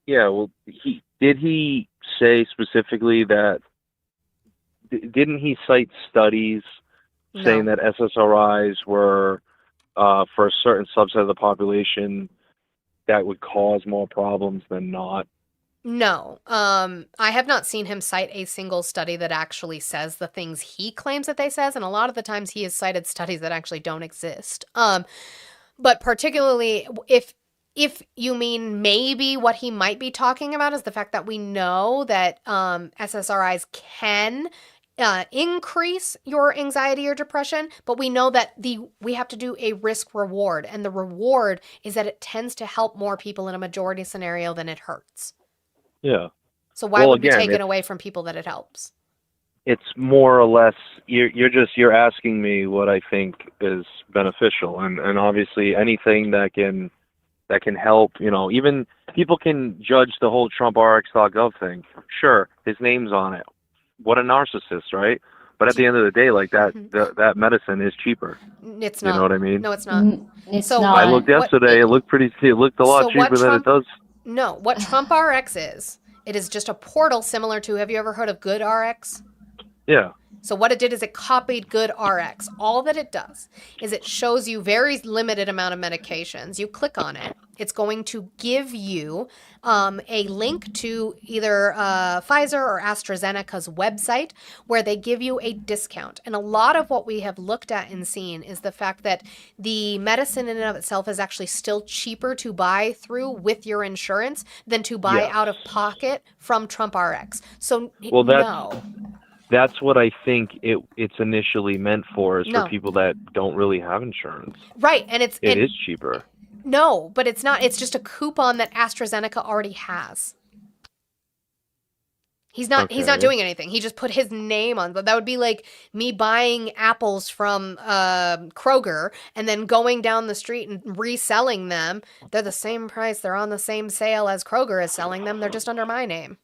Yeah, well, did he say specifically that? Didn't he cite studies saying that SSRIs were for a certain subset of the population that would cause more problems than not? No, I have not seen him cite a single study that actually says the things he claims that they says, and a lot of the times he has cited studies that actually don't exist. But particularly if you mean maybe what he might be talking about is the fact that we know that SSRIs can increase your anxiety or depression, but we know that we have to do a risk reward, and the reward is that it tends to help more people in a majority scenario than it hurts. Yeah. So why Well, would we again, take it it's- away from people that it helps? It's more or less you're asking me what I think is beneficial, and obviously anything that can help, even people can judge the whole TrumpRx.gov thing. Sure, his name's on it. What a narcissist, right? But at the end of the day, like that medicine is cheaper. It's You not. know what I mean? No, it's not. It's So not. I looked yesterday. It looked a lot So what cheaper than Trump- it does. No, what TrumpRx is, it is just a portal similar to, have you ever heard of GoodRx? Yeah. So what it did is it copied GoodRx. All that it does is it shows you very limited amount of medications. You click on it. It's going to give you a link to either Pfizer or AstraZeneca's website where they give you a discount. And a lot of what we have looked at and seen is the fact that the medicine in and of itself is actually still cheaper to buy through with your insurance than to buy Yes. out of pocket from TrumpRx. So Well, no. That's what I think it's initially meant for, is No. for people that don't really have insurance. Right, and It is cheaper. No, but it's not. It's just a coupon that AstraZeneca already has. He's not Okay. doing anything. He just put his name on. But that would be like me buying apples from Kroger and then going down the street and reselling them. They're the same price. They're on the same sale as Kroger is selling them. They're just under my name.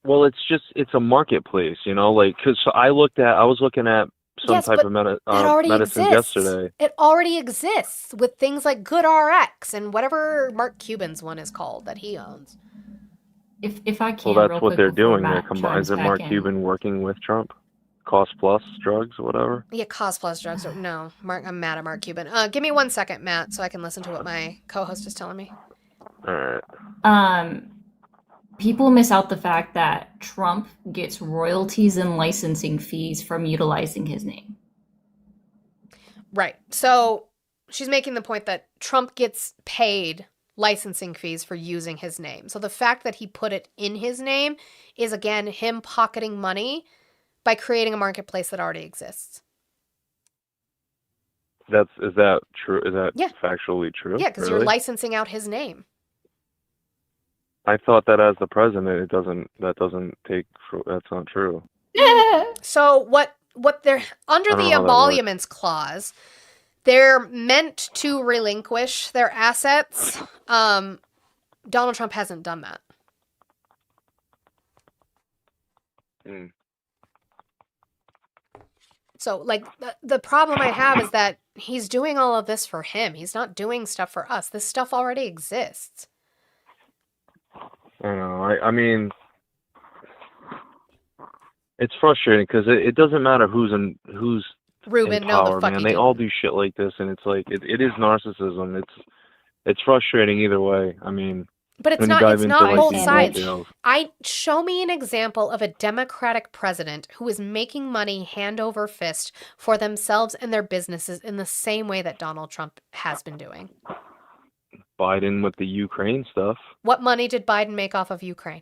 Well, it's a marketplace, because I was looking at some Yes, type but of that already medicine exists. yesterday. It already exists with things like GoodRx and whatever Mark Cuban's one is called that he owns. If I can, Well, real that's what quick they're before doing. They're Matt combining. chimes Is it back Mark in. Cuban working with Trump? Cost plus drugs or whatever? Yeah, cost plus drugs. No, I'm mad at Mark Cuban. Give me 1 second, Matt, so I can listen to what my co-host is telling me. All right. People miss out the fact that Trump gets royalties and licensing fees from utilizing his name. Right. So she's making the point that Trump gets paid licensing fees for using his name. So the fact that he put it in his name is, again, him pocketing money by creating a marketplace that already exists. Is that true? Is that Yeah. factually true? Yeah, because Really? you're licensing out his name. I thought that as the president, that's not true. So what they're under I don't the know how that works. emoluments clause, they're meant to relinquish their assets. Donald Trump hasn't done that. Mm. So like the problem I have is that he's doing all of this for him. He's not doing stuff for us. This stuff already exists. I know. I mean, it's frustrating because it doesn't matter who's in Ruben, no, power, the fuck man. you They do. all do shit like this, and it's like it is narcissism. It's frustrating either way. I mean, But it's when you not. dive It's into, not like, both the sides. details. Show me an example of a Democratic president who is making money hand over fist for themselves and their businesses in the same way that Donald Trump has been doing. Biden with the Ukraine stuff. What money did Biden make off of Ukraine?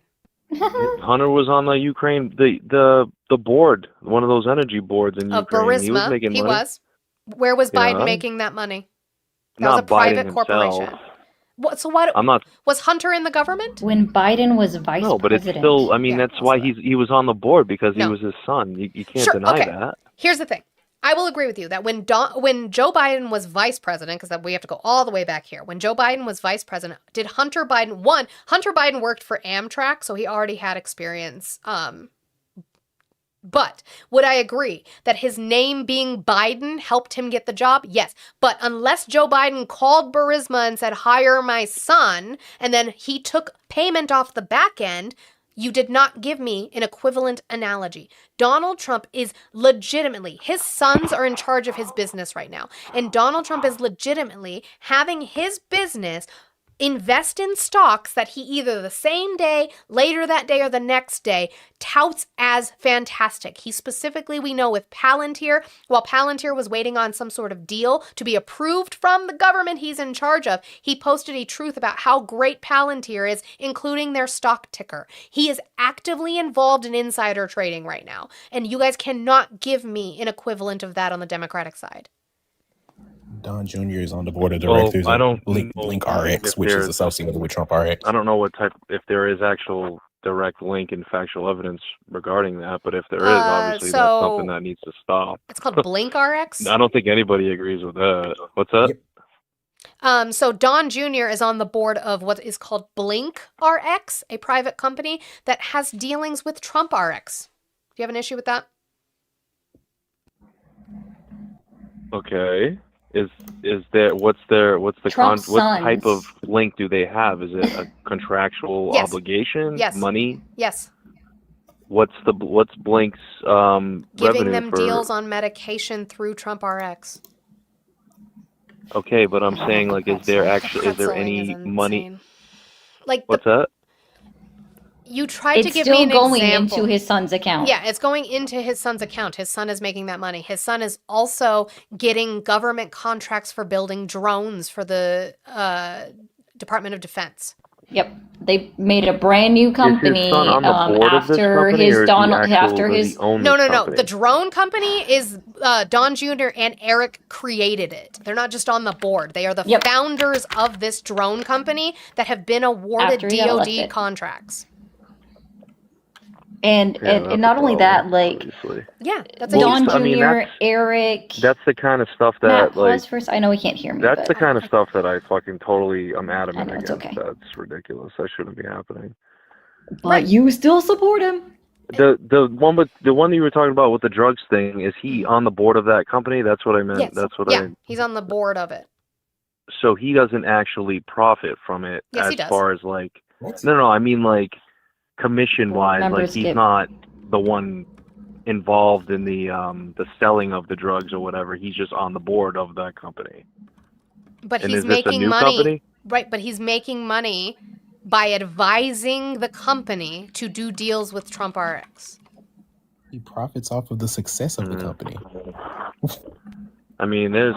Hunter was on the Ukraine the board, one of those energy boards in Of Ukraine. He was Burisma, making he money. was. Where was Biden Yeah. making that money? That Not was a private Biden corporation. himself. So what? I'm not. Was Hunter in the government? When Biden was vice No, but it's president. still. I mean, Yeah, that's why he was on the board, because No. he was his son. You can't Sure, deny okay. that. Here's the thing. I will agree with you that when Joe Biden was vice president, because we have to go all the way back here. When Joe Biden was vice president, did Hunter Biden worked for Amtrak, so he already had experience. But would I agree that his name being Biden helped him get the job? Yes. But unless Joe Biden called Burisma and said, hire my son, and then he took payment off the back end, you did not give me an equivalent analogy. Donald Trump is legitimately, his sons are in charge of his business right now. And Donald Trump is legitimately having his business invest in stocks that he either the same day, later that day, or the next day touts as fantastic. He specifically, we know with Palantir, while Palantir was waiting on some sort of deal to be approved from the government he's in charge of, he posted a truth about how great Palantir is, including their stock ticker. He is actively involved in insider trading right now, and you guys cannot give me an equivalent of that on the Democratic side. Don Jr. is on the board of Well, directors I of don't Blink know RX, if which is there's, associated with Trump RX. I don't know what type, if there is actual direct link and factual evidence regarding that, but if there is, obviously that's something that needs to stop. It's called Blink RX. I don't think anybody agrees with that. What's that? So Don Jr. is on the board of what is called Blink RX, a private company that has dealings with Trump RX. Do you have an issue with that? Okay. Is there what's the Trump's what type sons. of link do they have? Is it a contractual Yes. obligation? Yes. Money? Yes. What's Blink's Giving revenue them for? deals on medication through Trump RX. Okay, but I'm saying like, is there Pretzeling any is money? Like What's that? you tried to It's give still me an going example. into his son's account. Yeah, it's going into his son's account. His son is making that money. His son is also getting government contracts for building drones for the Department of Defense. Yep. They made a brand new company son on the board of this after company, his or is he Donald actual- after does he his own No, this no, no. company? The drone company is Don Jr. and Eric created it. They're not just on the board. They are the founders of this drone company that have been awarded After he got DoD elected. contracts. And Yeah, and that's a not only that, like obviously. Yeah, that's Well, a Don huge I mean, Jr., that's- Eric. That's the kind of stuff Matt, that like. pause first. I know he can't hear me. That's but the kind of stuff that I fucking totally am adamant I know, it's against. okay. That's ridiculous. That shouldn't be happening. But you still support him. The one that you were talking about with the drugs thing, is he on the board of that company? That's what I meant. Yes. That's what Yeah, he's on the board of it. So he doesn't actually profit from it Yes, as he does. far as like no, I mean like commission wise, like members he's get- not the one involved in the selling of the drugs or whatever. He's just on the board of that company. But And he's is this a making new money. company? Right, but he's making money by advising the company to do deals with Trump RX. He profits off of the success of the Mm-hmm. company. I mean, there's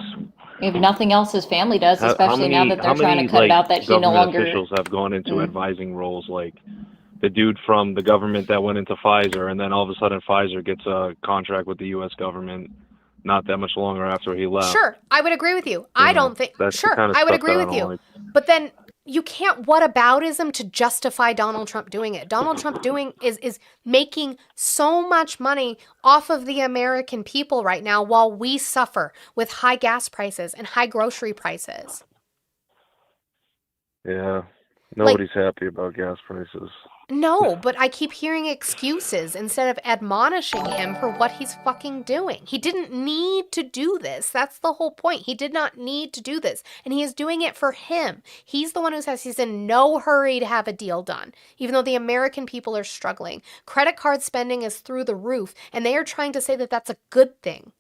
If nothing else, his family does, how especially now that they're how trying many, to cut it like, out that he no government longer. officials have gone into Mm. advising roles, like the dude from the government that went into Pfizer, and then all of a sudden Pfizer gets a contract with the U.S. government not that much longer after he left. Sure, I would agree with you. I don't think. That's the Sure, kind of I would stuff agree that with I you. don't like. But then you can't whataboutism to justify Donald Trump doing it. Donald Trump is making so much money off of the American people right now while we suffer with high gas prices and high grocery prices. Yeah, nobody's happy about gas prices. No, but I keep hearing excuses instead of admonishing him for what he's fucking doing. He didn't need to do this. That's the whole point. He did not need to do this. And he is doing it for him. He's the one who says he's in no hurry to have a deal done, even though the American people are struggling. Credit card spending is through the roof, and they are trying to say that that's a good thing.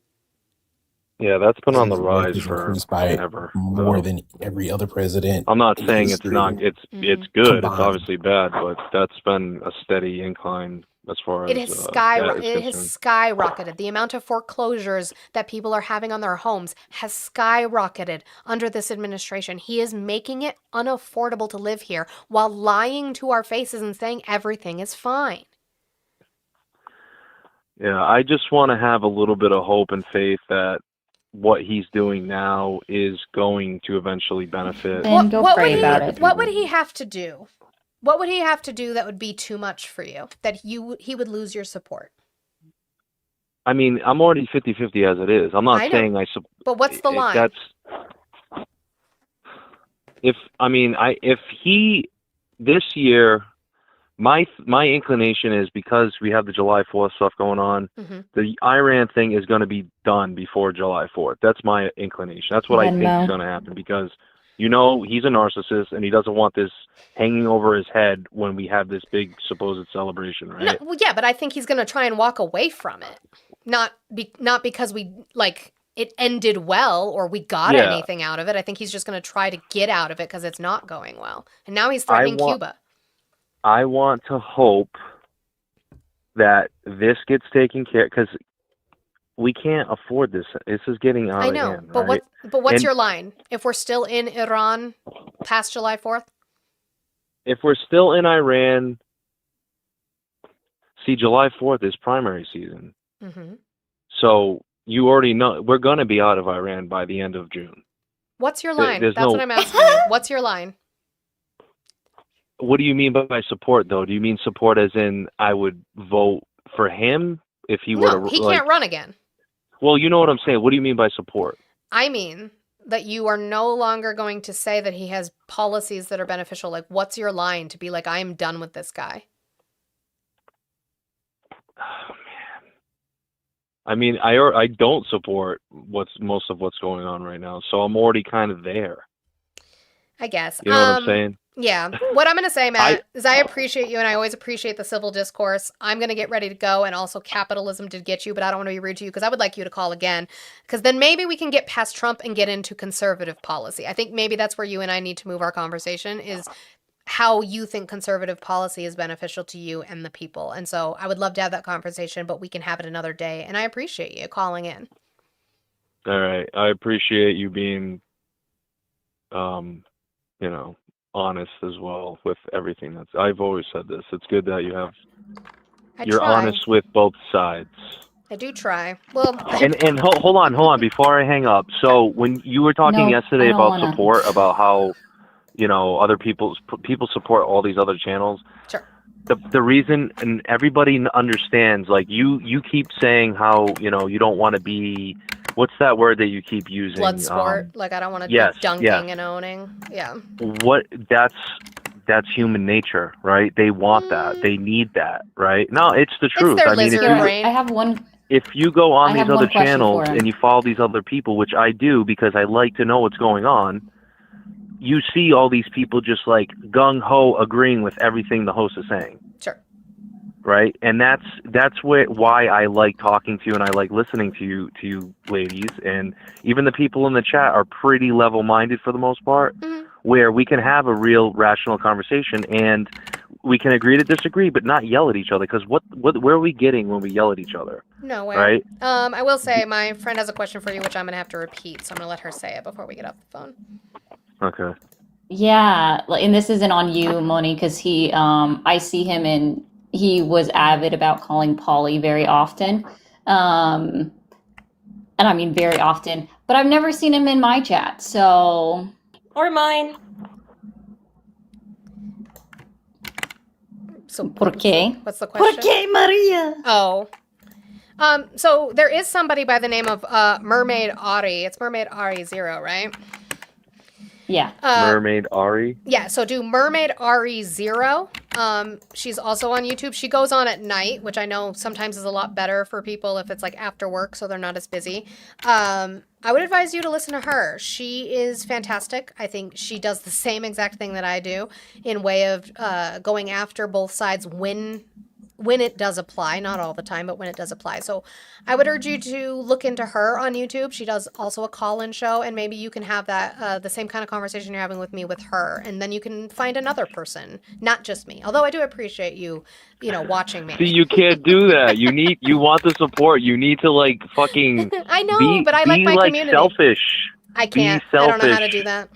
Yeah, that's been on the His wealth rise has for increased by forever. more so. than every other president. I'm not in saying it's history not. It's good. It's combined. obviously bad, but that's been a steady incline as far It as has that is it has concerned. skyrocketed. The amount of foreclosures that people are having on their homes has skyrocketed under this administration. He is making it unaffordable to live here while lying to our faces and saying everything is fine. Yeah, I just want to have a little bit of hope and faith that what he's doing now is going to eventually benefit. Then go what pray would about he, it. What would he have to do? What would he have to do that would be too much for you? That he would lose your support? I mean, I'm already 50-50 as it is. I'm not I know. saying But what's the line? That's if he this year, my inclination is, because we have the July 4th stuff going on, Mhm. the Iran thing is going to be done before July 4th. That's my inclination. That's what I think Venmo. is going to happen, because he's a narcissist and he doesn't want this hanging over his head when we have this big supposed celebration, right? No, well, yeah, but I think he's going to try and walk away from it. Not because we it ended well or we got Yeah. anything out of it. I think he's just going to try to get out of it because it's not going well. And now he's I threatening want Cuba. I want to hope that this gets taken care, because we can't afford this. This is getting out I of know, hand, but right? what's And your line? If we're still in Iran past July 4th? if we're still in Iran, see, July 4th is primary season. Mhm. So you already know we're going to be out of Iran by the end of June. What's your There- line? there's That's no- what I'm asking you. What's your line? What do you mean by support, though? Do you mean support as in I would vote for him if he were No, to, he like? can't run again. Well, you know what I'm saying. What do you mean by support? I mean that you are no longer going to say that he has policies that are beneficial. Like, what's your line to be like, I am done with this guy? I mean, I don't support most of what's going on right now, so I'm already kind of there. I guess. You know what I'm saying? Yeah. What I'm going to say, Matt, is I appreciate you and I always appreciate the civil discourse. I'm going to get ready to go, and also capitalism did get you, but I don't want to be rude to you because I would like you to call again, because then maybe we can get past Trump and get into conservative policy. I think maybe that's where you and I need to move our conversation, is how you think conservative policy is beneficial to you and the people. And so I would love to have that conversation, but we can have it another day. And I appreciate you calling in. All right. I appreciate you being, you know, honest as well with everything. I've always said this. It's good that you're try. honest with both sides. I do try. Well, And hold on before I hang up. So when you were talking No, yesterday I don't about wanna. support, about how, you know, other people support all these other channels. Sure. The reason, and everybody understands, like you keep saying how, you know, you don't want to be, what's that word that you keep using? blood sport. Like, I don't want to yes, be dunking yes. and owning. Yeah. That's human nature, right? They want that. They need that, right? No, it's the truth. their I mean, lizard brain. I have one. if you go on I these have other one question channels for him. and you follow these other people, which I do because I like to know what's going on, you see all these people just like gung-ho agreeing with everything the host is saying. Sure. Right? And that's why I like talking to you and I like listening to you ladies, and even the people in the chat are pretty level-minded for the most part, where we can have a real rational conversation and we can agree to disagree but not yell at each other, because where are we getting when we yell at each other? Nowhere. Right? I will say my friend has a question for you, which I'm going to have to repeat. So I'm going to let her say it before we get off the phone. Okay. Yeah, and this isn't on you, Moni, because I see him and he was avid about calling Polly very often. And I mean very often, but I've never seen him in my chat, so. Or mine. So ¿Por qué? What's the question? ¿Por qué, Maria? Oh. So there is somebody by the name of Mermaid Ari. It's Mermaid Ari 0, right? Yeah. Mermaid Ari? Yeah, so do Mermaid Ari 0. She's also on YouTube. She goes on at night, which I know sometimes is a lot better for people if it's like after work, so they're not as busy. I would advise you to listen to her. She is fantastic. I think she does the same exact thing that I do in way of going after both sides when it does apply, not all the time, but when it does apply. So I would urge you to look into her on YouTube. She does also a call-in show, and maybe you can have that the same kind of conversation you're having with me with her, and then you can find another person, not just me. Although I do appreciate you watching me. See, you can't do that. You want the support. You need to like fucking I know, but I like my community. Selfish. I can't. Be I don't know how to selfish. do that.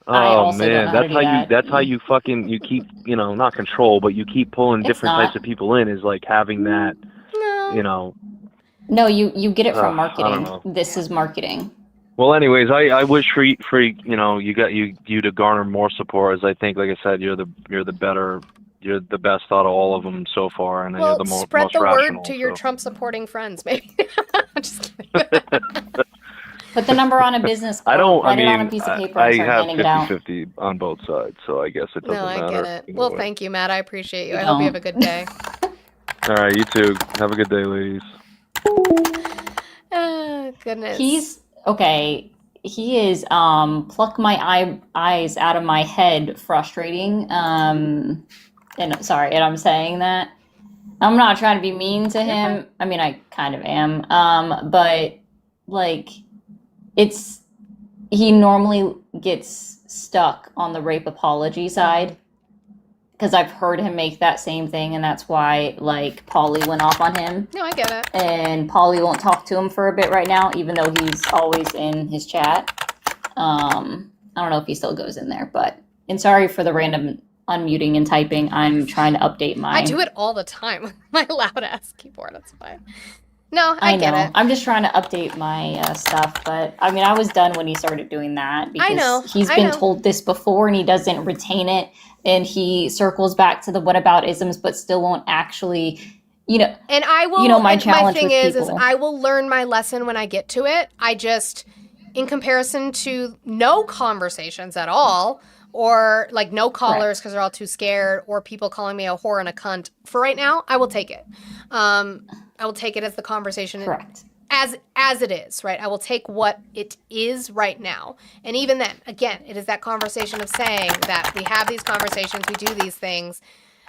Oh also don't man, know how to do that. that's how you fucking, you keep, not control, but you keep pulling It's different not. types of people in, is like having that, No, you get it from I don't marketing. know. This is marketing. Well, anyways, I wish for you to garner more support, as I think, like I said, you're the best out of all of them so far, and Well, you're the spread most the rational. word to your so. Trump supporting friends, maybe. I'm just kidding. Put the number on a business card. I don't. Write I it on a mean, piece of paper I and start have handing it out. 50-50 on both sides, so I guess it doesn't No, I matter. get it. either Well, way. thank you, Matt. I appreciate you. I You hope you have don't. a good day. All right, you too. Have a good day, ladies. Goodness. He's okay. He is pluck my eyes out of my head frustrating. And sorry, and I'm saying that. I'm not trying to be mean to him. I mean, I kind of am. But like, he normally gets stuck on the rape apology side, because I've heard him make that same thing, and that's why, like, Pauly went off on him. No, I get it. And Pauly won't talk to him for a bit right now, even though he's always in his chat. I don't know if he still goes in there, and sorry for the random unmuting and typing. I'm trying to update my... I do it all the time with my loud ass keyboard. That's fine. No, I get know. it. I'm just trying to update my stuff, but I mean, I was done when he started doing that, because he's been told this before and he doesn't retain it, and he circles back to the whataboutisms, but still won't actually, And I will. my and challenge my thing with is people. I will learn my lesson when I get to it. I just, in comparison to no conversations at all, or like no callers because they're all too scared, or people calling me a whore and a cunt. For right now, I will take it. I will take it as the conversation. Correct. As it is, right? I will take what it is right now. And even then, again, it is that conversation of saying that we have these conversations, we do these things.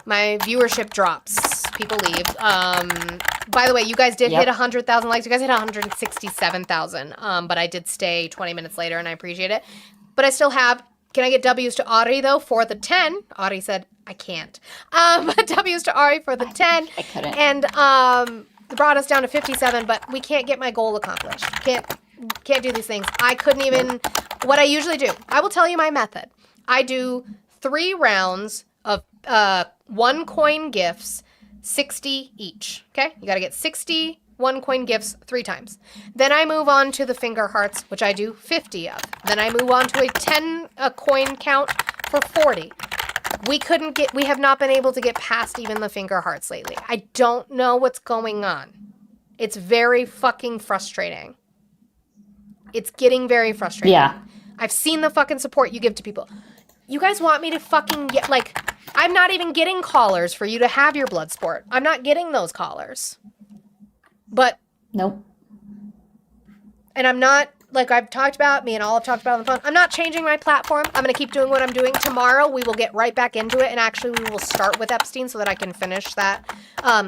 My viewership drops. People leave. By the way, you guys did hit 100,000 likes. You guys hit 167,000. But I did stay 20 minutes later, and I appreciate it. But I still have... Can I get W's to Ari, though, for the 10? Ari said, I can't. But W's to Ari for the 10. I couldn't. And brought us down to 57, but we can't get my goal accomplished. Can't do these things. I couldn't even... What I usually do, I will tell you my method. I do 3 rounds of 1 coin gifts, 60 each. Okay? You got to get 60 1 coin gifts 3 times. Then I move on to the finger hearts, which I do 50 of. Then I move on to a 10 coin count for 40. We have not been able to get past even the finger hearts lately. I don't know what's going on. It's very fucking frustrating. It's getting very frustrating. Yeah. I've seen the fucking support you give to people. You guys want me to fucking get, like, I'm not even getting callers for you to have your blood sport. I'm not getting those callers. But. Nope. And I'm not, like I've talked about, me and all have talked about on the phone, I'm not changing my platform. I'm going to keep doing what I'm doing. Tomorrow, we will get right back into it. And actually, we will start with Epstein so that I can finish that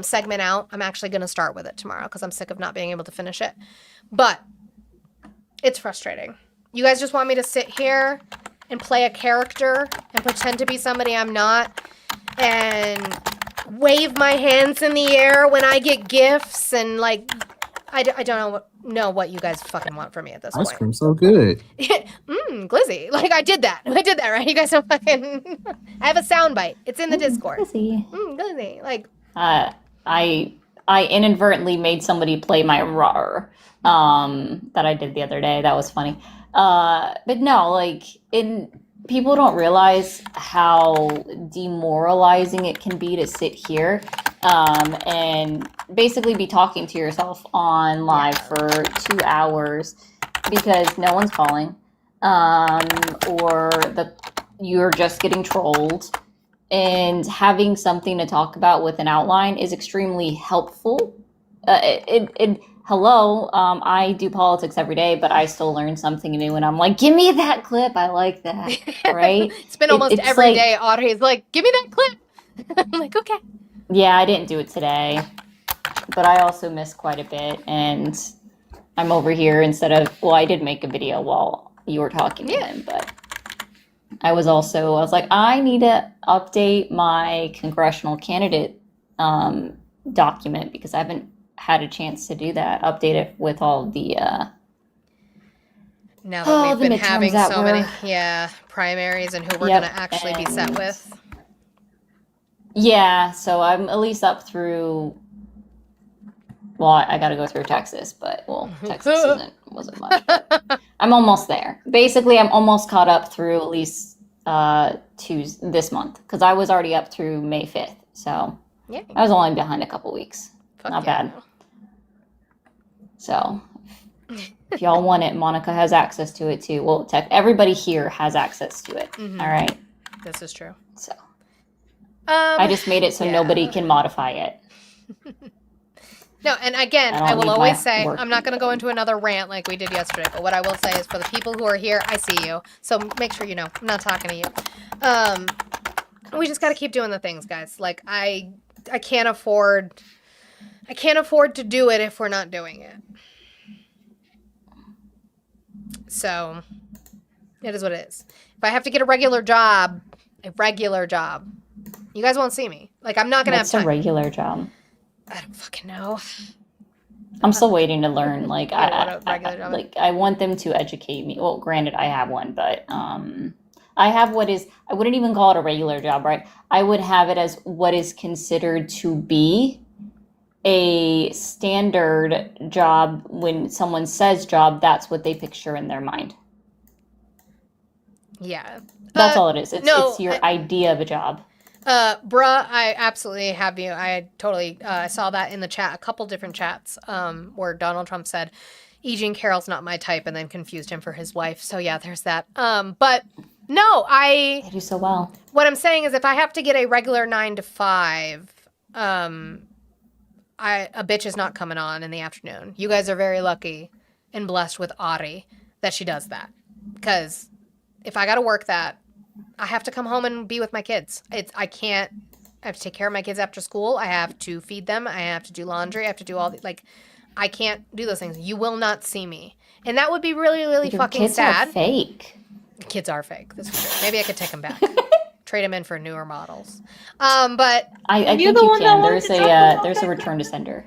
segment out. I'm actually going to start with it tomorrow because I'm sick of not being able to finish it. But it's frustrating. You guys just want me to sit here and play a character and pretend to be somebody I'm not and wave my hands in the air when I get gifts and, like, I don't know what you guys fucking want from me at this point. Ice cream so good. Glizzy. Like, I did that, right? You guys don't fucking... I have a soundbite. It's in the Discord. Glizzy. Glizzy. Like... I inadvertently made somebody play my RAR that I did the other day. That was funny. But no, like, people don't realize how demoralizing it can be to sit here and basically be talking to yourself on live for 2 hours because no one's calling, or you're just getting trolled. And having something to talk about with an outline is extremely helpful. Hello, I do politics every day, but I still learn something new, and I'm like, give me that clip. I like that, right? It's been almost every like, day. Audrey's like, give me that clip. I'm like, okay. Yeah, I didn't do it today, but I also missed quite a bit, and I'm over here instead of, well, I did make a video while you were talking to him, but I was like, I need to update my congressional candidate document because I haven't had a chance to do that. Update it with all the now that we've been having so many primaries and who we're going to actually be set with. Yeah, so I'm at least up through. Well, I got to go through Texas, but Texas wasn't much. But I'm almost there. Basically, I'm almost caught up through at least this month because I was already up through May 5th. So I was only behind a couple weeks. Not bad. So if y'all want it, Monica has access to it too. Well, everybody here has access to it. Mm-hmm. All right. This is true. So I just made it so nobody can modify it. No, and again, I will always say, I'm not going to go into another rant like we did yesterday, but what I will say is for the people who are here, I see you. So make sure you know, I'm not talking to you. We just got to keep doing the things, guys. Like, I can't afford to do it if we're not doing it. So it is what it is. If I have to get a regular job, you guys won't see me. Like, I'm not going to have What's a time. regular job? I don't fucking know. I'm still waiting to learn. Like, You know what a regular job is? I want them to educate me. Well, granted, I have one, but I have what is, I wouldn't even call it a regular job, right? I would have it as what is considered to be a standard job. When someone says job, that's what they picture in their mind. Yeah. That's all it is. It's your I- idea of a job. Bruh, I absolutely have you. I totally saw that in the chat, a couple different chats, where Donald Trump said, E. Jean Carroll's not my type, and then confused him for his wife. So yeah, there's that. But no, They do so well. what I'm saying is if I have to get a regular 9 to 5, a bitch is not coming on in the afternoon. You guys are very lucky and blessed with Ari that she does that. Because if I got to work that, I have to come home and be with my kids. I have to take care of my kids after school. I have to feed them. I have to do laundry. I have to do all I can't do those things. You will not see me. And that would be really, really Your fucking kids sad. are fake. Kids are fake. This is true. Maybe I could take them back. Trade them in for newer models. But I think You're the you one that can. wanted There's to talk there's a return to sender.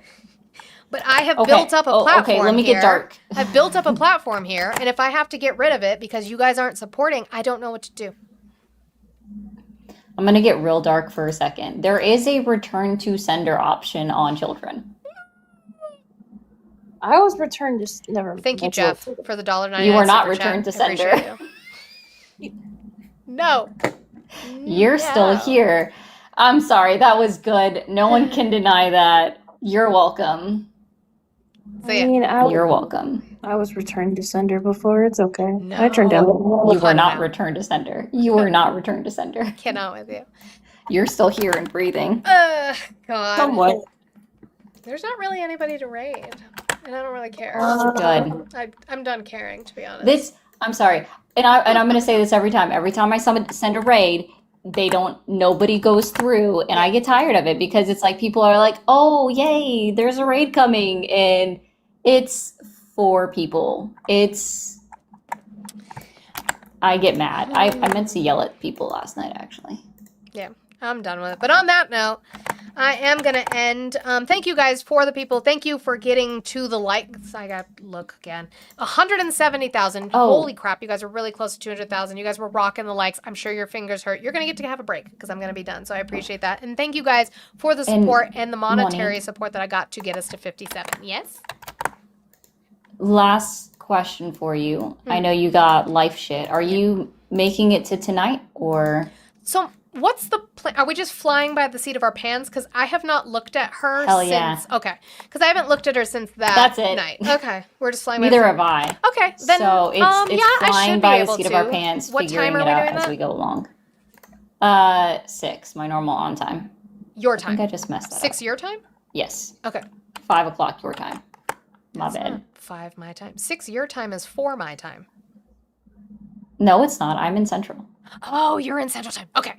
But I have Okay. built up a Oh, okay, platform let me here. get dark. I've built up a platform here, and if I have to get rid of it because you guys aren't supporting, I don't know what to do. I'm gonna get real dark for a second. There is a return to sender option on children. I was returned to never. Thank you, mind. Jeff, for the $1.99 You were not super chat. returned to I appreciate sender. you. No. You're still here. I'm sorry, that was good. No one can deny that. You're welcome. So, I yeah. mean, You're welcome. I was returned to sender before. It's okay. I turned down. You were not returned to sender. You were not returned to sender. Cannot with you. You're still here and breathing. God. Somewhat. There's not really anybody to raid, and I don't really care. Good. I'm done caring, to be honest. I'm sorry. And I'm gonna say this every time. Every time I send a raid, nobody goes through, and I get tired of it because it's like people are like, oh yay, there's a raid coming, and it's for people. I get mad. I meant to yell at people last night, actually. Yeah, I'm done with it. But on that note, I am going to end. Thank you guys for the people. Thank you for getting to the likes. I got to look again. 170,000. Oh. Holy crap. You guys are really close to 200,000. You guys were rocking the likes. I'm sure your fingers hurt. You're going to get to have a break because I'm going to be done. So I appreciate that. And thank you guys for the support and the monetary money. support that I got to get us to 57. Yes? Last question for you. I know you got life shit. Are you making it to tonight or? So what's the plan? Are we just flying by the seat of our pants? Because I have not looked at her Hell since. yeah. Okay. Because I haven't looked at her since that That's it. night. Okay. We're just flying by Neither the have I. Okay. Then, So it's yeah, I flying should by be the able seat to. of our pants, What figuring time are it we out doing as that? we go along. 6, my normal on time. Your I time. think I just messed that 6 up. your time? Yes. Okay. 5 o'clock your time. My That's bad. not 5 my time. 6 your time is 4 my time. No, it's not. I'm in Central. Oh, you're in Central Time. Okay.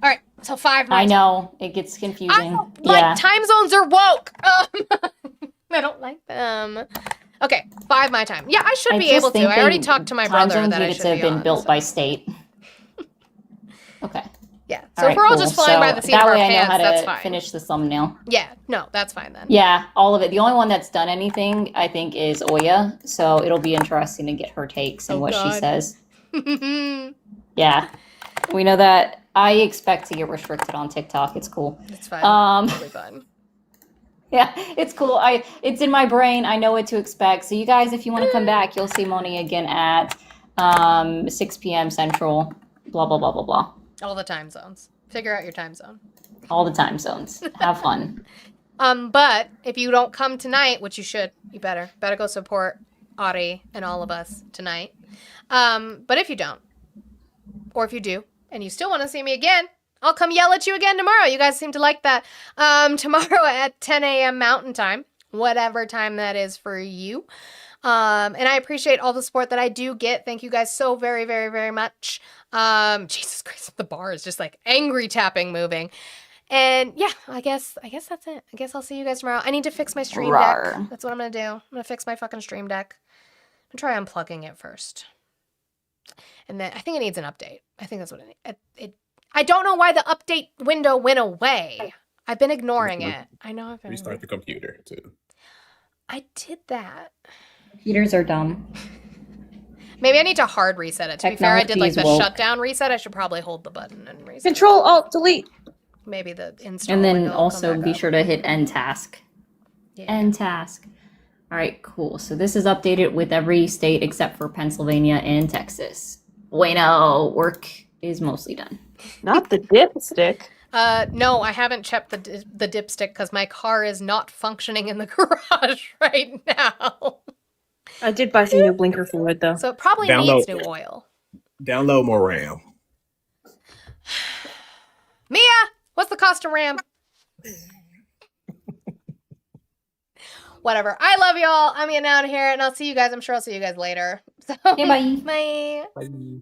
All right. So 5 my I time. know. It gets confusing. Like, time zones are woke. I don't like them. Okay. 5 my time. Yeah, I should be able to. I already talked to my brother Time zones that I needed should to have be been on. built by state. Okay. Yeah. All So right, if we're all cool. just flying by So the seat that of our way I know pants, how that's to fine. finish the thumbnail. Yeah. No, that's fine then. Yeah, all of it. The only one that's done anything, I think, is Oya. So it'll be interesting to get her takes and Oh, what she God. says. Yeah, we know that. I expect to get restricted on TikTok. It's cool. It's fine. Totally fine. Yeah, it's cool. It's in my brain. I know what to expect. So you guys, if you want to come back, you'll see Moni again at 6 p.m. Central. Blah blah blah blah blah. All the time zones. Figure out your time zone. All the time zones. Have fun. But if you don't come tonight, which you should, you better go support Audie and all of us tonight. But if you don't, or if you do, and you still want to see me again, I'll come yell at you again tomorrow. You guys seem to like that. Tomorrow at 10 a.m. Mountain Time, whatever time that is for you. And I appreciate all the support that I do get. Thank you guys so very, very, very much. Jesus Christ, the bar is just like angry tapping moving. And yeah, I guess that's it. I guess I'll see you guys tomorrow. I need to fix my stream Rawr. deck. That's what I'm gonna do. I'm gonna fix my fucking stream deck. I'm try unplugging it first. And then I think it needs an update. I think that's what I don't know why the update window went away. I've been ignoring it. I know I've been Restart the computer too. I did that. Computers are dumb. Maybe I need to hard reset it. To be fair, I did like the Technology is woke. shutdown reset. I should probably hold the button and reset. Control Alt Delete. Maybe the install. And then window will also come be back up. sure to hit end task. End task. All right, cool. So this is updated with every state except for Pennsylvania and Texas. Bueno, work is mostly done. Not the dipstick. No, I haven't checked the dipstick because my car is not functioning in the garage right now. I did buy some new blinker fluid though. So it probably needs new oil. Download more RAM. Mia, what's the cost of RAM? Whatever. I love y'all. I'm getting out of here, and I'll see you guys. I'm sure I'll see you guys later. So, Okay, bye. Bye. Bye.